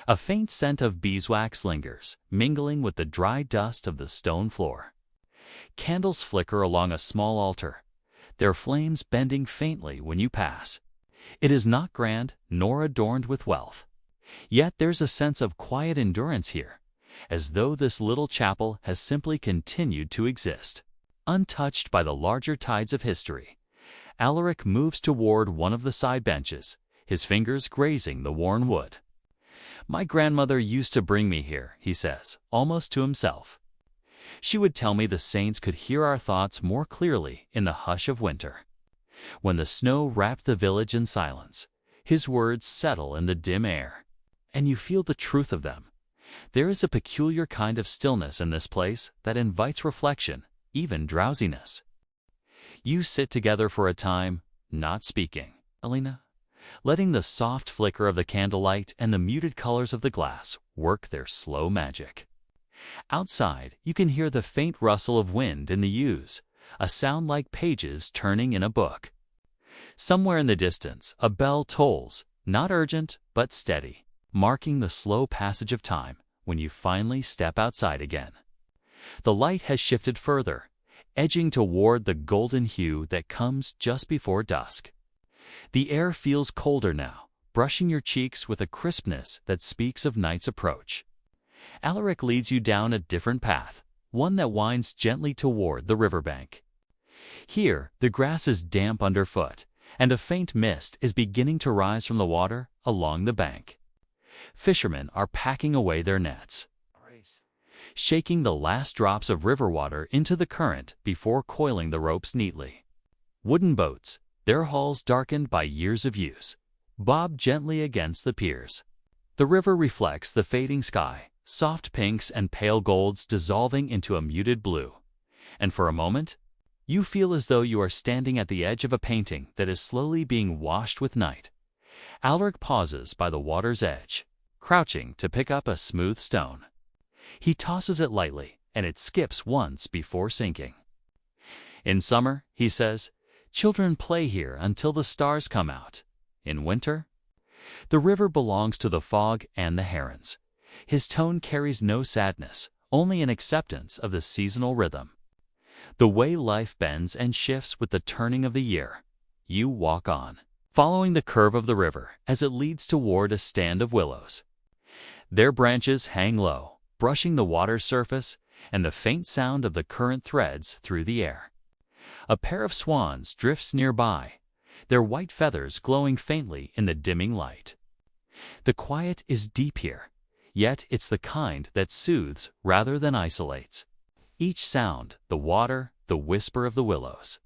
A faint scent of beeswax lingers, mingling with the dry dust of the stone floor. Candles flicker along a small altar, their flames bending faintly when you pass. It is not grand nor adorned with wealth. Yet there's a sense of quiet endurance here, as though this little chapel has simply continued to exist, untouched by the larger tides of history. Alaric moves toward one of the side benches, his fingers grazing the worn wood. "My grandmother used to bring me here," he says, almost to himself. "She would tell me the saints could hear our thoughts more clearly in the hush of winter." When the snow wrapped the village in silence, his words settle in the dim air, and you feel the truth of them. There is a peculiar kind of stillness in this place that invites reflection, even drowsiness. You sit together for a time, not speaking, Alina, letting the soft flicker of the candlelight and the muted colors of the glass work their slow magic. Outside, you can hear the faint rustle of wind in the yews, a sound like pages turning in a book. Somewhere in the distance, a bell tolls, not urgent but steady, marking the slow passage of time when you finally step outside again. The light has shifted further, edging toward the golden hue that comes just before dusk. The air feels colder now, brushing your cheeks with a crispness that speaks of night's approach. Alaric leads you down a different path, one that winds gently toward the riverbank. Here, the grass is damp underfoot, and a faint mist is beginning to rise from the water along the bank. Fishermen are packing away their nets, shaking the last drops of river water into the current before coiling the ropes neatly. Wooden boats, their hulls darkened by years of use, bob gently against the piers. The river reflects the fading sky, soft pinks and pale golds dissolving into a muted blue. And for a moment, you feel as though you are standing at the edge of a painting that is slowly being washed with night. Alaric pauses by the water's edge, crouching to pick up a smooth stone. He tosses it lightly, and it skips once before sinking. "In summer," he says, "children play here until the stars come out. In winter, the river belongs to the fog and the herons." His tone carries no sadness, only an acceptance of the seasonal rhythm. The way life bends and shifts with the turning of the year. You walk on, following the curve of the river as it leads toward a stand of willows. Their branches hang low, brushing the water's surface and the faint sound of the current threads through the air. A pair of swans drifts nearby, their white feathers glowing faintly in the dimming light. The quiet is deep here, yet it's the kind that soothes rather than isolates. Each sound, the water, the whisper of the willows,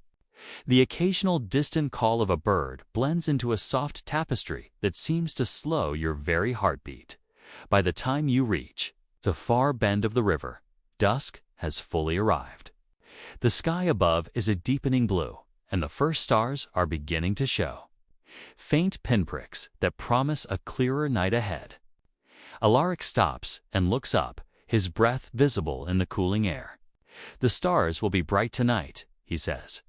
the occasional distant call of a bird blends into a soft tapestry that seems to slow your very heartbeat. By the time you reach the far bend of the river, dusk has fully arrived. The sky above is a deepening blue, and the first stars are beginning to show, faint pinpricks that promise a clearer night ahead. Alaric stops and looks up, his breath visible in the cooling air. "The stars will be bright tonight," he says.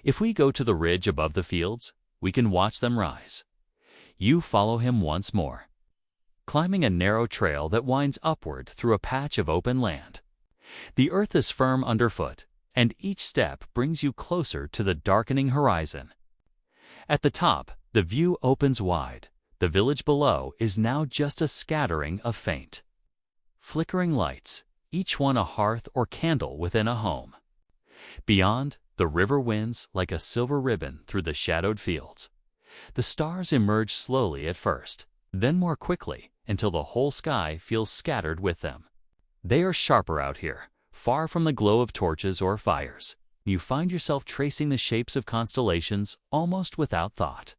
"If we go to the ridge above the fields, we can watch them rise." You follow him once more, climbing a narrow trail that winds upward through a patch of open land. The earth is firm underfoot, and each step brings you closer to the darkening horizon. At the top, the view opens wide. The village below is now just a scattering of faint, flickering lights, each one a hearth or candle within a home. Beyond, the river winds like a silver ribbon through the shadowed fields. The stars emerge slowly at first, then more quickly, until the whole sky feels scattered with them. They are sharper out here, far from the glow of torches or fires. You find yourself tracing the shapes of constellations almost without thought.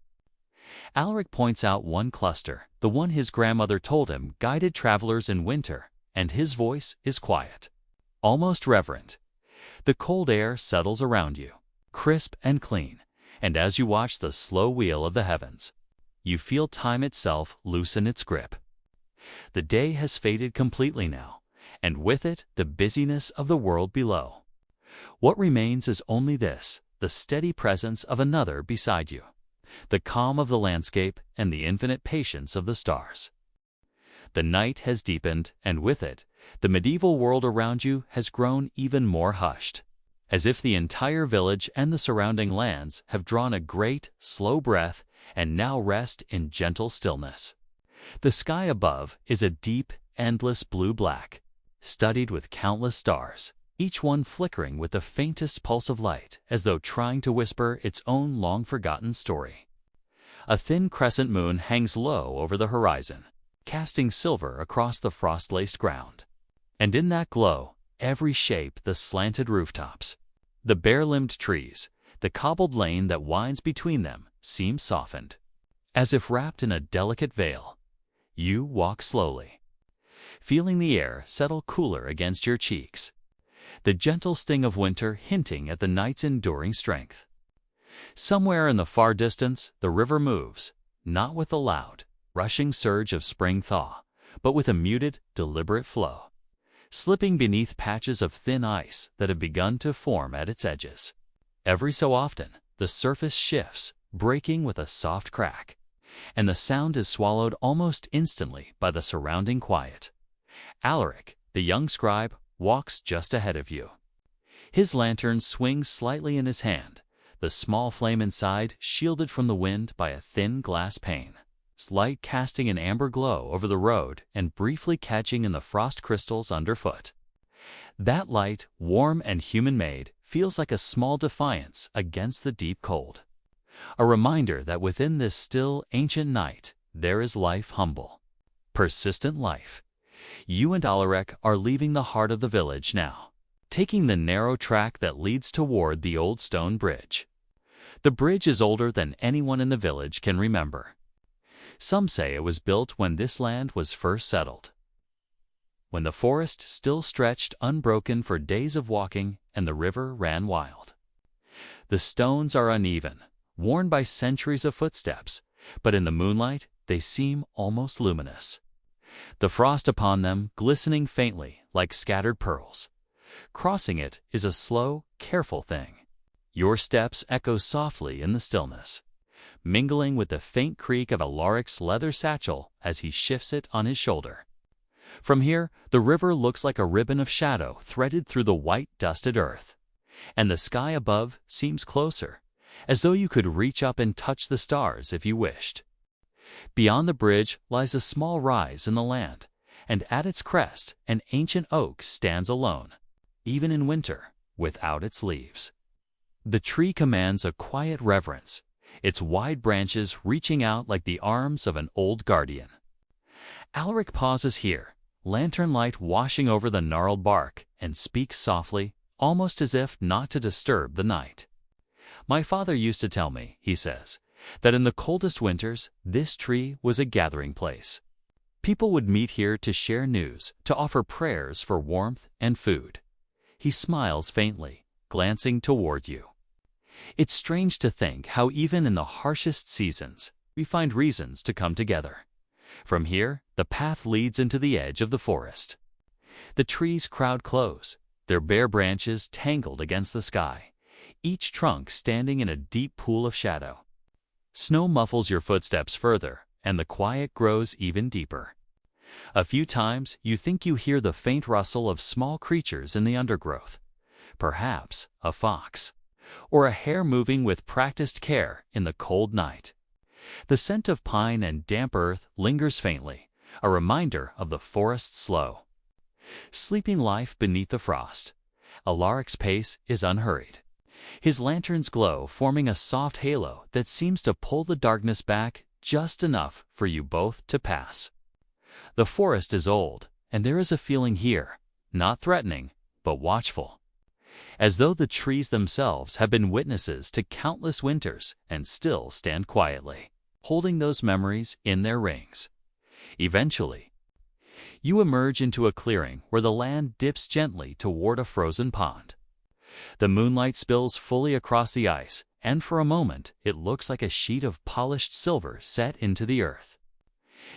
Alaric points out one cluster, the one his grandmother told him guided travelers in winter, and his voice is quiet, almost reverent. The cold air settles around you, crisp and clean, And as you watch the slow wheel of the heavens, you feel time itself loosen its grip. The day has faded completely now, and with it the busyness of the world below. What remains is only this, the steady presence of another beside you, the calm of the landscape and the infinite patience of the stars. The night has deepened, and with it, the medieval world around you has grown even more hushed, as if the entire village and the surrounding lands have drawn a great, slow breath and now rest in gentle stillness. The sky above is a deep, endless blue-black, studded with countless stars, each one flickering with the faintest pulse of light as though trying to whisper its own long-forgotten story. A thin crescent moon hangs low over the horizon, casting silver across the frost-laced ground. And in that glow, every shape, the slanted rooftops, the bare-limbed trees, the cobbled lane that winds between them, seems softened. As if wrapped in a delicate veil, you walk slowly, feeling the air settle cooler against your cheeks, the gentle sting of winter hinting at the night's enduring strength. Somewhere in the far distance, the river moves, not with a loud, rushing surge of spring thaw, but with a muted, deliberate flow, slipping beneath patches of thin ice that have begun to form at its edges. Every so often, the surface shifts, breaking with a soft crack, and the sound is swallowed almost instantly by the surrounding quiet. Alaric, the young scribe, walks just ahead of you. His lantern swings slightly in his hand, the small flame inside shielded from the wind by a thin glass pane, its light casting an amber glow over the road and briefly catching in the frost crystals underfoot. That light, warm and human-made, feels like a small defiance against the deep cold. A reminder that within this still, ancient night, there is life humble, persistent life. You and Alaric are leaving the heart of the village now, taking the narrow track that leads toward the old stone bridge. The bridge is older than anyone in the village can remember. Some say it was built when this land was first settled, when the forest still stretched unbroken for days of walking and the river ran wild. The stones are uneven, worn by centuries of footsteps, but in the moonlight they seem almost luminous, the frost upon them glistening faintly like scattered pearls. Crossing it is a slow, careful thing. Your steps echo softly in the stillness, mingling with the faint creak of Alaric's leather satchel as he shifts it on his shoulder. From here, the river looks like a ribbon of shadow threaded through the white, dusted earth, and the sky above seems closer, as though you could reach up and touch the stars if you wished. Beyond the bridge lies a small rise in the land, and at its crest an ancient oak stands alone, even in winter, without its leaves. The tree commands a quiet reverence, its wide branches reaching out like the arms of an old guardian. Alaric pauses here, lantern light washing over the gnarled bark, and speaks softly, almost as if not to disturb the night. "My father used to tell me," he says, "that in the coldest winters, this tree was a gathering place. People would meet here to share news, to offer prayers for warmth and food." He smiles faintly, glancing toward you. It's strange to think how even in the harshest seasons, we find reasons to come together. From here, the path leads into the edge of the forest. The trees crowd close, their bare branches tangled against the sky, each trunk standing in a deep pool of shadow. Snow muffles your footsteps further, and the quiet grows even deeper. A few times you think you hear the faint rustle of small creatures in the undergrowth, perhaps a fox, or a hare moving with practiced care in the cold night. The scent of pine and damp earth lingers faintly, a reminder of the forest's slow, sleeping life beneath the frost. Alaric's pace is unhurried, his lantern's glow forming a soft halo that seems to pull the darkness back just enough for you both to pass. The forest is old, and there is a feeling here, not threatening, but watchful, as though the trees themselves have been witnesses to countless winters and still stand quietly, holding those memories in their rings. Eventually, you emerge into a clearing where the land dips gently toward a frozen pond. The moonlight spills fully across the ice, and for a moment it looks like a sheet of polished silver set into the earth.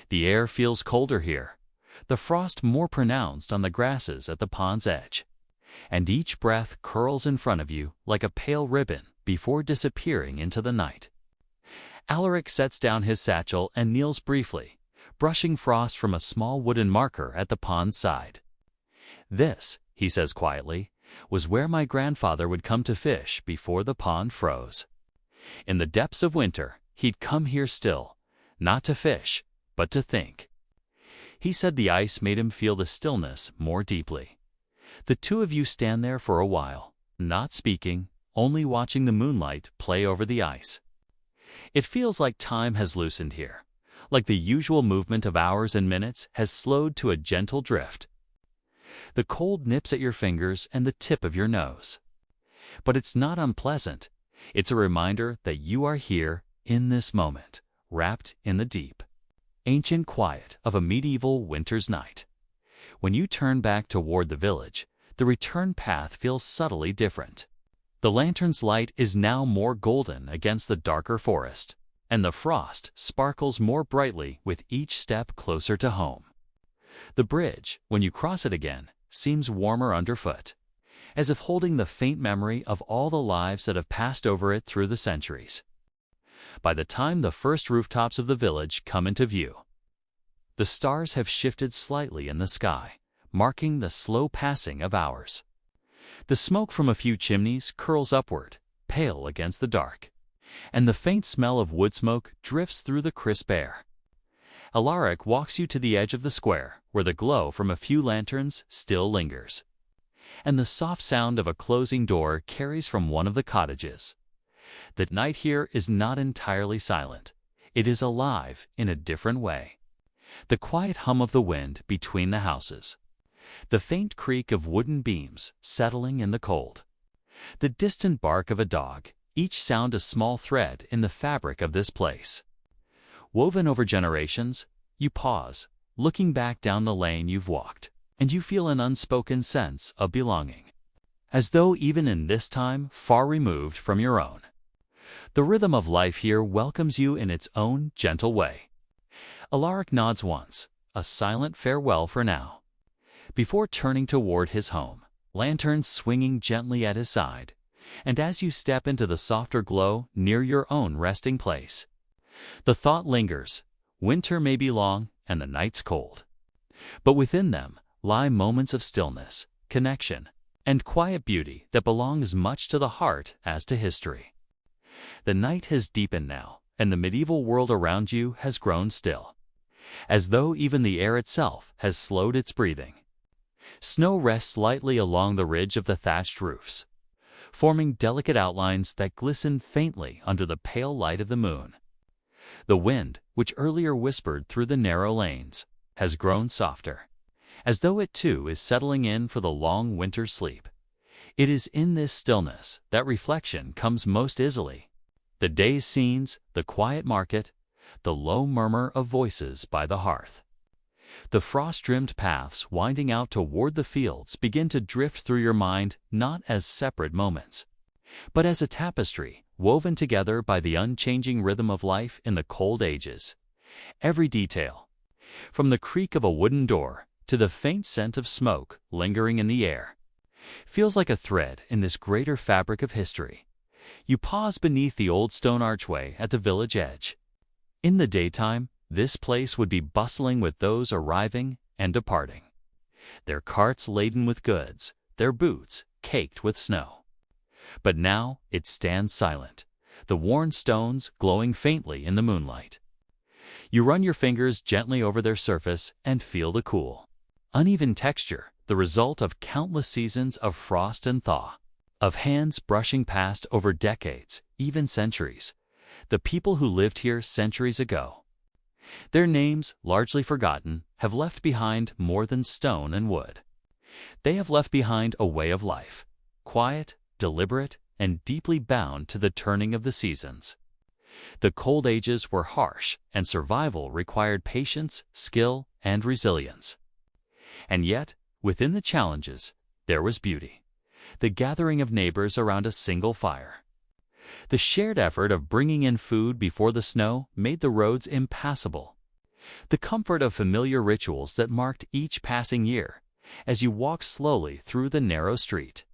The air feels colder here, the frost more pronounced on the grasses at the pond's edge, and each breath curls in front of you like a pale ribbon before disappearing into the night. Alaric sets down his satchel and kneels briefly, brushing frost from a small wooden marker at the pond's side. "This," he says quietly, "was where my grandfather would come to fish before the pond froze. In the depths of winter, he'd come here still, not to fish, but to think." He said the ice made him feel the stillness more deeply. The two of you stand there for a while, not speaking, only watching the moonlight play over the ice. It feels like time has loosened here, like the usual movement of hours and minutes has slowed to a gentle drift. The cold nips at your fingers and the tip of your nose. But it's not unpleasant. It's a reminder that you are here, in this moment, wrapped in the deep, ancient quiet of a medieval winter's night. When you turn back toward the village, the return path feels subtly different. The lantern's light is now more golden against the darker forest, and the frost sparkles more brightly with each step closer to home. The bridge, when you cross it again, seems warmer underfoot, as if holding the faint memory of all the lives that have passed over it through the centuries. By the time the first rooftops of the village come into view, the stars have shifted slightly in the sky, marking the slow passing of hours. The smoke from a few chimneys curls upward, pale against the dark, and the faint smell of wood smoke drifts through the crisp air. Alaric walks you to the edge of the square, where the glow from a few lanterns still lingers, and the soft sound of a closing door carries from one of the cottages. The night here is not entirely silent. It is alive in a different way. The quiet hum of the wind between the houses, the faint creak of wooden beams settling in the cold, the distant bark of a dog, each sound a small thread in the fabric of this place. Woven over generations, you pause, looking back down the lane you've walked, and you feel an unspoken sense of belonging, as though even in this time far removed from your own. The rhythm of life here welcomes you in its own gentle way. Alaric nods once, a silent farewell for now, before turning toward his home, lanterns swinging gently at his side, and as you step into the softer glow near your own resting place, the thought lingers: winter may be long and the nights cold, but within them lie moments of stillness, connection, and quiet beauty that belong as much to the heart as to history. The night has deepened now, and the medieval world around you has grown still, as though even the air itself has slowed its breathing. Snow rests lightly along the ridge of the thatched roofs, forming delicate outlines that glisten faintly under the pale light of the moon. The wind, which earlier whispered through the narrow lanes, has grown softer, as though it too is settling in for the long winter sleep. It is in this stillness that reflection comes most easily. The day's scenes, the quiet market, the low murmur of voices by the hearth. The frost-rimmed paths winding out toward the fields begin to drift through your mind not as separate moments, but as a tapestry woven together by the unchanging rhythm of life in the cold ages. Every detail, from the creak of a wooden door to the faint scent of smoke lingering in the air, feels like a thread in this greater fabric of history. You pause beneath the old stone archway at the village edge. In the daytime, this place would be bustling with those arriving and departing, their carts laden with goods, their boots caked with snow. But now it stands silent, the worn stones glowing faintly in the moonlight. You run your fingers gently over their surface and feel the cool, uneven texture, the result of countless seasons of frost and thaw, of hands brushing past over decades, even centuries, the people who lived here centuries ago. Their names, largely forgotten, have left behind more than stone and wood. They have left behind a way of life, quiet, deliberate, and deeply bound to the turning of the seasons. The cold ages were harsh, and survival required patience, skill, and resilience. And yet, within the challenges, there was beauty. The gathering of neighbors around a single fire, The shared effort of bringing in food before the snow made the roads impassable. The comfort of familiar rituals that marked each passing year. As you walk slowly through the narrow street,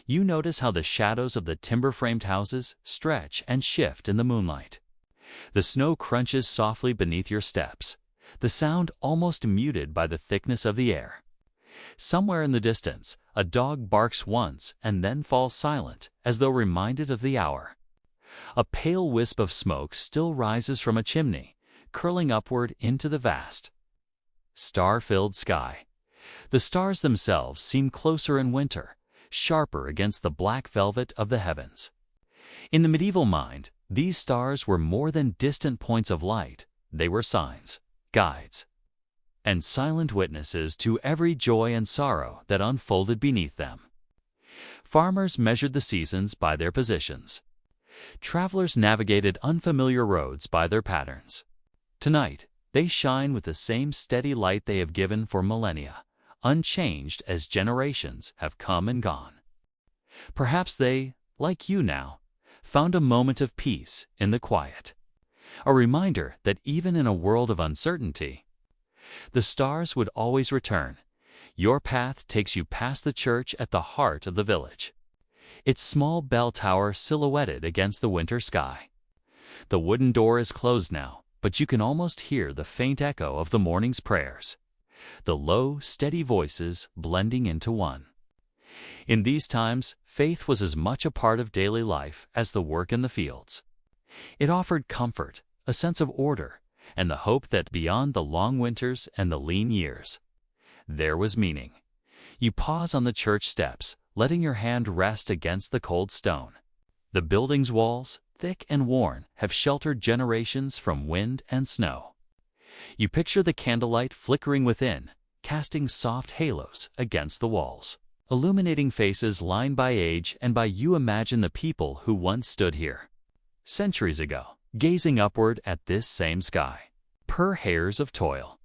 you notice how the shadows of the timber-framed houses stretch and shift in the moonlight. The snow crunches softly beneath your steps, the sound almost muted by the thickness of the air. Somewhere in the distance, a dog barks once and then falls silent, as though reminded of the hour. A pale wisp of smoke still rises from a chimney, curling upward into the vast, star-filled sky. The stars themselves seem closer in winter, sharper against the black velvet of the heavens. In the medieval mind, these stars were more than distant points of light. They were signs, guides, and silent witnesses to every joy and sorrow that unfolded beneath them. Farmers measured the seasons by their positions. Travelers navigated unfamiliar roads by their patterns. Tonight, they shine with the same steady light they have given for millennia, unchanged as generations have come and gone. Perhaps they, like you now, found a moment of peace in the quiet, a reminder that even in a world of uncertainty, the stars would always return. Your path takes you past the church at the heart of the village, its small bell tower silhouetted against the winter sky. The wooden door is closed now, but you can almost hear the faint echo of the morning's prayers, the low, steady voices blending into one. In these times, faith was as much a part of daily life as the work in the fields. It offered comfort, a sense of order, and the hope that beyond the long winters and the lean years, there was meaning. You pause on the church steps, letting your hand rest against the cold stone. The building's walls, thick and worn, have sheltered generations from wind and snow. You picture the candlelight flickering within, casting soft halos against the walls, illuminating faces lined by age, and by you imagine the people who once stood here, centuries ago, gazing upward at this same sky. Hairs of toil.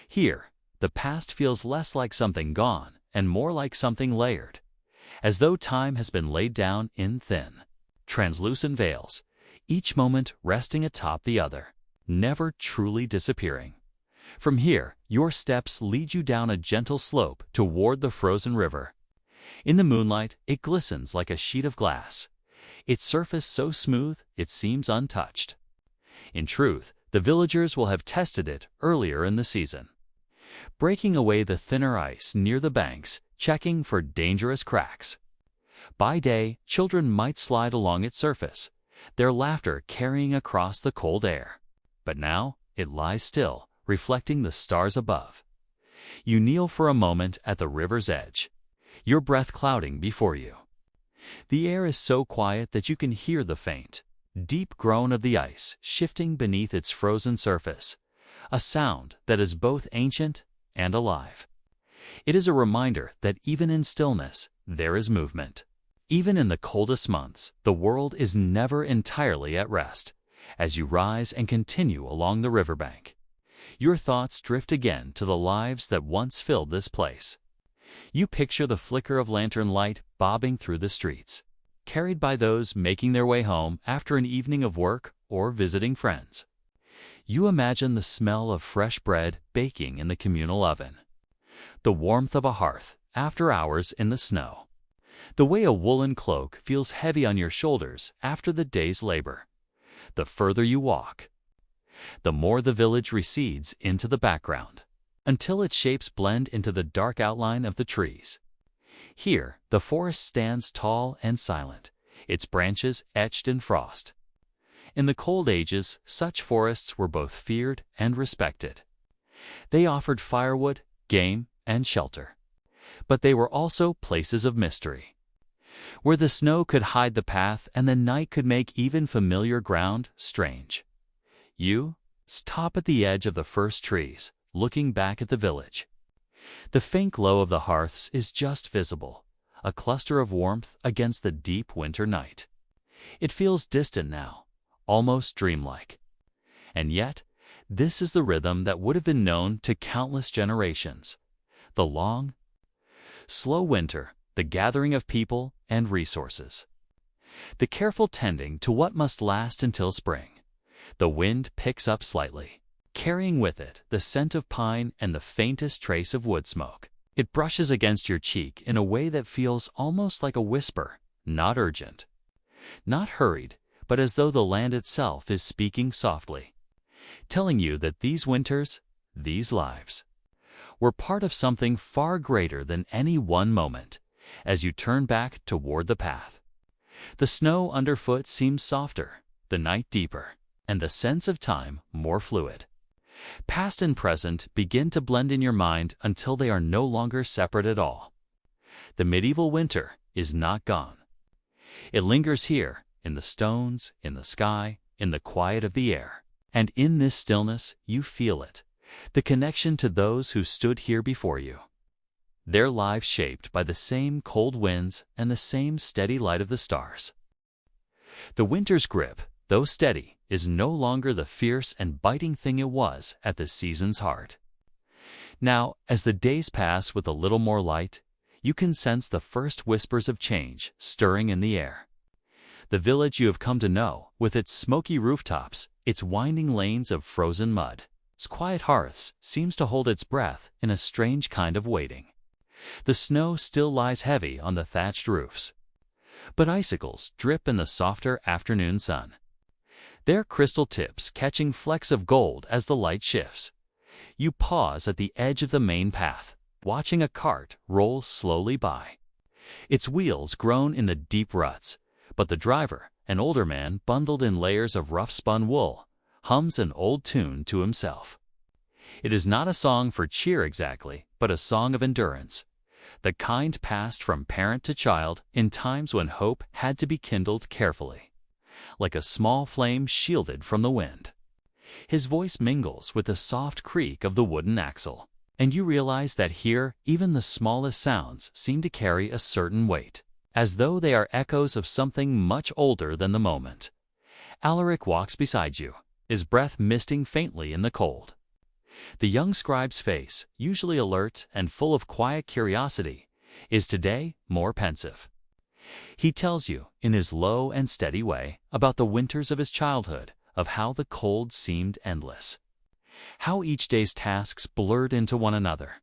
Here, the past feels less like something gone and more like something layered, as though time has been laid down in thin, translucent veils, each moment resting atop the other, never truly disappearing. From here, your steps lead you down a gentle slope toward the frozen river. In the moonlight, it glistens like a sheet of glass, its surface so smooth it seems untouched. In truth, the villagers will have tested it earlier in the season, breaking away the thinner ice near the banks, checking for dangerous cracks. By day, children might slide along its surface, their laughter carrying across the cold air. But now, it lies still, reflecting the stars above. You kneel for a moment at the river's edge, your breath clouding before you. The air is so quiet that you can hear the faint, deep groan of the ice shifting beneath its frozen surface, a sound that is both ancient and alive. It is a reminder that even in stillness, there is movement. Even in the coldest months, the world is never entirely at rest. As you rise and continue along the riverbank, your thoughts drift again to the lives that once filled this place. You picture the flicker of lantern light bobbing through the streets, carried by those making their way home after an evening of work or visiting friends. You imagine the smell of fresh bread baking in the communal oven, the warmth of a hearth after hours in the snow, the way a woolen cloak feels heavy on your shoulders after the day's labor. The further you walk, the more the village recedes into the background, until its shapes blend into the dark outline of the trees. Here, the forest stands tall and silent, its branches etched in frost. In the cold ages, such forests were both feared and respected. They offered firewood, game, and shelter. But they were also places of mystery, where the snow could hide the path and the night could make even familiar ground strange. You stop at the edge of the first trees, looking back at the village. The faint glow of the hearths is just visible, a cluster of warmth against the deep winter night. It feels distant now, almost dreamlike. And yet, this is the rhythm that would have been known to countless generations. The long, slow winter, the gathering of people and resources. The careful tending to what must last until spring. The wind picks up slightly, carrying with it the scent of pine and the faintest trace of wood smoke. It brushes against your cheek in a way that feels almost like a whisper, not urgent, not hurried, but as though the land itself is speaking softly, telling you that these winters, these lives, were part of something far greater than any one moment. As you turn back toward the path, the snow underfoot seems softer, the night deeper, and the sense of time more fluid. Past and present begin to blend in your mind until they are no longer separate at all. The medieval winter is not gone. It lingers here, in the stones, in the sky, in the quiet of the air. And in this stillness, you feel it, the connection to those who stood here before you. Their lives shaped by the same cold winds and the same steady light of the stars. The winter's grip, though steady, is no longer the fierce and biting thing it was at the season's heart. Now, as the days pass with a little more light, you can sense the first whispers of change stirring in the air. The village you have come to know, with its smoky rooftops, its winding lanes of frozen mud, its quiet hearths, seems to hold its breath in a strange kind of waiting. The snow still lies heavy on the thatched roofs, but icicles drip in the softer afternoon sun, their crystal tips catching flecks of gold as the light shifts. You pause at the edge of the main path, watching a cart roll slowly by. Its wheels groan in the deep ruts, but the driver, an older man bundled in layers of rough-spun wool, hums an old tune to himself. It is not a song for cheer exactly, but a song of endurance, the kind passed from parent to child in times when hope had to be kindled carefully, like a small flame shielded from the wind. His voice mingles with the soft creak of the wooden axle, and you realize that here even the smallest sounds seem to carry a certain weight, as though they are echoes of something much older than the moment. Alaric walks beside you, his breath misting faintly in the cold. The young scribe's face, usually alert and full of quiet curiosity, is today more pensive. He tells you, in his low and steady way, about the winters of his childhood, of how the cold seemed endless, how each day's tasks blurred into one another,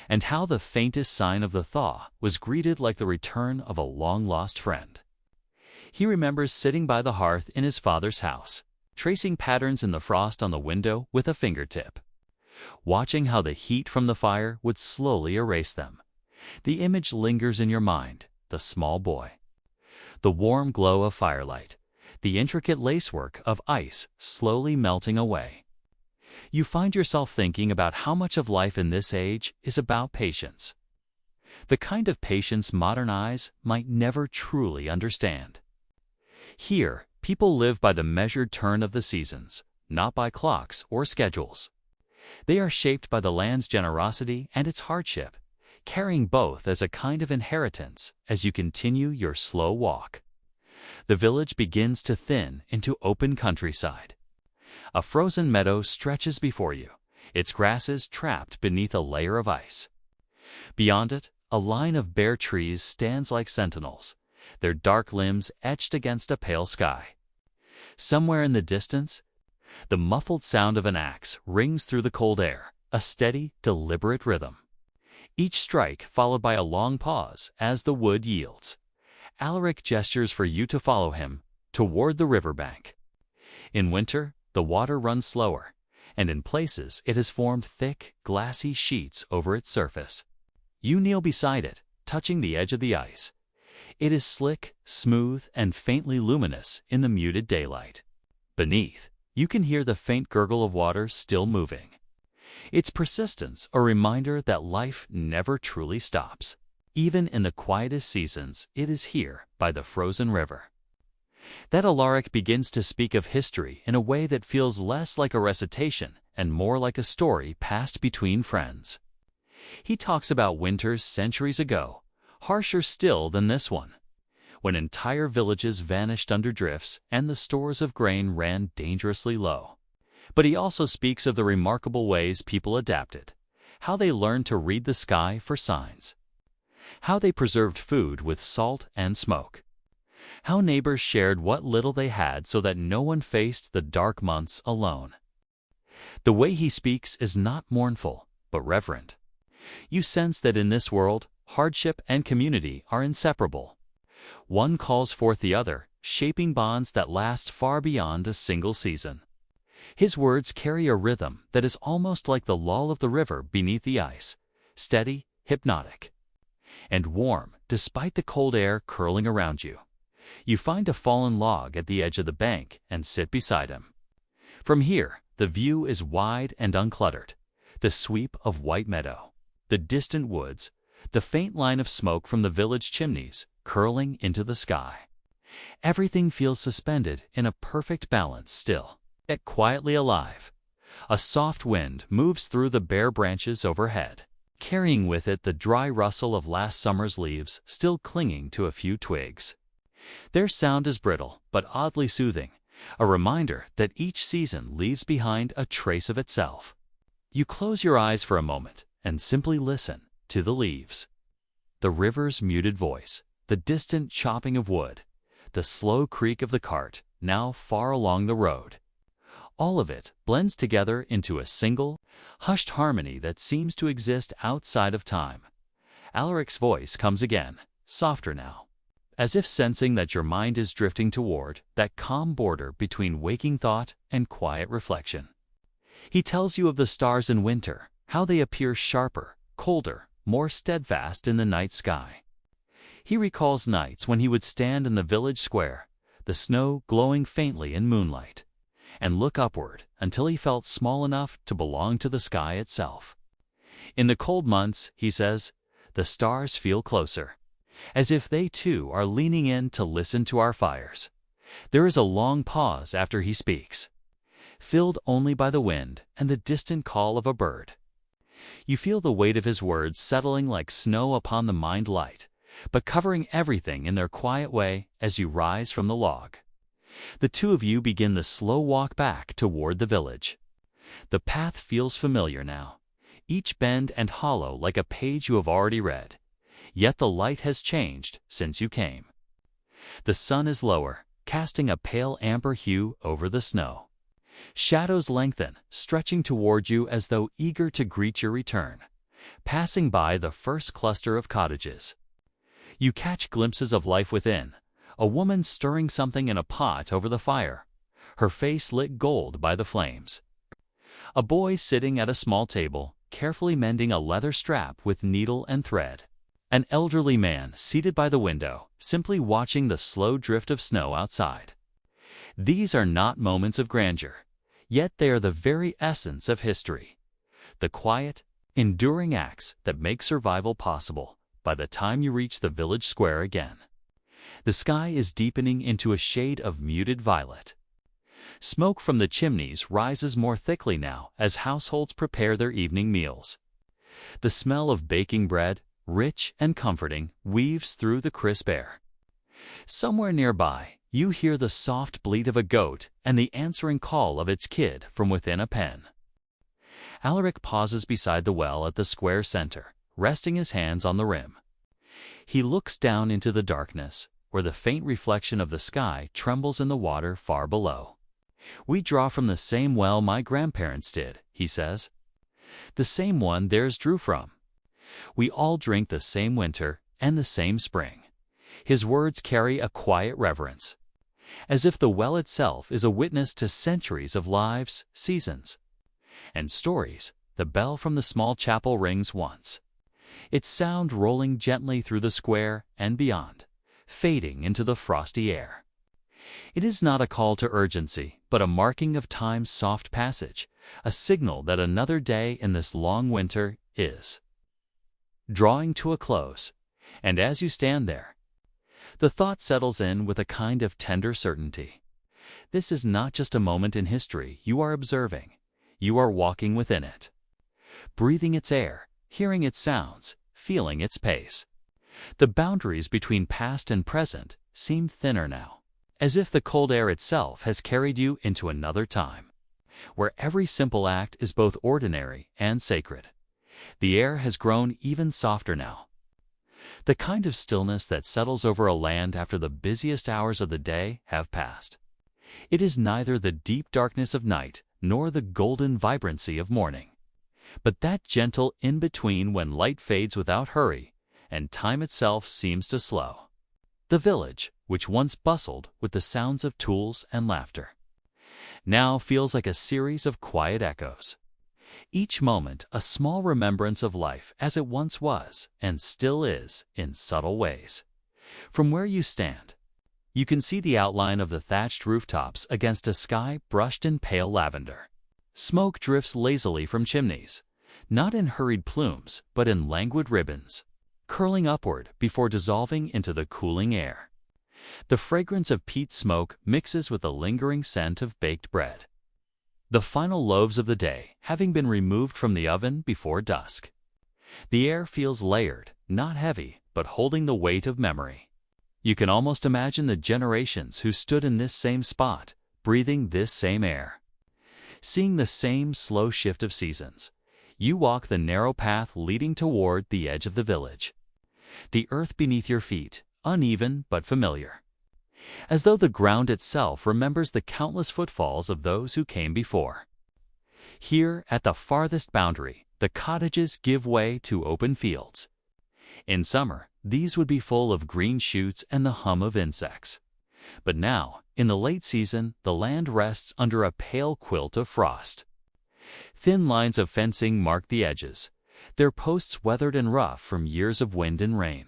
and how the faintest sign of the thaw was greeted like the return of a long-lost friend. He remembers sitting by the hearth in his father's house, tracing patterns in the frost on the window with a fingertip, watching how the heat from the fire would slowly erase them. The image lingers in your mind, the small boy, the warm glow of firelight, the intricate lacework of ice slowly melting away. You find yourself thinking about how much of life in this age is about patience, the kind of patience modern eyes might never truly understand. Here, people live by the measured turn of the seasons, not by clocks or schedules. They are shaped by the land's generosity and its hardship, carrying both as a kind of inheritance as you continue your slow walk. The village begins to thin into open countryside. A frozen meadow stretches before you, its grasses trapped beneath a layer of ice. Beyond it, a line of bare trees stands like sentinels, their dark limbs etched against a pale sky. Somewhere in the distance, the muffled sound of an axe rings through the cold air, a steady, deliberate rhythm. Each strike followed by a long pause as the wood yields. Alaric gestures for you to follow him toward the riverbank. In winter, the water runs slower, and in places it has formed thick, glassy sheets over its surface. You kneel beside it, touching the edge of the ice. It is slick, smooth, and faintly luminous in the muted daylight. Beneath, you can hear the faint gurgle of water still moving, its persistence a reminder that life never truly stops. Even in the quietest seasons, it is here by the frozen river that Alaric begins to speak of history in a way that feels less like a recitation and more like a story passed between friends. He talks about winters centuries ago, harsher still than this one, when entire villages vanished under drifts and the stores of grain ran dangerously low. But he also speaks of the remarkable ways people adapted, how they learned to read the sky for signs, how they preserved food with salt and smoke, How neighbors shared what little they had so that no one faced the dark months alone. The way he speaks is not mournful, but reverent. You sense that in this world, hardship and community are inseparable. One calls forth the other, shaping bonds that last far beyond a single season. His words carry a rhythm that is almost like the lull of the river beneath the ice, steady, hypnotic, and warm despite the cold air curling around you. You find a fallen log at the edge of the bank and sit beside him. From here, the view is wide and uncluttered. The sweep of white meadow, the distant woods, the faint line of smoke from the village chimneys curling into the sky. Everything feels suspended in a perfect balance, still, yet quietly alive. A soft wind moves through the bare branches overhead, carrying with it the dry rustle of last summer's leaves still clinging to a few twigs. Their sound is brittle but oddly soothing, a reminder that each season leaves behind a trace of itself. You close your eyes for a moment and simply listen to the leaves. The river's muted voice, the distant chopping of wood, the slow creak of the cart now far along the road. All of it blends together into a single, hushed harmony that seems to exist outside of time. Alaric's voice comes again, softer now, as if sensing that your mind is drifting toward that calm border between waking thought and quiet reflection. He tells you of the stars in winter, how they appear sharper, colder, more steadfast in the night sky. He recalls nights when he would stand in the village square, the snow glowing faintly in moonlight, and look upward until he felt small enough to belong to the sky itself. In the cold months, he says, the stars feel closer, as if they too are leaning in to listen to our fires. There is a long pause after he speaks, filled only by the wind and the distant call of a bird. You feel the weight of his words settling like snow upon the mind light, but covering everything in their quiet way as you rise from the log. The two of you begin the slow walk back toward the village. The path feels familiar now, each bend and hollow like a page you have already read. Yet the light has changed since you came. The sun is lower, casting a pale amber hue over the snow. Shadows lengthen, stretching toward you as though eager to greet your return, passing by the first cluster of cottages. You catch glimpses of life within, a woman stirring something in a pot over the fire, her face lit gold by the flames. A boy sitting at a small table, carefully mending a leather strap with needle and thread. An elderly man seated by the window, simply watching the slow drift of snow outside. These are not moments of grandeur, yet they are the very essence of history. The quiet, enduring acts that make survival possible by the time you reach the village square again. The sky is deepening into a shade of muted violet. Smoke from the chimneys rises more thickly now as households prepare their evening meals. The smell of baking bread, rich and comforting, weaves through the crisp air. Somewhere nearby, you hear the soft bleat of a goat and the answering call of its kid from within a pen. Alaric pauses beside the well at the square center, resting his hands on the rim. He looks down into the darkness, where the faint reflection of the sky trembles in the water far below. "We draw from the same well my grandparents did," he says. "The same one theirs drew from. We all drink the same winter and the same spring." His words carry a quiet reverence, as if the well itself is a witness to centuries of lives, seasons, and stories. The bell from the small chapel rings once, its sound rolling gently through the square and beyond, fading into the frosty air. It is not a call to urgency, but a marking of time's soft passage, a signal that another day in this long winter is drawing to a close. And as you stand there, the thought settles in with a kind of tender certainty. This is not just a moment in history you are observing. You are walking within it, breathing its air, hearing its sounds, feeling its pace. The boundaries between past and present seem thinner now, as if the cold air itself has carried you into another time, where every simple act is both ordinary and sacred. The air has grown even softer now. the kind of stillness that settles over a land after the busiest hours of the day have passed. It is neither the deep darkness of night nor the golden vibrancy of morning, but that gentle in-between when light fades without hurry and time itself seems to slow. The village, which once bustled with the sounds of tools and laughter, now feels like a series of quiet echoes. Each moment a small remembrance of life as it once was and still is in subtle ways. From where you stand, you can see the outline of the thatched rooftops against a sky brushed in pale lavender. Smoke drifts lazily from chimneys, not in hurried plumes but in languid ribbons, curling upward before dissolving into the cooling air. The fragrance of peat smoke mixes with the lingering scent of baked bread, the final loaves of the day having been removed from the oven before dusk. The air feels layered, not heavy, but holding the weight of memory. You can almost imagine the generations who stood in this same spot, breathing this same air, seeing the same slow shift of seasons. You walk the narrow path leading toward the edge of the village. The earth beneath your feet, uneven but familiar, as though the ground itself remembers the countless footfalls of those who came before. Here, at the farthest boundary, the cottages give way to open fields. In summer, these would be full of green shoots and the hum of insects. But now, in the late season, the land rests under a pale quilt of frost. Thin lines of fencing mark the edges, their posts weathered and rough from years of wind and rain.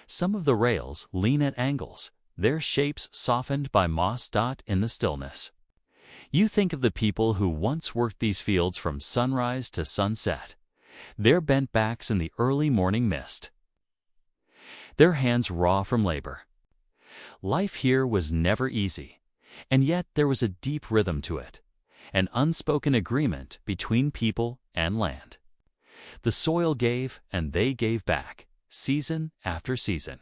Some of the rails lean at angles, their shapes softened by moss dot in the stillness. You think of the people who once worked these fields from sunrise to sunset, their bent backs in the early morning mist, their hands raw from labor. Life here was never easy, and yet there was a deep rhythm to it, an unspoken agreement between people and land. The soil gave and they gave back, season after season.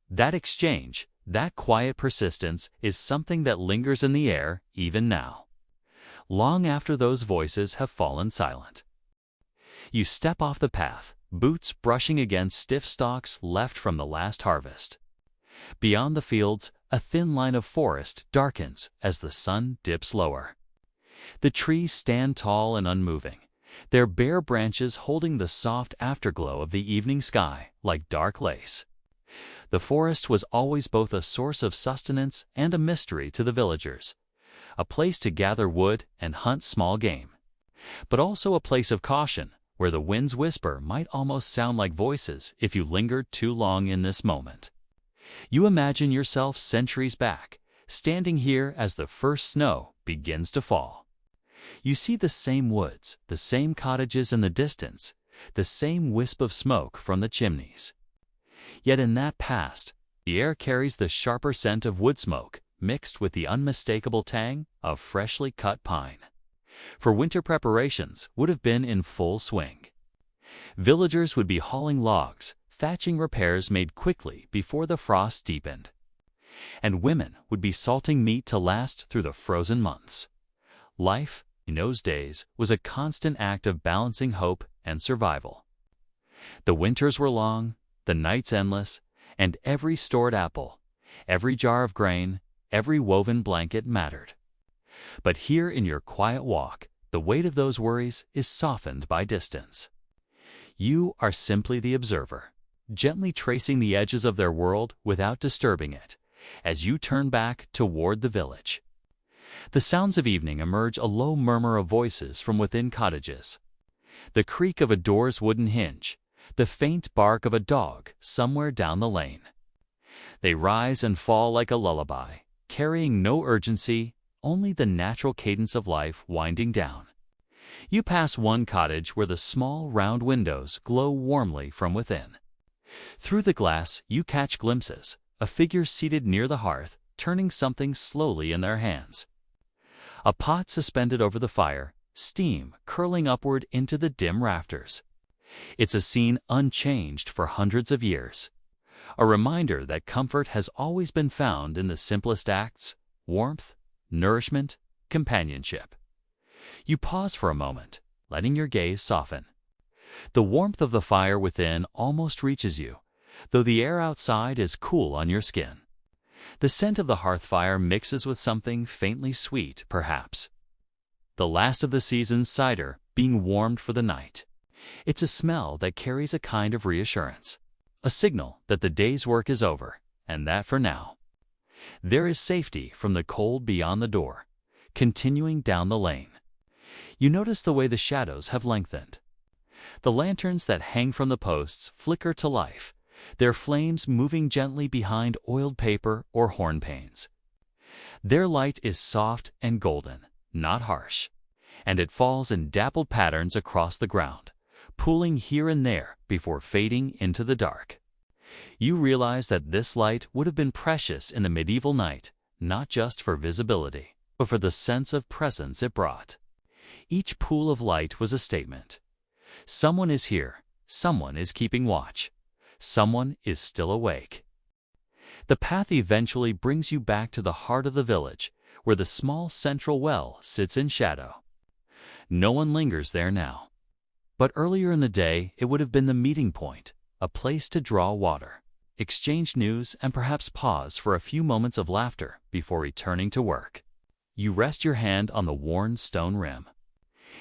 That exchange, that quiet persistence, is something that lingers in the air even now, long after those voices have fallen silent. You step off the path, boots brushing against stiff stalks left from the last harvest. Beyond the fields, a thin line of forest darkens as the sun dips lower. The trees stand tall and unmoving, their bare branches holding the soft afterglow of the evening sky like dark lace. The forest was always both a source of sustenance and a mystery to the villagers, a place to gather wood and hunt small game, but also a place of caution where the wind's whisper might almost sound like voices if you lingered too long in this moment. You imagine yourself centuries back, standing here as the first snow begins to fall. You see the same woods, the same cottages in the distance, the same wisp of smoke from the chimneys. Yet in that past, the air carries the sharper scent of wood smoke mixed with the unmistakable tang of freshly cut pine. For winter preparations would have been in full swing. Villagers would be hauling logs, thatching repairs made quickly before the frost deepened. And women would be salting meat to last through the frozen months. Life, in those days, was a constant act of balancing hope and survival. The winters were long, the nights endless, and every stored apple, every jar of grain, every woven blanket mattered. But here in your quiet walk, the weight of those worries is softened by distance. You are simply the observer, gently tracing the edges of their world without disturbing it, as you turn back toward the village. The sounds of evening emerge, a low murmur of voices from within cottages, the creak of a door's wooden hinge, the faint bark of a dog somewhere down the lane. They rise and fall like a lullaby, carrying no urgency, only the natural cadence of life winding down. You pass one cottage where the small round windows glow warmly from within. Through the glass you catch glimpses, a figure seated near the hearth, turning something slowly in their hands. A pot suspended over the fire, steam curling upward into the dim rafters. It's a scene unchanged for hundreds of years, a reminder that comfort has always been found in the simplest acts: warmth, nourishment, companionship. You pause for a moment, letting your gaze soften. The warmth of the fire within almost reaches you, though the air outside is cool on your skin. The scent of the hearth fire mixes with something faintly sweet, perhaps. The last of the season's cider being warmed for the night. It's a smell that carries a kind of reassurance, a signal that the day's work is over, and that for now. There is safety from the cold beyond the door, continuing down the lane. You notice the way the shadows have lengthened. The lanterns that hang from the posts flicker to life, their flames moving gently behind oiled paper or horn panes. Their light is soft and golden, not harsh, and it falls in dappled patterns across the ground, pooling here and there before fading into the dark. You realize that this light would have been precious in the medieval night, not just for visibility, but for the sense of presence it brought. Each pool of light was a statement. Someone is here, someone is keeping watch, someone is still awake. The path eventually brings you back to the heart of the village, where the small central well sits in shadow. No one lingers there now. But earlier in the day, it would have been the meeting point, a place to draw water, exchange news, and perhaps pause for a few moments of laughter before returning to work. You rest your hand on the worn stone rim.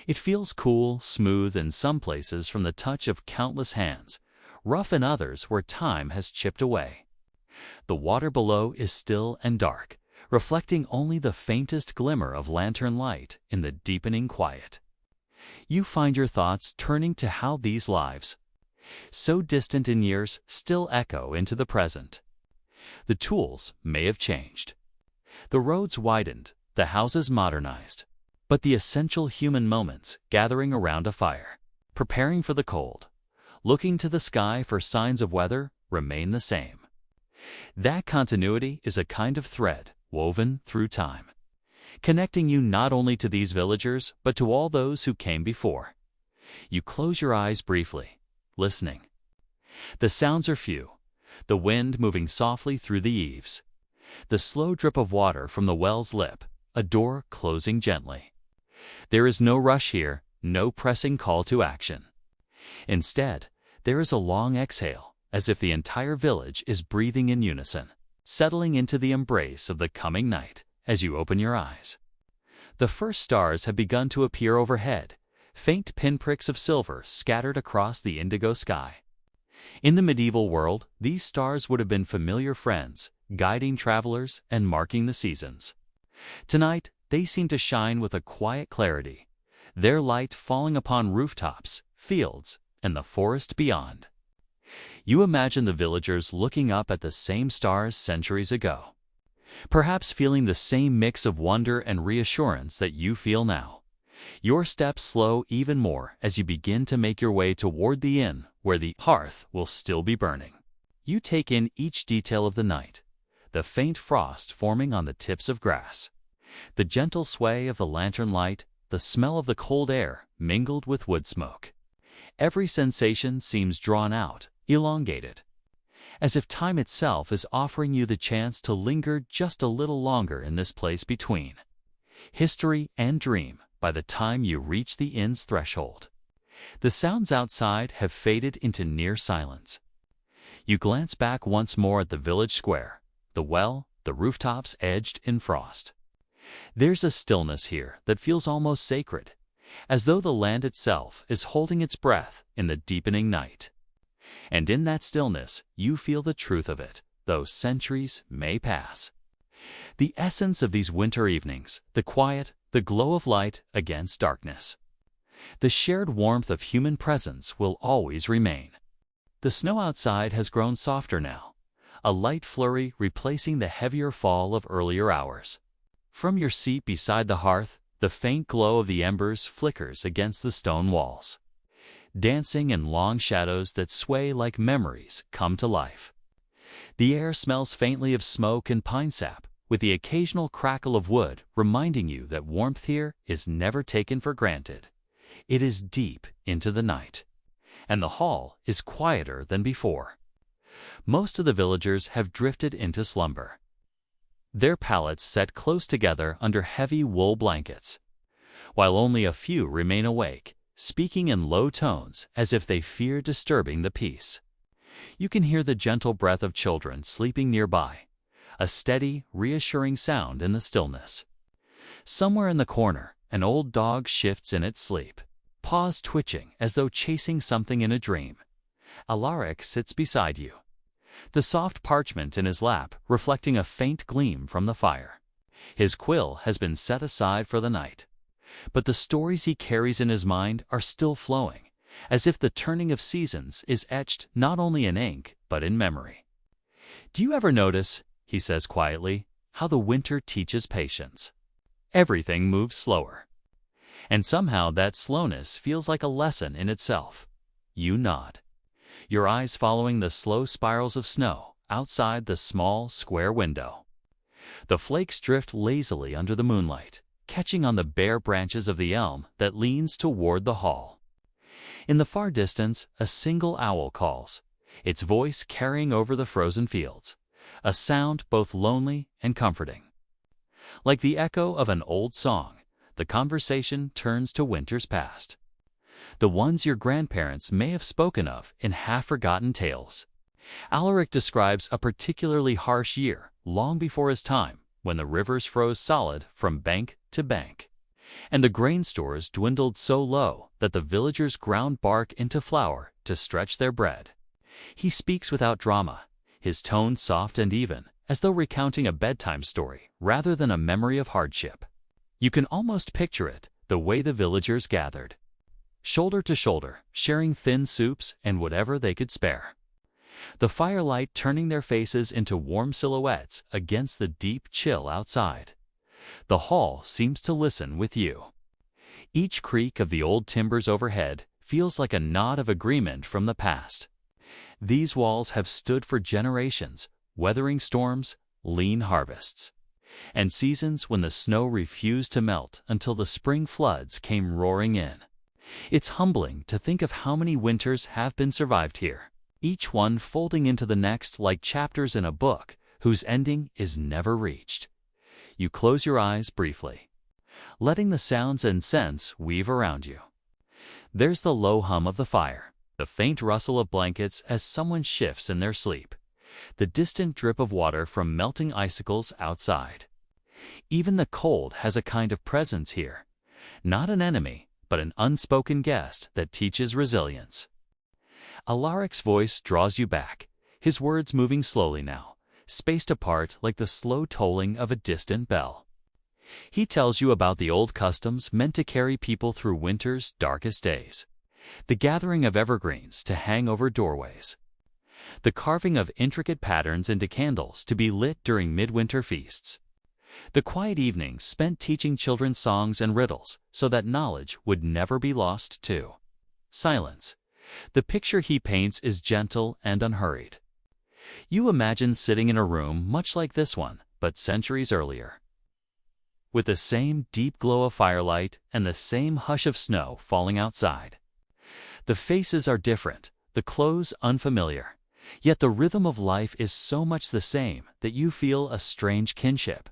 It feels cool, smooth in some places from the touch of countless hands, rough in others where time has chipped away. The water below is still and dark, reflecting only the faintest glimmer of lantern light in the deepening quiet. You find your thoughts turning to how these lives, so distant in years, still echo into the present. The tools may have changed. The roads widened, the houses modernized, but the essential human moments, gathering around a fire, preparing for the cold, looking to the sky for signs of weather, remain the same. That continuity is a kind of thread woven through time, connecting you not only to these villagers, but to all those who came before. You close your eyes briefly, listening. The sounds are few, the wind moving softly through the eaves, the slow drip of water from the well's lip, a door closing gently. There is no rush here, no pressing call to action. Instead, there is a long exhale, as if the entire village is breathing in unison, settling into the embrace of the coming night as you open your eyes. The first stars have begun to appear overhead, faint pinpricks of silver scattered across the indigo sky. In the medieval world, these stars would have been familiar friends, guiding travelers and marking the seasons. Tonight, they seem to shine with a quiet clarity, their light falling upon rooftops, fields, and the forest beyond. You imagine the villagers looking up at the same stars centuries ago, perhaps feeling the same mix of wonder and reassurance that you feel now. Your steps slow even more as you begin to make your way toward the inn where the hearth will still be burning. You take in each detail of the night, the faint frost forming on the tips of grass, the gentle sway of the lantern light, the smell of the cold air mingled with wood smoke. Every sensation seems drawn out, elongated, as if time itself is offering you the chance to linger just a little longer in this place between history and dream by the time you reach the inn's threshold. The sounds outside have faded into near silence. You glance back once more at the village square, the well, the rooftops edged in frost. There's a stillness here that feels almost sacred, as though the land itself is holding its breath in the deepening night. And in that stillness, you feel the truth of it, though centuries may pass. The essence of these winter evenings, the quiet, the glow of light against darkness. The shared warmth of human presence will always remain. The snow outside has grown softer now, a light flurry replacing the heavier fall of earlier hours. From your seat beside the hearth, the faint glow of the embers flickers against the stone walls, dancing in long shadows that sway like memories come to life. The air smells faintly of smoke and pine sap, with the occasional crackle of wood reminding you that warmth here is never taken for granted. It is deep into the night, and the hall is quieter than before. Most of the villagers have drifted into slumber, their pallets set close together under heavy wool blankets, while only a few remain awake, speaking in low tones as if they fear disturbing the peace. You can hear the gentle breath of children sleeping nearby, a steady, reassuring sound in the stillness. Somewhere in the corner, an old dog shifts in its sleep, paws twitching as though chasing something in a dream. Alaric sits beside you, the soft parchment in his lap reflecting a faint gleam from the fire. His quill has been set aside for the night, but the stories he carries in his mind are still flowing, as if the turning of seasons is etched not only in ink, but in memory. "Do you ever notice," he says quietly, "how the winter teaches patience? Everything moves slower. And somehow that slowness feels like a lesson in itself." You nod, your eyes following the slow spirals of snow outside the small, square window. The flakes drift lazily under the moonlight, catching on the bare branches of the elm that leans toward the hall. In the far distance, a single owl calls, its voice carrying over the frozen fields, a sound both lonely and comforting. Like the echo of an old song, the conversation turns to winters past, the ones your grandparents may have spoken of in half-forgotten tales. Alaric describes a particularly harsh year long before his time, when the rivers froze solid from bank to bank, and the grain stores dwindled so low that the villagers ground bark into flour to stretch their bread. He speaks without drama, his tone soft and even, as though recounting a bedtime story rather than a memory of hardship. You can almost picture it, the way the villagers gathered, shoulder to shoulder, sharing thin soups and whatever they could spare. The firelight turning their faces into warm silhouettes against the deep chill outside. The hall seems to listen with you. Each creak of the old timbers overhead feels like a nod of agreement from the past. These walls have stood for generations, weathering storms, lean harvests, and seasons when the snow refused to melt until the spring floods came roaring in. It's humbling to think of how many winters have been survived here, each one folding into the next like chapters in a book whose ending is never reached. You close your eyes briefly, letting the sounds and scents weave around you. There's the low hum of the fire, the faint rustle of blankets as someone shifts in their sleep, the distant drip of water from melting icicles outside. Even the cold has a kind of presence here, not an enemy, but an unspoken guest that teaches resilience. Alaric's voice draws you back, his words moving slowly now, spaced apart like the slow tolling of a distant bell. He tells you about the old customs meant to carry people through winter's darkest days, the gathering of evergreens to hang over doorways, the carving of intricate patterns into candles to be lit during midwinter feasts, the quiet evenings spent teaching children songs and riddles so that knowledge would never be lost too. Silence. The picture he paints is gentle and unhurried. You imagine sitting in a room much like this one, but centuries earlier, with the same deep glow of firelight and the same hush of snow falling outside. The faces are different, the clothes unfamiliar, yet the rhythm of life is so much the same that you feel a strange kinship.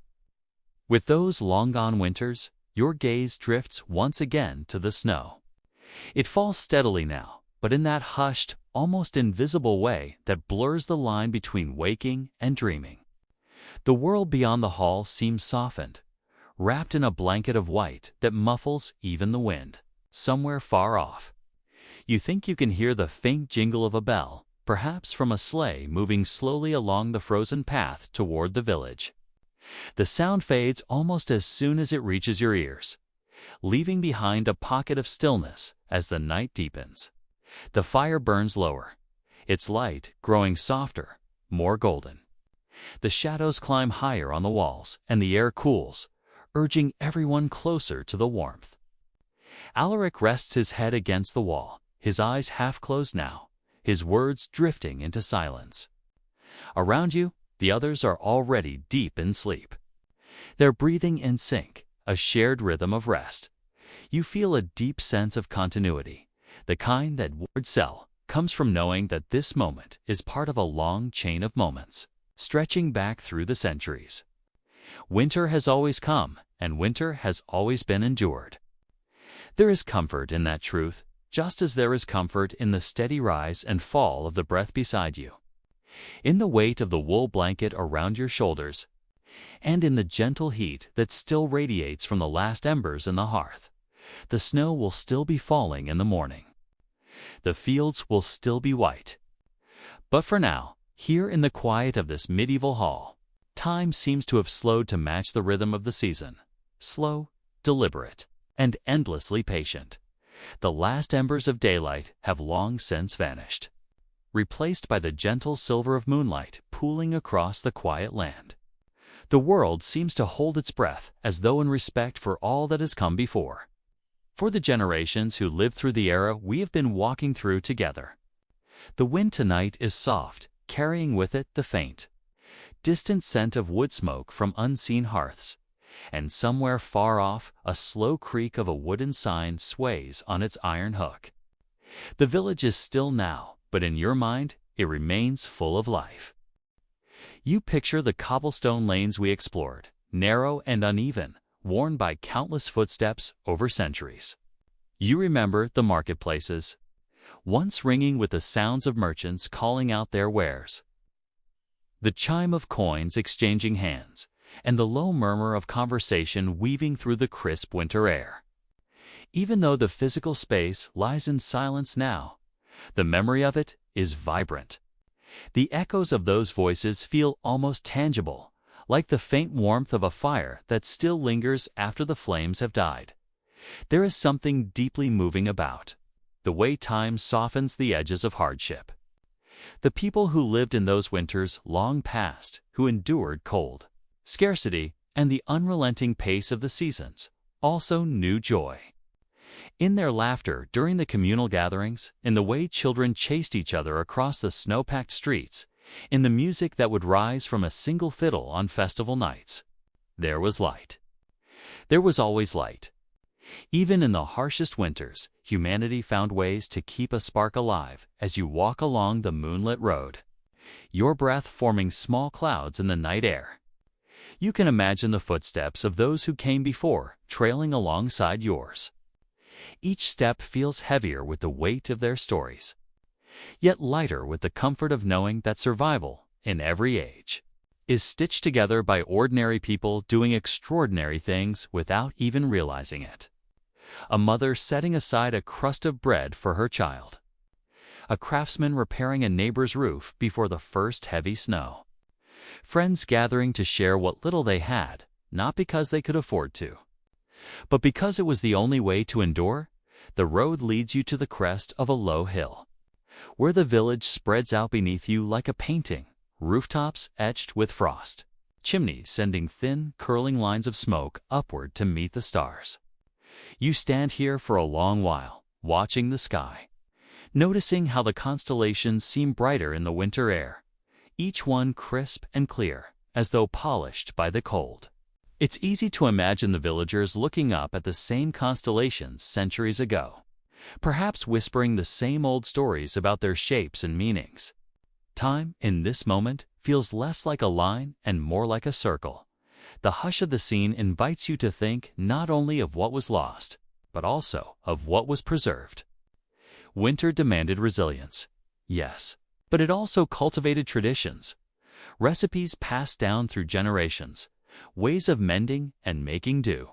With those long-gone winters, your gaze drifts once again to the snow. It falls steadily now, but in that hushed, almost invisible way that blurs the line between waking and dreaming. The world beyond the hall seems softened, wrapped in a blanket of white that muffles even the wind. Somewhere far off, you think you can hear the faint jingle of a bell, perhaps from a sleigh moving slowly along the frozen path toward the village. The sound fades almost as soon as it reaches your ears, leaving behind a pocket of stillness as the night deepens. The fire burns lower, its light growing softer, more golden. The shadows climb higher on the walls, and the air cools, urging everyone closer to the warmth. Alaric rests his head against the wall, his eyes half closed now, his words drifting into silence. Around you, the others are already deep in sleep. They're breathing in sync, a shared rhythm of rest. You feel a deep sense of continuity, the kind that word cell comes from knowing that this moment is part of a long chain of moments, stretching back through the centuries. Winter has always come, and winter has always been endured. There is comfort in that truth, just as there is comfort in the steady rise and fall of the breath beside you, in the weight of the wool blanket around your shoulders, and in the gentle heat that still radiates from the last embers in the hearth. The snow will still be falling in the morning. The fields will still be white. But for now, here in the quiet of this medieval hall, time seems to have slowed to match the rhythm of the season. Slow, deliberate, and endlessly patient. The last embers of daylight have long since vanished, replaced by the gentle silver of moonlight pooling across the quiet land. The world seems to hold its breath as though in respect for all that has come before, for the generations who lived through the era we have been walking through together. The wind tonight is soft, carrying with it the faint, distant scent of wood smoke from unseen hearths, and somewhere far off a slow creak of a wooden sign sways on its iron hook. The village is still now, but in your mind it remains full of life. You picture the cobblestone lanes we explored, narrow and uneven, worn by countless footsteps over centuries. You remember the marketplaces, once ringing with the sounds of merchants calling out their wares, the chime of coins exchanging hands, and the low murmur of conversation weaving through the crisp winter air. Even though the physical space lies in silence now, the memory of it is vibrant. The echoes of those voices feel almost tangible, like the faint warmth of a fire that still lingers after the flames have died. There is something deeply moving about the way time softens the edges of hardship. The people who lived in those winters long past, who endured cold, scarcity, and the unrelenting pace of the seasons, also knew joy. In their laughter during the communal gatherings, in the way children chased each other across the snow-packed streets, in the music that would rise from a single fiddle on festival nights, there was light. There was always light. Even in the harshest winters, humanity found ways to keep a spark alive as you walk along the moonlit road, your breath forming small clouds in the night air. You can imagine the footsteps of those who came before trailing alongside yours. Each step feels heavier with the weight of their stories, yet lighter with the comfort of knowing that survival, in every age, is stitched together by ordinary people doing extraordinary things without even realizing it. A mother setting aside a crust of bread for her child. A craftsman repairing a neighbor's roof before the first heavy snow. Friends gathering to share what little they had, not because they could afford to, but because it was the only way to endure. The road leads you to the crest of a low hill, where the village spreads out beneath you like a painting, rooftops etched with frost, chimneys sending thin, curling lines of smoke upward to meet the stars. You stand here for a long while, watching the sky, noticing how the constellations seem brighter in the winter air, each one crisp and clear, as though polished by the cold. It's easy to imagine the villagers looking up at the same constellations centuries ago, perhaps whispering the same old stories about their shapes and meanings. Time, in this moment, feels less like a line and more like a circle. The hush of the scene invites you to think not only of what was lost, but also of what was preserved. Winter demanded resilience, yes, but it also cultivated traditions, recipes passed down through generations, ways of mending and making do.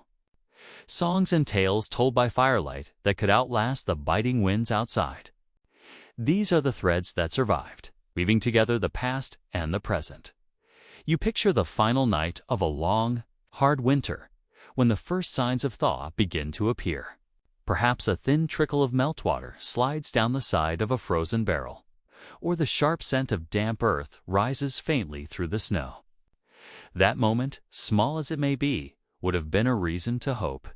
Songs and tales told by firelight that could outlast the biting winds outside. These are the threads that survived, weaving together the past and the present. You picture the final night of a long, hard winter, when the first signs of thaw begin to appear. Perhaps a thin trickle of meltwater slides down the side of a frozen barrel, or the sharp scent of damp earth rises faintly through the snow. That moment, small as it may be, would have been a reason to hope.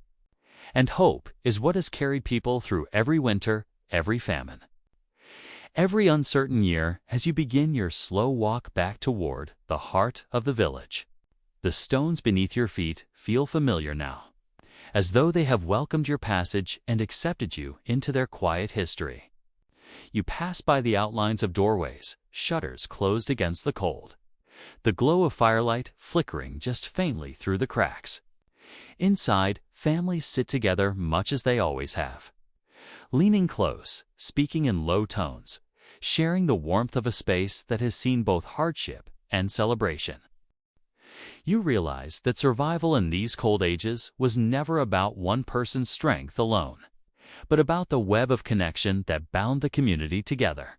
And hope is what has carried people through every winter, every famine, every uncertain year as you begin your slow walk back toward the heart of the village. The stones beneath your feet feel familiar now, as though they have welcomed your passage and accepted you into their quiet history. You pass by the outlines of doorways, shutters closed against the cold, the glow of firelight flickering just faintly through the cracks. Inside, families sit together much as they always have, leaning close, speaking in low tones, sharing the warmth of a space that has seen both hardship and celebration. You realize that survival in these cold ages was never about one person's strength alone, but about the web of connection that bound the community together.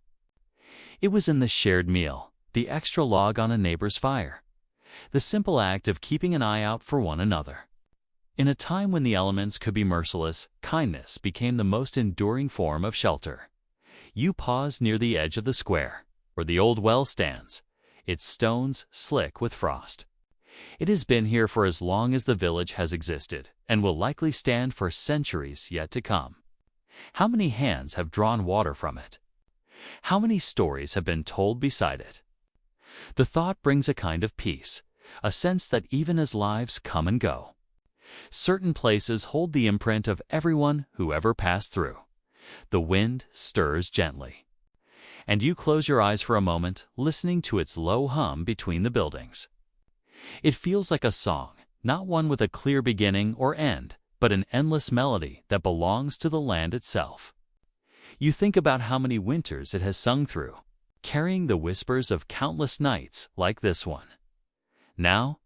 It was in the shared meal, the extra log on a neighbor's fire, the simple act of keeping an eye out for one another. In a time when the elements could be merciless, kindness became the most enduring form of shelter. You pause near the edge of the square, where the old well stands, its stones slick with frost. It has been here for as long as the village has existed, and will likely stand for centuries yet to come. How many hands have drawn water from it? How many stories have been told beside it? The thought brings a kind of peace, a sense that even as lives come and go, certain places hold the imprint of everyone who ever passed through. The wind stirs gently, and you close your eyes for a moment, listening to its low hum between the buildings. It feels like a song, not one with a clear beginning or end, but an endless melody that belongs to the land itself. You think about how many winters it has sung through, carrying the whispers of countless nights like this one. Now,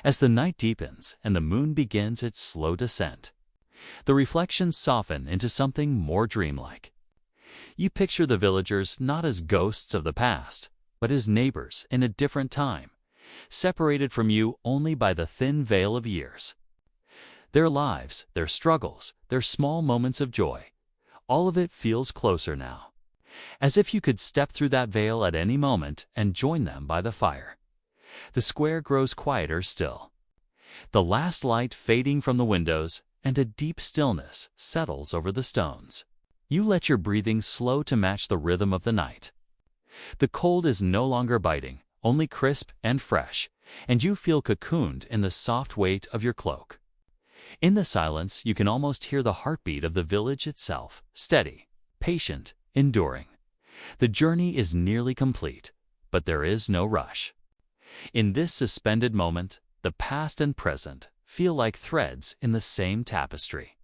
as the night deepens and the moon begins its slow descent, the reflections soften into something more dreamlike. You picture the villagers not as ghosts of the past, but as neighbors in a different time, separated from you only by the thin veil of years. Their lives, their struggles, their small moments of joy, all of it feels closer now, as if you could step through that veil at any moment and join them by the fire. The square grows quieter still, the last light fading from the windows, and a deep stillness settles over the stones. You let your breathing slow to match the rhythm of the night. The cold is no longer biting, only crisp and fresh, and you feel cocooned in the soft weight of your cloak. In the silence, you can almost hear the heartbeat of the village itself, steady, patient, enduring. The journey is nearly complete, but there is no rush. In this suspended moment, the past and present feel like threads in the same tapestry,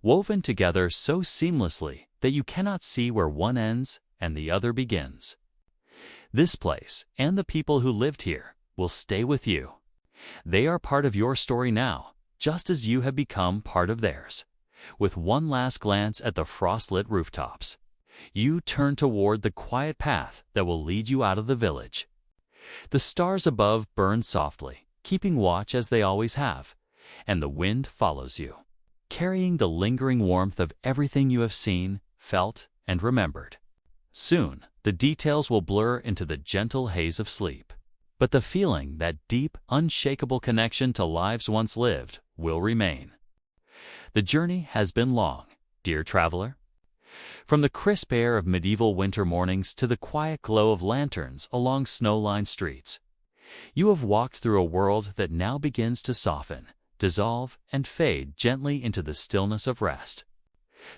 woven together so seamlessly that you cannot see where one ends and the other begins. This place and the people who lived here will stay with you. They are part of your story now, just as you have become part of theirs. With one last glance at the frost-lit rooftops, you turn toward the quiet path that will lead you out of the village. The stars above burn softly, keeping watch as they always have, and the wind follows you, carrying the lingering warmth of everything you have seen, felt, and remembered. Soon, the details will blur into the gentle haze of sleep, but the feeling, that deep, unshakable connection to lives once lived, will remain. The journey has been long, dear traveler. From the crisp air of medieval winter mornings to the quiet glow of lanterns along snow-lined streets, you have walked through a world that now begins to soften, dissolve, and fade gently into the stillness of rest.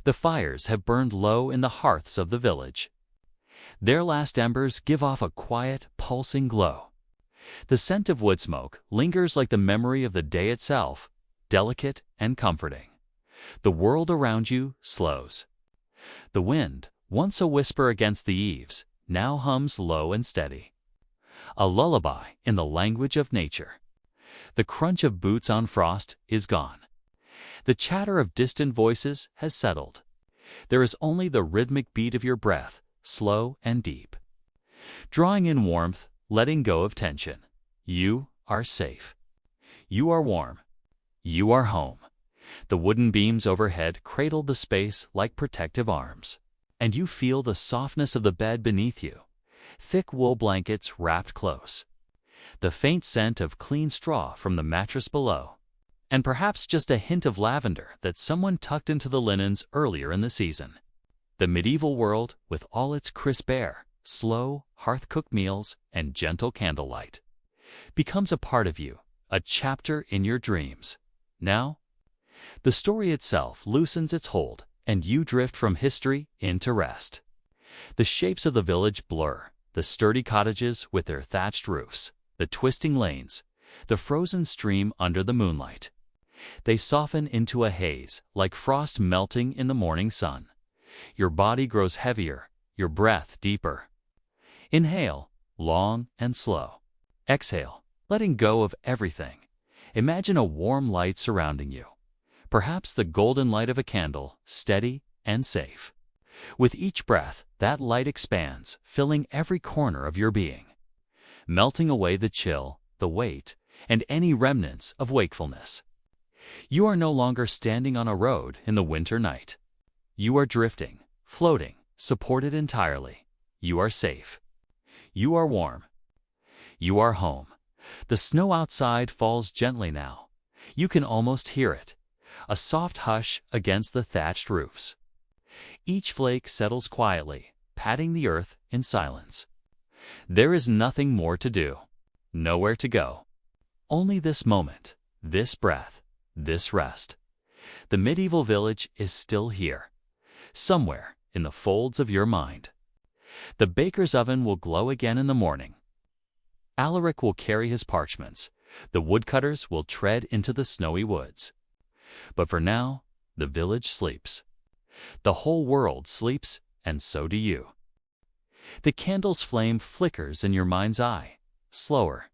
The fires have burned low in the hearths of the village. Their last embers give off a quiet, pulsing glow. The scent of wood smoke lingers like the memory of the day itself, delicate and comforting. The world around you slows. The wind, once a whisper against the eaves, now hums low and steady, a lullaby in the language of nature. The crunch of boots on frost is gone. The chatter of distant voices has settled. There is only the rhythmic beat of your breath, slow and deep, drawing in warmth, letting go of tension. You are safe. You are warm. You are home. The wooden beams overhead cradle the space like protective arms, and you feel the softness of the bed beneath you, thick wool blankets wrapped close, the faint scent of clean straw from the mattress below, and perhaps just a hint of lavender that someone tucked into the linens earlier in the season. The medieval world, with all its crisp air, slow, hearth-cooked meals, and gentle candlelight, becomes a part of you, a chapter in your dreams. Now, the story itself loosens its hold, and you drift from history into rest. The shapes of the village blur, the sturdy cottages with their thatched roofs, the twisting lanes, the frozen stream under the moonlight. They soften into a haze, like frost melting in the morning sun, Your body grows heavier, your breath deeper. Inhale, long and slow. Exhale, letting go of everything. Imagine a warm light surrounding you. Perhaps the golden light of a candle, steady and safe. With each breath, that light expands, filling every corner of your being, melting away the chill, the weight, and any remnants of wakefulness. You are no longer standing on a road in the winter night. You are drifting, floating, supported entirely. You are safe. You are warm. You are home. The snow outside falls gently now. You can almost hear it, a soft hush against the thatched roofs. Each flake settles quietly, patting the earth in silence. There is nothing more to do, nowhere to go. Only this moment, this breath, this rest. The medieval village is still here, somewhere in the folds of your mind. The baker's oven will glow again in the morning. Alaric will carry his parchments. The woodcutters will tread into the snowy woods. But for now, the village sleeps. The whole world sleeps, and so do you. The candle's flame flickers in your mind's eye, slower,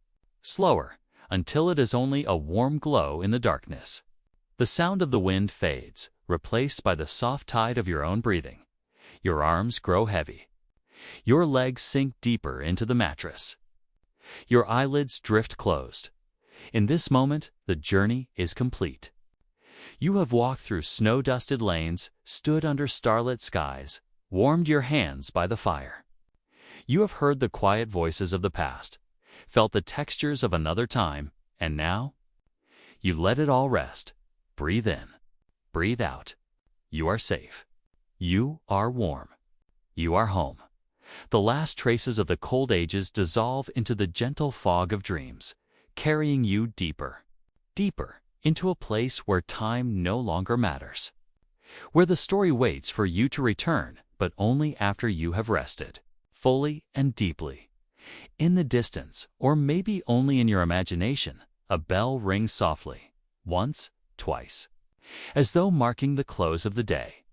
slower, until it is only a warm glow in the darkness. The sound of the wind fades, replaced by the soft tide of your own breathing. Your arms grow heavy. Your legs sink deeper into the mattress. Your eyelids drift closed. In this moment, the journey is complete. You have walked through snow-dusted lanes, stood under starlit skies, warmed your hands by the fire. You have heard the quiet voices of the past, felt the textures of another time, and now? You let it all rest. Breathe in. Breathe out. You are safe. You are warm. You are home. The last traces of the cold ages dissolve into the gentle fog of dreams, carrying you deeper, deeper into a place where time no longer matters, where the story waits for you to return, but only after you have rested, fully and deeply. In the distance, or maybe only in your imagination, a bell rings softly, once, twice, as though marking the close of the day.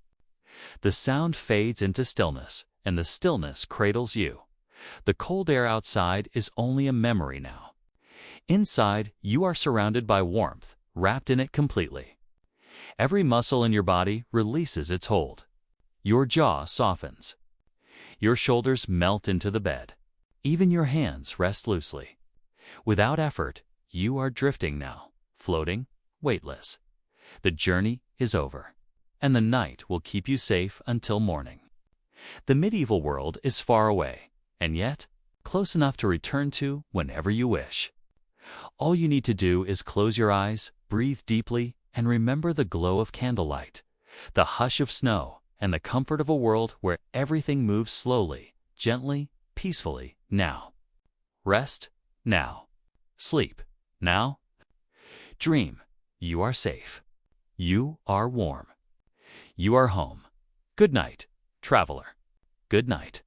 The sound fades into stillness, and the stillness cradles you. The cold air outside is only a memory now. Inside, you are surrounded by warmth, wrapped in it completely. Every muscle in your body releases its hold. Your jaw softens. Your shoulders melt into the bed. Even your hands rest loosely. Without effort, you are drifting now, floating, weightless. The journey is over, and the night will keep you safe until morning. The medieval world is far away, and yet close enough to return to whenever you wish. All you need to do is close your eyes, breathe deeply, and remember the glow of candlelight, the hush of snow, and the comfort of a world where everything moves slowly, gently, peacefully, now. Rest, now. Sleep, now. Dream, you are safe. You are warm. You are home. Good night, traveler. Good night.